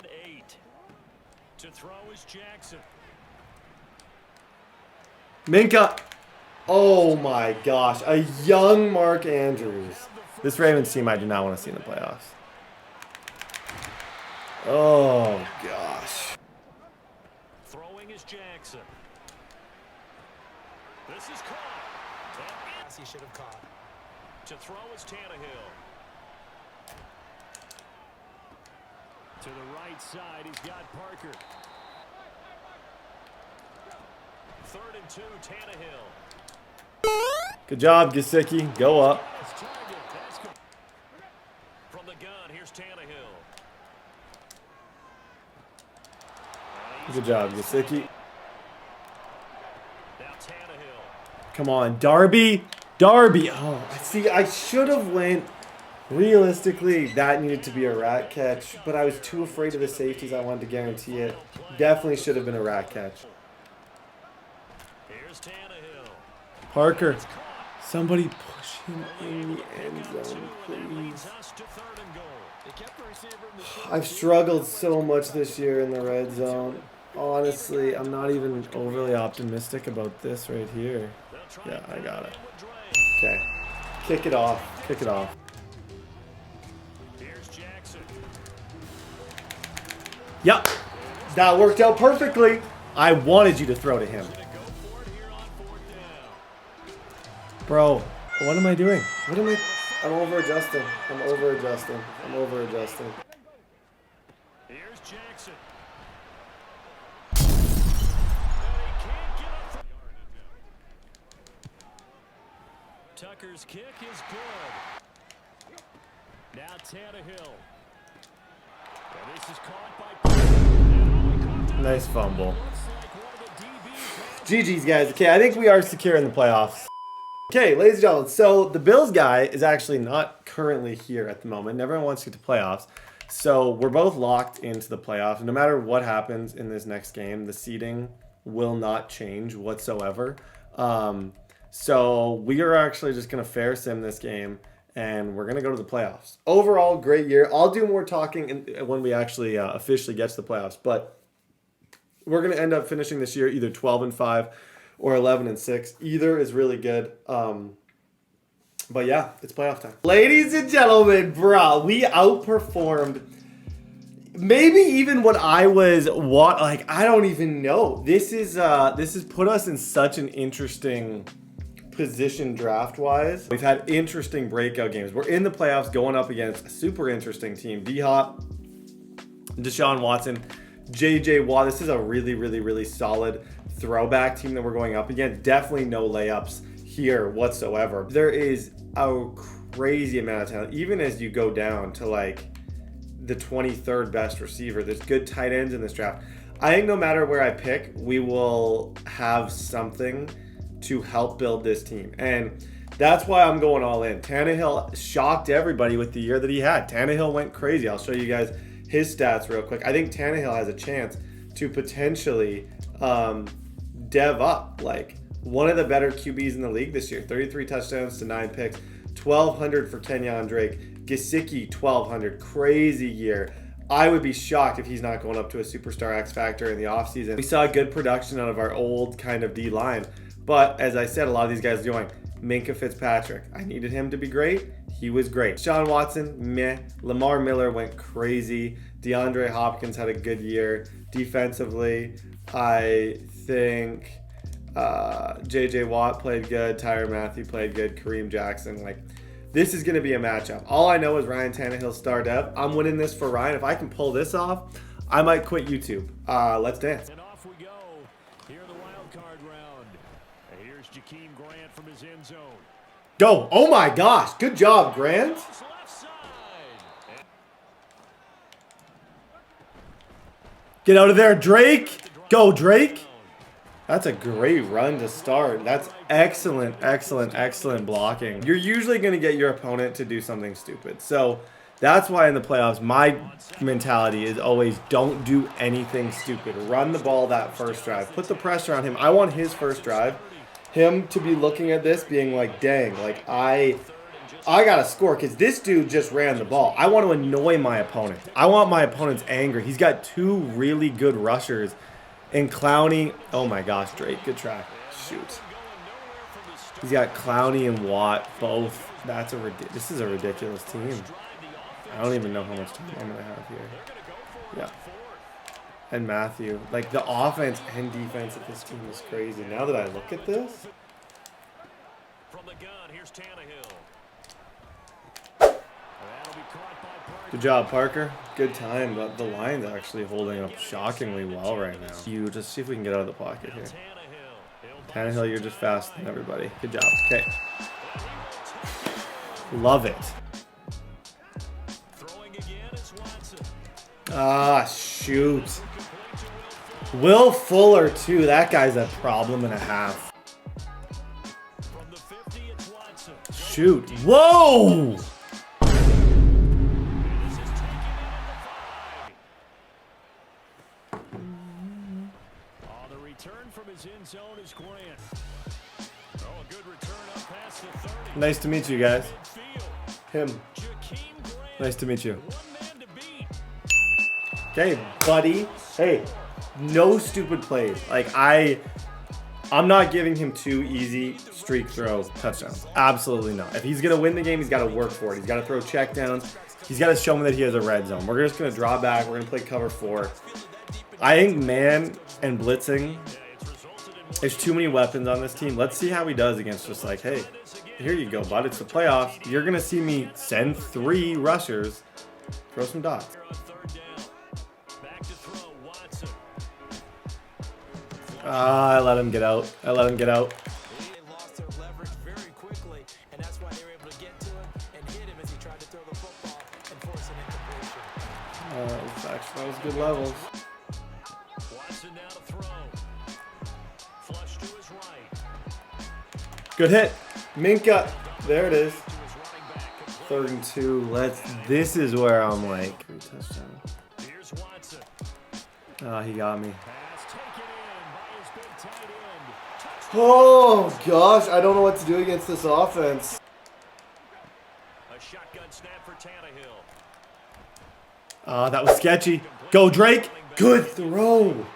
and 8. To throw is Jackson. Minka. Oh my gosh. A young Mark Andrews. This Ravens team I do not want to see in the playoffs. Oh gosh. Throwing is Jackson. This is caught. Pass he should have caught. To throw is Tannehill. To the right side, he's got Parker. 3rd and 2, Tannehill. Good job, Gesicki. Go up. From the gun, here's Tannehill. Good job, Gesicki. Come on, Darby. Darby. Oh, see, I should have went. Realistically, that needed to be a rat catch, but I was too afraid of the safeties. I wanted to guarantee it. Definitely should have been a rat catch. Parker, somebody push him in the end zone, please. I've struggled so much this year in the red zone. Honestly, I'm not even overly optimistic about this right here. Yeah, I got it. Okay. Kick it off. Kick it off. Yep. That worked out perfectly. I wanted you to throw to him. Bro, what am I doing? What am I? I'm over-adjusting. I'm over-adjusting. I'm over-adjusting. Here's Jackson. Tucker's kick is good. Now Tannehill. And this is caught by... Nice fumble. GG's, guys. Okay, I think we are secure in the playoffs. Okay, ladies and gentlemen, so the Bills guy is actually not currently here at the moment. Everyone wants to get to playoffs. So we're both locked into the playoffs. No matter what happens in this next game, the seeding will not change whatsoever. So we are actually just going to fair sim this game, and we're going to go to the playoffs. Overall, great year. I'll do more talking when we actually officially get to the playoffs. But we're going to end up finishing this year either 12-5 or 11-6. Either is really good. But yeah, it's playoff time. Ladies and gentlemen, bro, we outperformed maybe even what I was like. I don't even know. This has put us in such an interesting position draft wise. We've had interesting breakout games. We're in the playoffs going up against a super interesting team. D-Hop, Deshaun Watson, JJ Watt. This is a really, really, really solid throwback team that we're going up against. Definitely no layups here whatsoever. There is a crazy amount of talent, even as you go down to like the 23rd best receiver. There's good tight ends in this draft. I think no matter where I pick, we will have something to help build this team. And that's why I'm going all in. Tannehill shocked everybody with the year that he had. Tannehill went crazy. I'll show you guys his stats real quick. I think Tannehill has a chance to potentially dev up like one of the better QBs in the league this year. 33 touchdowns to 9 picks. 1,200 for Kenyon Drake. Gesicki, 1,200. Crazy year. I would be shocked if he's not going up to a superstar X Factor in the offseason. We saw good production out of our old kind of D-line. But as I said, a lot of these guys are doing. Minkah Fitzpatrick. I needed him to be great. He was great. Sean Watson, meh. Lamar Miller went crazy. DeAndre Hopkins had a good year. Defensively, I think JJ Watt played good. Tyrann Mathieu played good. Kareem Jackson. Like, this is going to be a matchup. All I know is Ryan Tannehill's star dev. I'm winning this for Ryan. If I can pull this off, I might quit YouTube. Let's dance. And off we go. Here in the wild card round. And here's Jakeem Grant from his end zone. Go. Oh my gosh. Good job, Grant. Left side. Get out of there, Drake. Go, Drake. That's a great run to start. That's excellent, excellent, excellent blocking. You're usually going to get your opponent to do something stupid. So that's why in the playoffs, my mentality is always don't do anything stupid. Run the ball that first drive. Put the pressure on him. I want his first drive, him to be looking at this being like, dang, like I got to score because this dude just ran the ball. I want to annoy my opponent. I want my opponent's angry. He's got two really good rushers. And Clowney, oh my gosh, Drake, good try. Shoot. He's got Clowney and Watt both. This is a ridiculous team. I don't even know how much time I'm going to have here. Yeah. And Matthew. Like, the offense and defense of this team is crazy. Now that I look at this. From the gun, here's Tannehill. Good job, Parker. Good time, but the line's actually holding up shockingly well right now. You just see if we can get out of the pocket here. Tannehill, you're just faster than everybody. Good job. Okay. Love it. Ah, shoot. Will Fuller, too. That guy's a problem and a half. shoot. Whoa! The return from his end zone is Grant. Oh, a good return up past the 30. Nice to meet you guys. Him. Jakeem Grant, Nice to meet you. one man to beat. Okay, buddy. Hey, no stupid plays. Like, I'm not giving him 2 easy streak throw touchdowns. Absolutely not. If he's going to win the game, he's got to work for it. He's got to throw checkdowns. He's got to show me that he has a red zone. We're just going to draw back. We're going to play cover 4. I think man and blitzing, there's too many weapons on this team. Let's see how he does against just like, hey, here you go, bud. It's the playoffs. You're going to see me send 3 rushers. Throw some dots. I let him get out. They lost their leverage very quickly, and that's why they were able to get to him and hit him as he tried to throw the football and force an incompletion. That was good levels. Watson now to throw. Flush to his right. Good hit. Minka. There it is. 3rd and 2. This is where I'm like. Touchdown. Here's Watson. Oh, he got me. Pass taken in by his big tight end. Oh, gosh. I don't know what to do against this offense. A shotgun snap for Tannehill. That was sketchy. Go, Drake. Good throw.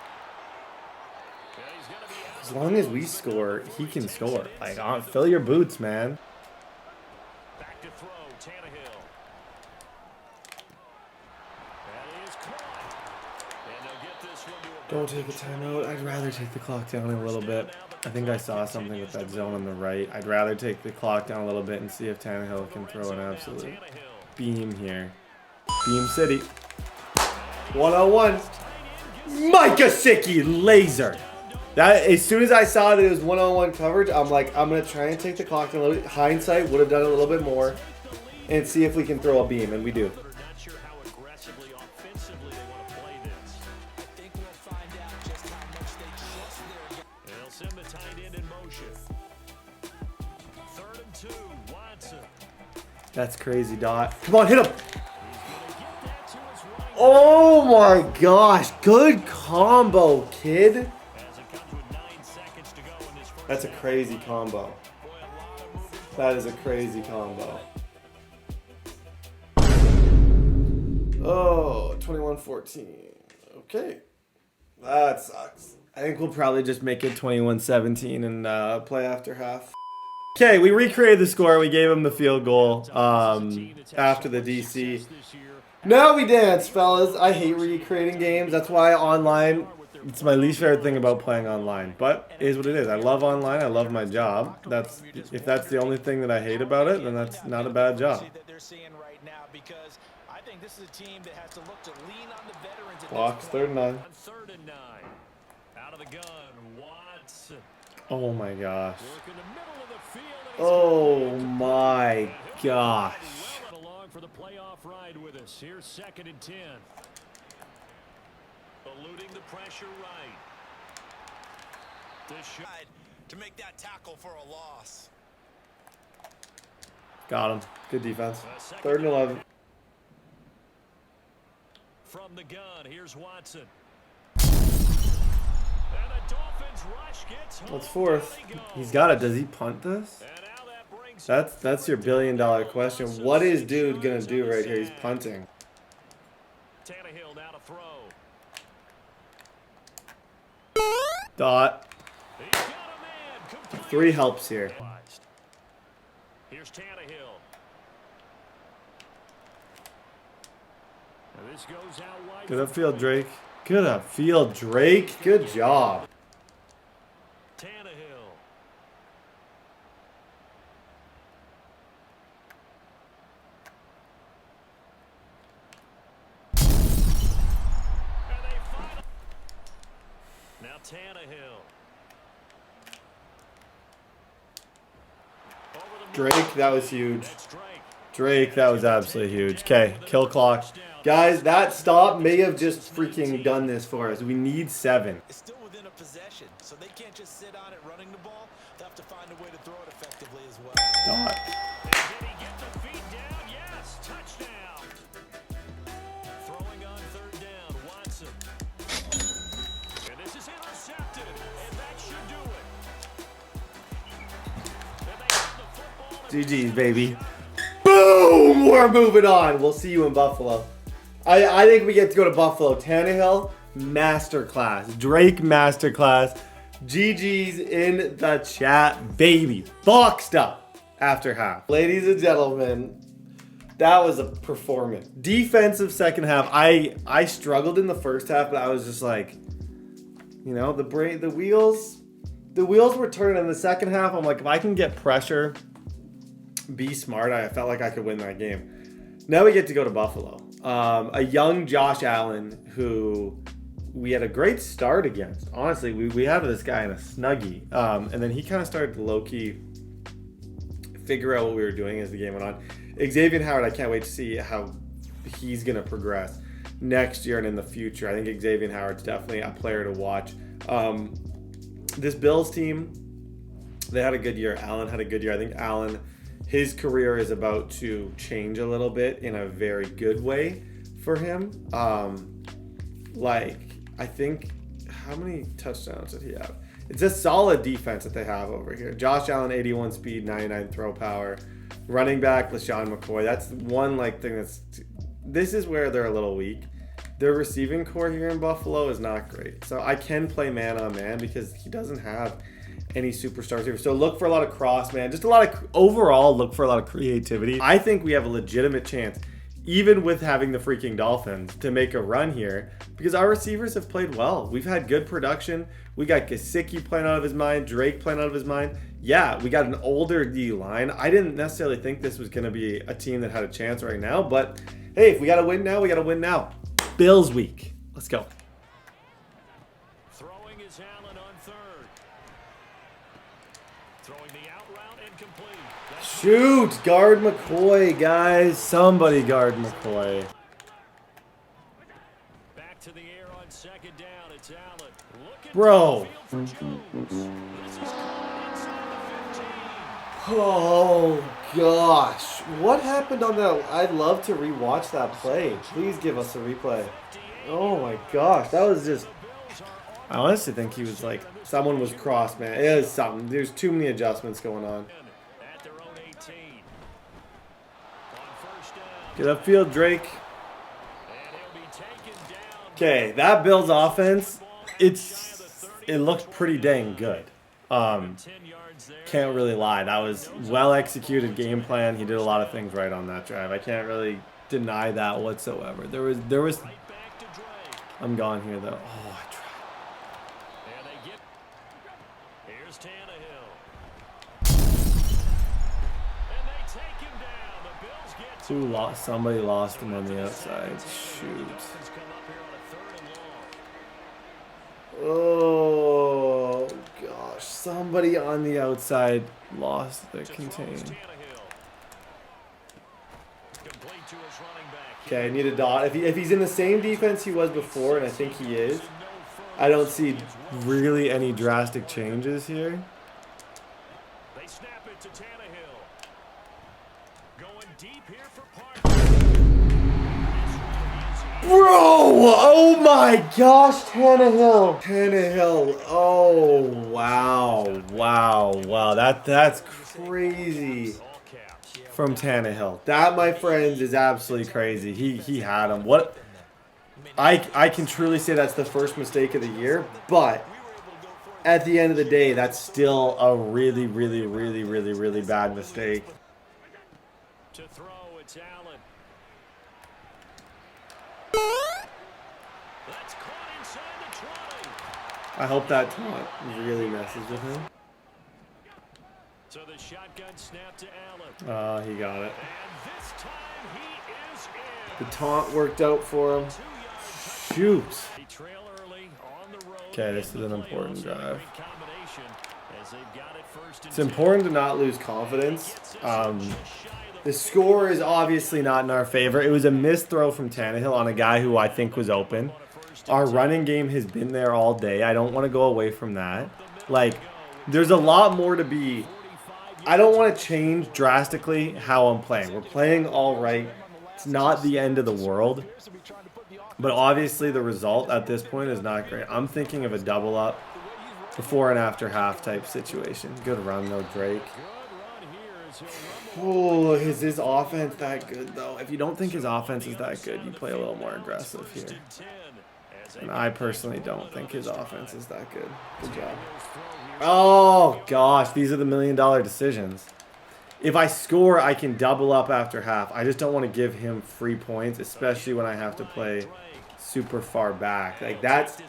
As long as we score, he can score. Like, fill your boots, man. Back to throw, Tannehill. That is caught. And they'll get this one to a Don't take a timeout. I'd rather take the clock down a little bit. I think I saw something with that zone on the right. I'd rather take the clock down a little bit and see if Tannehill can throw an absolute beam here. Beam City. 101. Mike Gesicki laser. That, as soon as I saw that it was 1-on-1 coverage, I'm like, I'm going to try and take the clock down a little bit. Hindsight would have done a little bit more and see if we can throw a beam, and we do. Not sure how aggressively, offensively they want to play this. I think we'll find out just how much they trust their They'll send the tight end in motion. 3rd and 2, Watson. That's crazy, Dot. Come on, hit him. He's going to get that to his right. Oh my gosh. Good combo, kid. As it comes with 9 seconds to go in this first That's a crazy combo. boy, a lot of moving That is a crazy combo. Oh, 21-14. Okay. That sucks. I think we'll probably just make it 21-17 and play after half. Okay, we recreated the score. We gave him the field goal after the DC. Now we dance, fellas. I hate recreating games. That's why online, it's my least favorite thing about playing online. But it is what it is. I love online. I love my job. If that's the only thing that I hate about it, then that's not a bad job. that they're seeing right now, because I think this is a team that has to look to lean on the veterans at Blocks, this point. 3rd and 9. On 3rd and 9. Out of the gun, Watson. Oh my gosh. Work in the middle of the field. And he's Oh my gosh. well along for the playoff ride with us. Here's 2nd and 10. Eluding the pressure right. This shot. To make that tackle for a loss. Got him. Good defense. 3rd and 11. From the gun, here's Watson. And the Dolphins rush gets home. What's 4th? He's got it. Does he punt this? And now that brings That's your $1 billion question. What is dude gonna do right here? He's punting. Tannehill now to throw. Dot. He's got a man. Complete. 3 helps here. Here's Tannehill. Now this goes out wide. Good upfield, Drake. Good upfield, Drake. Good job. Tannehill. And they final. Now Tannehill. Over the Drake, that was huge. That's Drake. Drake, that was absolutely huge. Okay, kill clock. Guys, that stop may have just freaking done this for us. We need 7. It's still within a possession, so they can't just sit on it running the ball. They'll have to find a way to throw it effectively as well. Dot. GG's, baby. Boom! We're moving on. We'll see you in Buffalo. I think we get to go to Buffalo. Tannehill, masterclass. Drake, masterclass. GG's in the chat, baby. Boxed up after half. Ladies and gentlemen, that was a performance. Defensive second half. I struggled in the first half, but I was just like, you know, the wheels were turning in the second half. I'm like, if I can get pressure, be smart, I felt like I could win that game. Now we get to go to Buffalo. A young Josh Allen who we had a great start against. Honestly, we had this guy in a snuggie. And then he kind of started to low-key figure out what we were doing as the game went on. Xavier Howard, I can't wait to see how he's going to progress next year and in the future. I think Xavier Howard's definitely a player to watch. This Bills team, they had a good year. Allen had a good year. I think Allen, his career is about to change a little bit in a very good way for him. I think, how many touchdowns did he have? It's a solid defense that they have over here. Josh Allen, 81 speed, 99 throw power. Running back, LaShawn McCoy. That's one thing this is where they're a little weak. Their receiving core here in Buffalo is not great. So I can play man on man because he doesn't have any superstars here. So look for a lot of cross, man. Just overall look for a lot of creativity. I think we have a legitimate chance, even with having the freaking Dolphins, to make a run here because our receivers have played well. We've had good production. We got Gesicki playing out of his mind, Drake playing out of his mind. Yeah, we got an older D-line. I didn't necessarily think this was going to be a team that had a chance right now, but hey, if we got to win now, we got to win now. Bills week. Let's go. Throwing is Allen on third. Throwing the out route and complete. Shoot, guard McCoy, guys. Somebody guard McCoy. Back to the air on second down. It's Allen. Bro. Oh, gosh. What happened on that? I'd love to rewatch that play. Please give us a replay. Oh, my gosh. That was just... I honestly think he was like... Someone was crossed, man. It was something. There's too many adjustments going on. Get upfield, Drake. Okay, that Bills offense, it looks pretty dang good. Can't really lie. That was well executed game plan. He did a lot of things right on that drive. I can't really deny that whatsoever. There was I'm gone here though. Oh, I tried. Here's Tannehill. And they take him down. The Bills get Who lost? Somebody lost him on the outside. Shoot. Oh gosh, somebody on the outside lost the contain. Okay, I need a dot. If he's in the same defense he was before, and I think he is, I don't see really any drastic changes here. They snap it to Tannehill. Going deep here for Parker. Bro, oh my gosh, Tannehill. Tannehill. Oh, wow. That's crazy from Tannehill. That, my friends, is absolutely crazy. He had him. What? I can truly say that's the first mistake of the year, but at the end of the day, that's still a really bad mistake. To throw, it's Allen. That's caught inside the 20. I hope that taunt really messes with him. So the shotgun snap to Allen. He got it. And this time he is in. The taunt worked out for him. Shoot. They trail early on the road. Okay, this is an important drive. Combination as they've got it first and It's important to not lose confidence. The score is obviously not in our favor. It was a missed throw from Tannehill on a guy who I think was open. Our running game has been there all day. I don't want to go away from that. There's a lot more to be. I don't want to change drastically how I'm playing. We're playing all right. It's not the end of the world. But obviously the result at this point is not great. I'm thinking of a double up before and after half type situation. Good run though, Drake. Oh, is his offense that good, though? If you don't think his offense is that good, you play a little more aggressive here. And I personally don't think his offense is that good. Good job. Oh, gosh. These are the million-dollar decisions. If I score, I can double up after half. I just don't want to give him free points, especially when I have to play super far back. Like, that's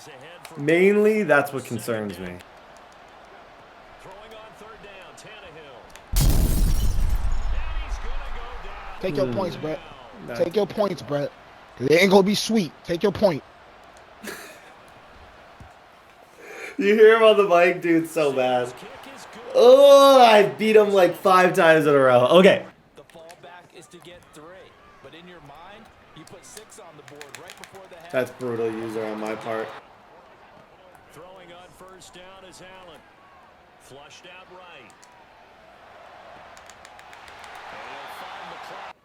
what concerns me. Take your points, Brett. Take your points, Brett. It ain't gonna be sweet. Take your point. You hear him on the mic, dude, so bad. Oh, I beat him like 5 times in a row. Okay. The fallback is to get 3, but in your mind, you put 6 on the board right before the half. That's brutal user on my part. Throwing on first down is Allen. Flushed out right. And he'll find the clock.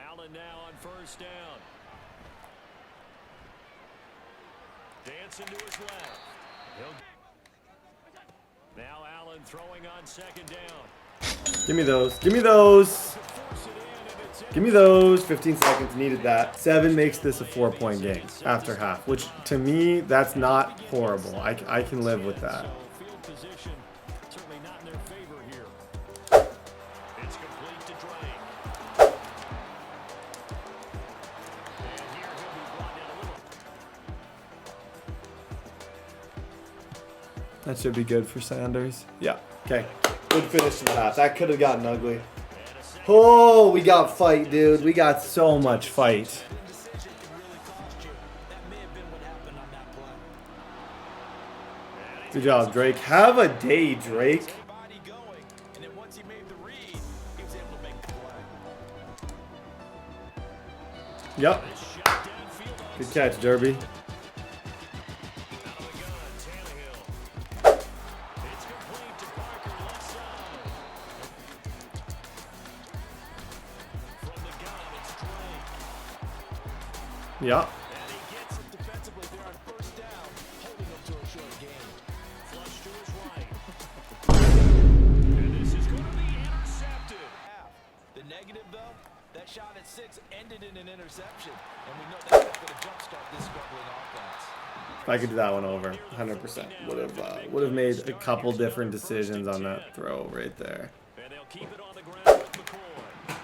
Allen now on first down. Dancing to his left. Now Allen throwing on second down. Give me those. Give me those. Give me those. 15 seconds. Needed that. 7 makes this a 4-point game after half, which to me, that's not horrible. I can live with that. Field position certainly not in their favor here. It's complete to Drake. And here he'll be brought down a little. That should be good for Sanders. Yeah. Okay. Good finish to the half. That could have gotten ugly. Oh, we got fight, dude. We got so much fight. Good job, Drake. Have a day, Drake. Yep. Good catch, Derby. Yeah. And he gets it defensively there on first down, holding him to a short game. Flush to his right. And this is going to be intercepted. The negative, though, that shot at 6 ended in an interception. And we know that's not going to jumpstart this struggling offense. If I could do that one over, 100%. Would have made a couple different decisions on that throw right there. And they'll keep it on the ground with McCoy.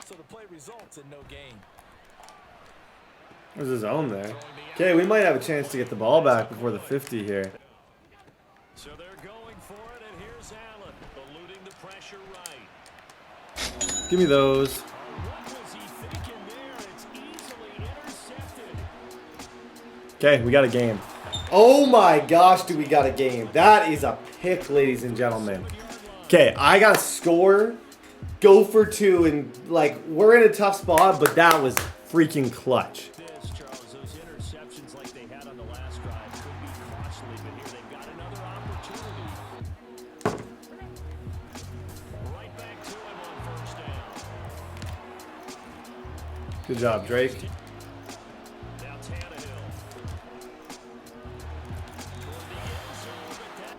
So the play results in no gain. There's his own there. Okay, we might have a chance to get the ball back before the 50 here. So they're going for it, and here's Allen, eluding the pressure right. Give me those. What was he thinking there? It's easily intercepted. Okay, we got a game. Oh my gosh, do we got a game. That is a pick, ladies and gentlemen. Okay, I got to score, go for 2, and like, we're in a tough spot, but that was freaking clutch. Those interceptions like they had on the last drive could be costly, but here they've got another opportunity. Right back to him on first down. Good job, Drake. Now Tannehill. Toward the end zone, but that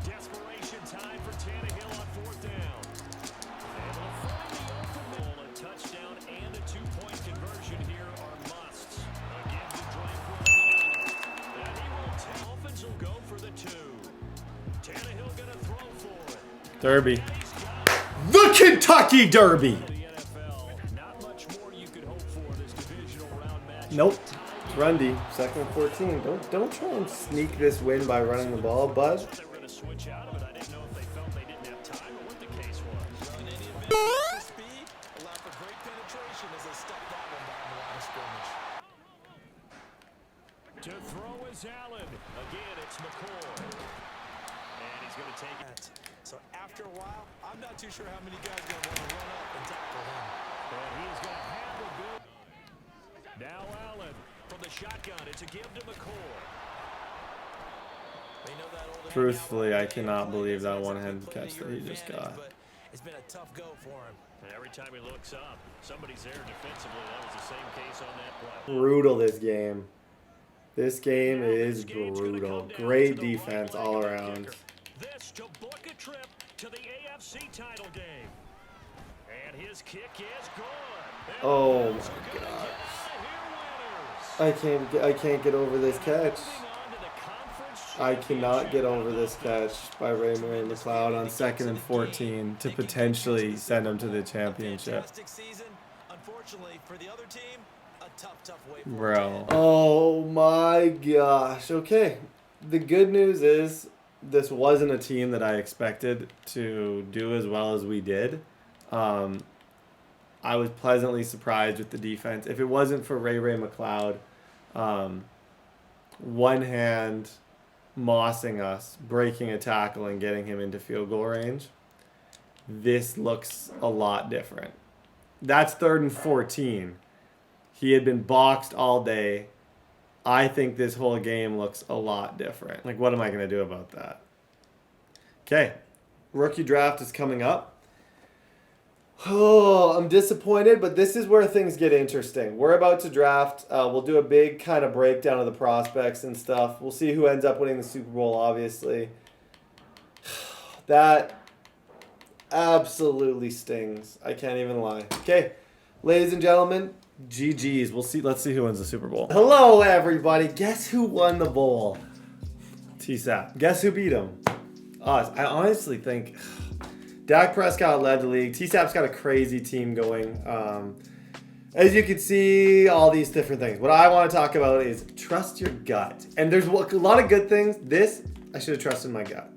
desperation time for Tannehill on fourth down. And they'll find the open goal. A touchdown and a 2-point conversion here are musts. Again to Drake. And he will take. Dolphins will go for the 2. Tannehill gonna throw for it. Derby. The Kentucky Derby. The NFL. Not much more you could hope for this divisional round match. Nope. It's Rundy. 2nd and 14. Don't try and sneak this win by running the ball, bud. They were going to switch out of it. I didn't know if they felt they didn't have time or what the case was. Running any advantage for speed, allow for great penetration as they step that one down the line of scrimmage. To throw is Allen. Again, it's McCoy. And he's going to take it. So after a while, I'm not too sure how many guys are going to want to run up and tackle him. And he's going to have the bill. Now Allen from the shotgun. It's a give to McCoy. They know that old Truthfully, I cannot believe that one-handed catch that he just got. But it's been a tough go for him. And every time he looks up, somebody's there defensively. That was the same case on that play. Brutal, this game. This game is brutal. Great defense all around. This to book a trip to the AFC title game. And his kick is good. Oh my God. I can't get over this catch. I cannot get over this catch by Ray McLeod on 2nd and 14 to potentially send him to the championship. Unfortunately for the other team, a tough way. Bro. Oh my gosh. Okay. The good news is this wasn't a team that I expected to do as well as we did. I was pleasantly surprised with the defense. If it wasn't for Ray McLeod, one hand mossing us, breaking a tackle, and getting him into field goal range, this looks a lot different. That's 3rd and 14. He had been boxed all day. I think this whole game looks a lot different. Like, what am I going to do about that? Okay, rookie draft is coming up. Oh, I'm disappointed, but this is where things get interesting. We're about to draft. We'll do a big kind of breakdown of the prospects and stuff. We'll see who ends up winning the Super Bowl, obviously. That absolutely stings. I can't even lie. Okay, ladies and gentlemen, GG's. Let's see who wins the Super Bowl. Hello, everybody. Guess who won the bowl? T-Sap. Guess who beat him? Us. I honestly think Dak Prescott led the league. T-Sap's got a crazy team going. As you can see, all these different things. What I want to talk about is trust your gut. And there's a lot of good things. This, I should have trusted my gut.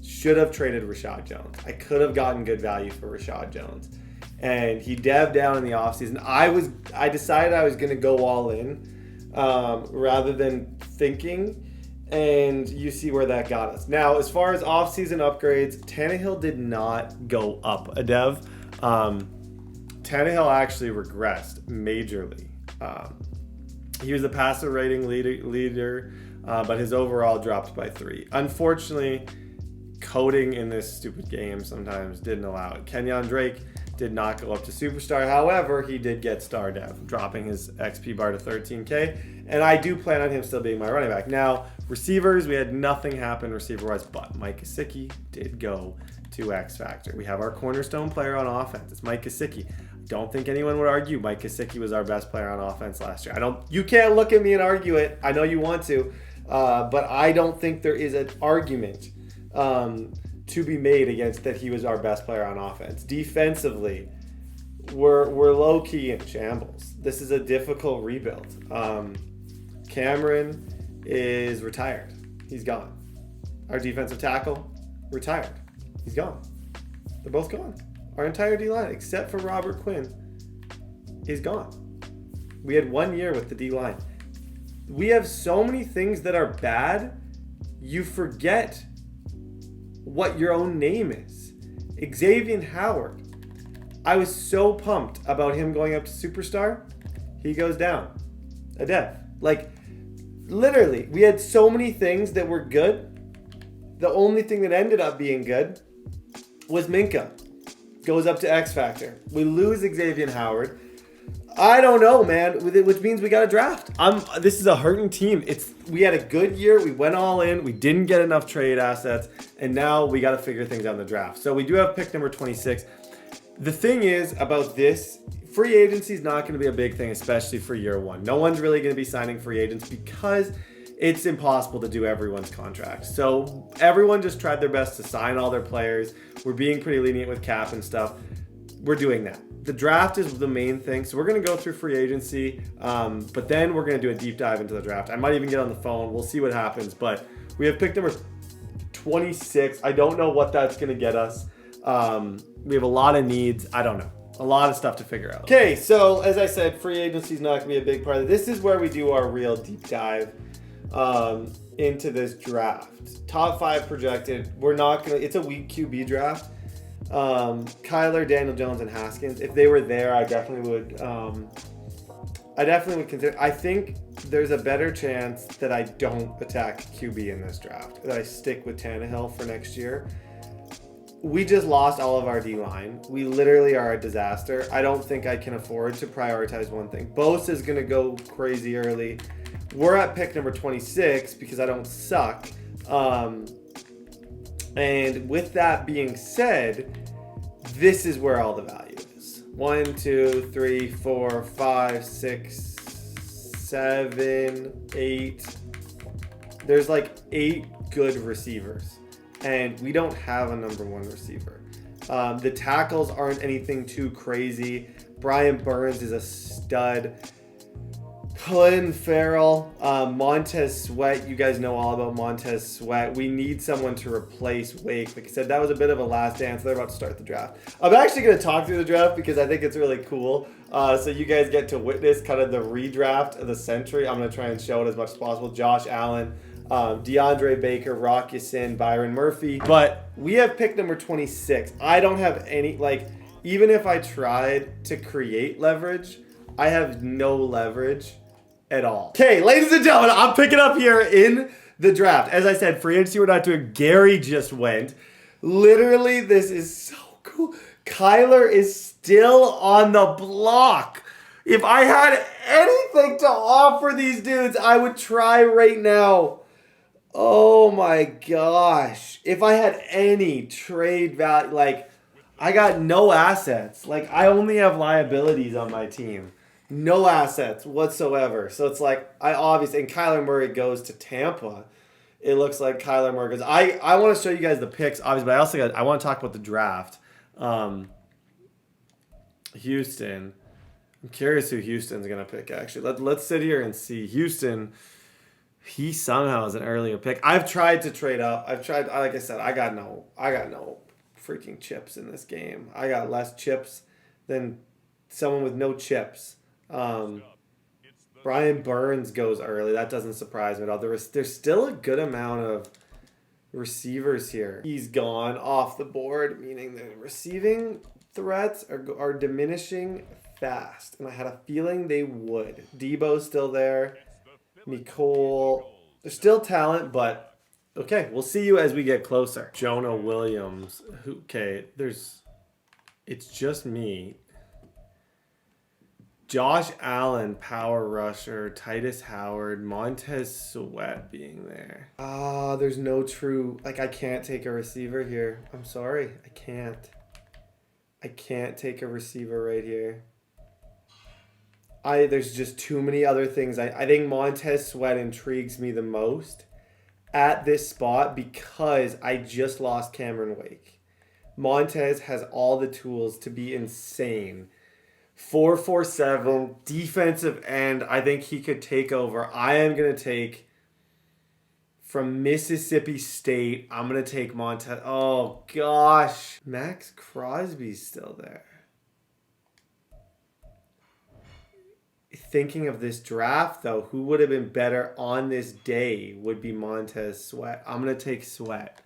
Should have traded Rashad Jones. I could have gotten good value for Rashad Jones. And he devved down in the offseason. I decided I was going to go all in rather than thinking. And you see where that got us. Now, as far as offseason upgrades, Tannehill did not go up a dev. Tannehill actually regressed majorly. He was the passer rating leader, but his overall dropped by 3. Unfortunately, coding in this stupid game sometimes didn't allow it. Kenyon Drake did not go up to superstar. However, he did get star dev, dropping his XP bar to 13K. And I do plan on him still being my running back. Now, receivers, we had nothing happen receiver-wise, but Mike Gesicki did go to X Factor. We have our cornerstone player on offense. It's Mike Gesicki. Don't think anyone would argue Mike Gesicki was our best player on offense last year. You can't look at me and argue it. I know you want to, but I don't think there is an argument to be made against that he was our best player on offense. Defensively, we're low-key in shambles. This is a difficult rebuild. Cameron is retired. He's gone. Our defensive tackle, retired. He's gone. They're both gone. Our entire D-line, except for Robert Quinn, is gone. We had 1 year with the D-line. We have so many things that are bad, you forget what your own name is. Xavier Howard. I was so pumped about him going up to superstar. He goes down. A dev. Like, literally, we had so many things that were good. The only thing that ended up being good was Minka. Goes up to X Factor. We lose Xavier Howard. I don't know, man, which means we got to draft. This is a hurting team. We had a good year. We went all in. We didn't get enough trade assets. And now we got to figure things out in the draft. So we do have pick number 26. The thing is about this, free agency is not going to be a big thing, especially for year one. No one's really going to be signing free agents because it's impossible to do everyone's contract. So everyone just tried their best to sign all their players. We're being pretty lenient with cap and stuff. We're doing that. The draft is the main thing. So we're going to go through free agency, but then we're going to do a deep dive into the draft. I might even get on the phone. We'll see what happens. But we have pick number 26. I don't know what that's going to get us. We have a lot of needs. I don't know. A lot of stuff to figure out. Okay, so as I said, free agency is not going to be a big part of this. This is where we do our real deep dive into this draft. Top 5 projected. We're not going to, it's a weak QB draft. Kyler, Daniel Jones, and Haskins. If they were there, I definitely would consider. I think there's a better chance that I don't attack QB in this draft, that I stick with Tannehill for next year. We just lost all of our D-line. We literally are a disaster. I don't think I can afford to prioritize one thing. Bosa is going to go crazy early. We're at pick number 26 because I don't suck. And with that being said, this is where all the value is. 1, 2, 3, 4, 5, 6, 7, 8. There's like 8 good receivers, and we don't have a number 1 receiver. The tackles aren't anything too crazy. Brian Burns is a stud. Clinton Farrell, Montez Sweat. You guys know all about Montez Sweat. We need someone to replace Wake. Like I said, that was a bit of a last dance. They're about to start the draft. I'm actually going to talk through the draft because I think it's really cool. So you guys get to witness kind of the redraft of the century. I'm going to try and show it as much as possible. Josh Allen, DeAndre Baker, Rock Ya-Sin, Byron Murphy. But we have pick number 26. I don't have any, like, even if I tried to create leverage, I have no leverage at all. Okay, ladies and gentlemen, I'm picking up here in the draft. As I said, free agency we're not doing. Gary just went. Literally, this is so cool. Kyler is still on the block. If I had anything to offer these dudes, I would try right now. Oh my gosh. If I had any trade value, like, I got no assets. Like, I only have liabilities on my team. No assets whatsoever. So it's like, and Kyler Murray goes to Tampa. It looks like Kyler Murray goes. I want to show you guys the picks, obviously, but I want to talk about the draft. Houston. I'm curious who Houston's going to pick, actually. Let's sit here and see. Houston, he somehow is an earlier pick. I've tried to trade up. Like I said, I got no freaking chips in this game. I got less chips than someone with no chips. Brian Burns goes early. That doesn't surprise me at all. There's still a good amount of receivers here. He's gone off the board, meaning the receiving threats are diminishing fast. And I had a feeling they would. Debo's still there. Nicole. There's still talent, but okay, we'll see you as we get closer. Jonah Williams. It's just me. Josh Allen, power rusher, Titus Howard, Montez Sweat being there. There's no true, like, I can't take a receiver here. I'm sorry, I can't. I can't take a receiver right here. There's just too many other things. I think Montez Sweat intrigues me the most at this spot because I just lost Cameron Wake. Montez has all the tools to be insane. 4-4-7 defensive end. I think he could take over. I am going to take from Mississippi State. I'm going to take Montez. Oh, gosh. Max Crosby's still there. Thinking of this draft, though, who would have been better on this day would be Montez Sweat. I'm going to take Sweat.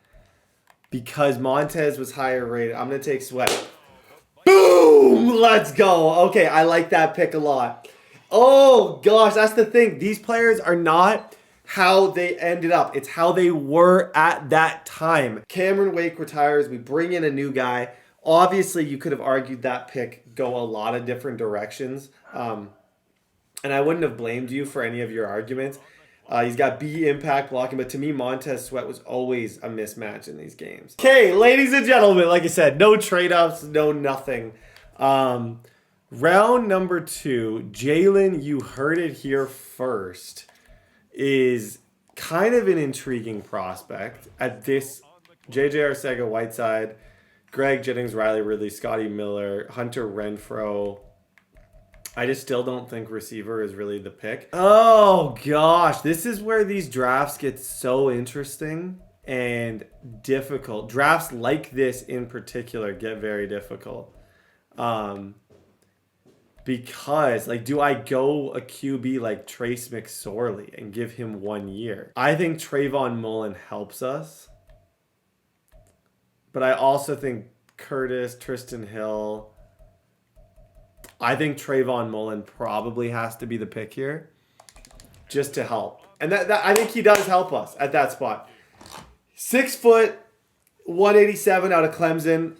Because Montez was higher rated, I'm going to take Sweat. Boom! Let's go. Okay, I like that pick a lot. Oh, gosh, that's the thing. These players are not how they ended up. It's how they were at that time. Cameron Wake retires. We bring in a new guy. Obviously, you could have argued that pick go a lot of different directions. And I wouldn't have blamed you for any of your arguments. He's got B impact blocking, but to me, Montez Sweat was always a mismatch in these games. Okay, ladies and gentlemen, like I said, no trade-offs, no nothing. Round number 2, Jalen, you heard it here first, is kind of an intriguing prospect. At this, J.J. Arcega-Whiteside, Greg Jennings, Riley Ridley, Scotty Miller, Hunter Renfrow. I just still don't think receiver is really the pick. Oh, gosh. This is where these drafts get so interesting and difficult. Drafts like this in particular get very difficult. Because, like, do I go a QB like Trace McSorley and give him 1 year? I think Trayvon Mullen helps us. But I also think Curtis, Tristan Hill... I think Trayvon Mullen probably has to be the pick here just to help. And that I think he does help us at that spot. 6 foot, 187 out of Clemson.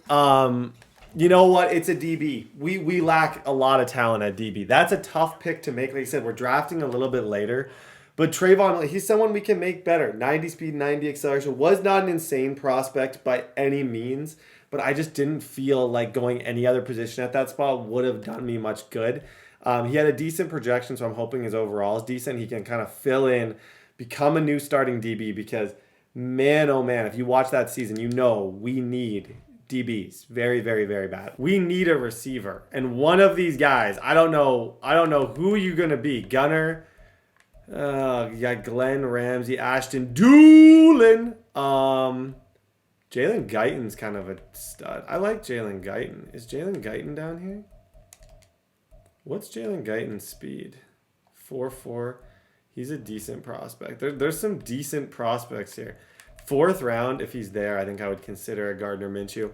You know what? It's a DB. We lack a lot of talent at DB. That's a tough pick to make. Like I said, we're drafting a little bit later. But Trayvon, he's someone we can make better. 90 speed, 90 acceleration. Was not an insane prospect by any means, but I just didn't feel like going any other position at that spot would have done me much good. He had a decent projection, so I'm hoping his overall is decent. He can kind of fill in, become a new starting DB because, man, oh man, if you watch that season, you know we need DBs very, very, very bad. We need a receiver. And one of these guys, I don't know who you're going to be. Gunner, you got Glenn Ramsey, Ashton Doolin. Jalen Guyton's kind of a stud. I like Jalen Guyton. Is Jalen Guyton down here? What's Jalen Guyton's speed? 4.4. He's a decent prospect. There's some decent prospects here. 4th round, if he's there, I think I would consider a Gardner Minshew.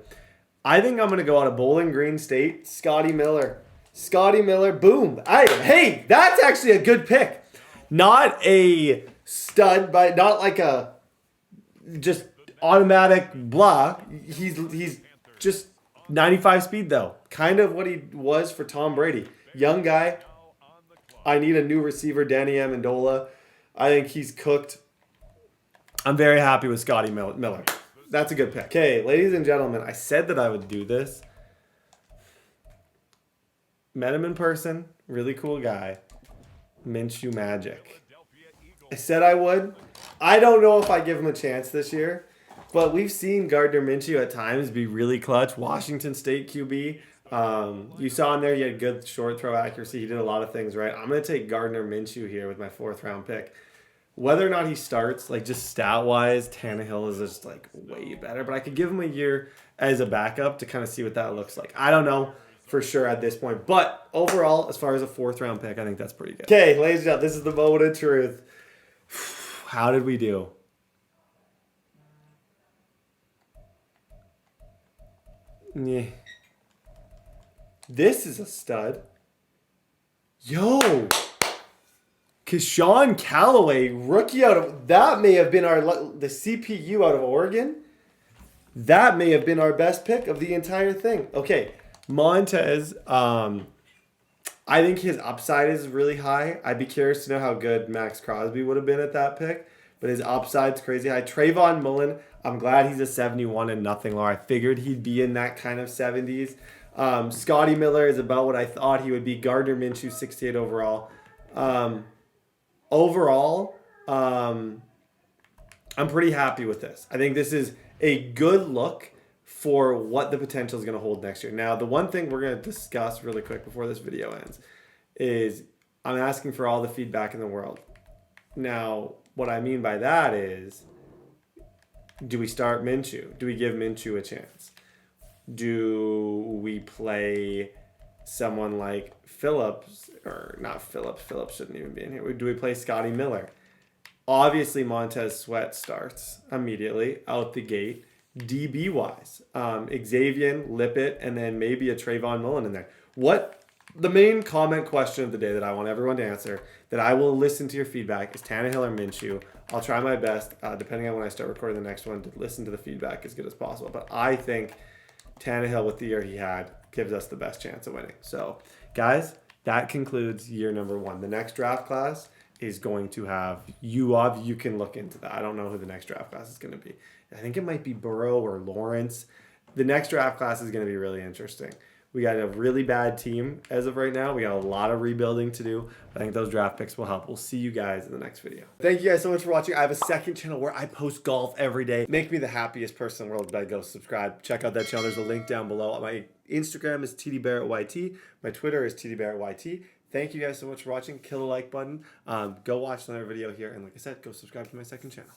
I think I'm going to go out of Bowling Green State. Scotty Miller. Scotty Miller, boom. Hey, that's actually a good pick. Not a stud, but not like a just automatic blah. He's just 95 speed, though. Kind of what he was for Tom Brady. Young guy. I need a new receiver, Danny Amendola. I think he's cooked. I'm very happy with Scotty Miller. That's a good pick. Okay, ladies and gentlemen, I said that I would do this. Met him in person. Really cool guy. Minshew Magic. I said I would. I don't know if I give him a chance this year, but we've seen Gardner Minshew at times be really clutch. Washington State QB. You saw in there he had good short throw accuracy. He did a lot of things right. I'm going to take Gardner Minshew here with my 4th round pick. Whether or not he starts, like just stat-wise, Tannehill is just like way better. But I could give him a year as a backup to kind of see what that looks like. I don't know for sure at this point. But overall, as far as a 4th round pick, I think that's pretty good. Okay, ladies and gentlemen, this is the moment of truth. How did we do? Yeah. This is a stud. Yo. Keshawn Callaway, rookie out of... That may have been the CPU out of Oregon. That may have been our best pick of the entire thing. Okay, Montez. I think his upside is really high. I'd be curious to know how good Max Crosby would have been at that pick. But his upside's crazy high. Trayvon Mullen, I'm glad he's a 71 and nothing lower. I figured he'd be in that kind of 70s. Scotty Miller is about what I thought he would be. Gardner Minshew, 68 overall. I'm pretty happy with this. I think this is a good look for what the potential is going to hold next year. Now, the one thing we're going to discuss really quick before this video ends is I'm asking for all the feedback in the world. Now, what I mean by that is, do we start Minshew? Do we give Minshew a chance? Do we play someone like Phillips, or not Phillips? Phillips shouldn't even be in here. Do we play Scotty Miller? Obviously, Montez Sweat starts immediately out the gate. DB-wise, Xavier, Lippett, and then maybe a Trayvon Mullen in there. What the main comment question of the day that I want everyone to answer, that I will listen to your feedback, is Tannehill or Minshew. I'll try my best, depending on when I start recording the next one, to listen to the feedback as good as possible. But I think Tannehill, with the year he had, gives us the best chance of winning. So, guys, that concludes year number 1. The next draft class is going to have you can look into that. I don't know who the next draft class is going to be. I think it might be Burrow or Lawrence. The next draft class is going to be really interesting. We got a really bad team as of right now. We got a lot of rebuilding to do. I think those draft picks will help. We'll see you guys in the next video. Thank you guys so much for watching. I have a second channel where I post golf every day. Make me the happiest person in the world by go subscribe. Check out that channel. There's a link down below. My Instagram is tdbarrettYT. My Twitter is tdbarrettYT. Thank you guys so much for watching. Kill the like button. Go watch another video here. And like I said, go subscribe to my second channel.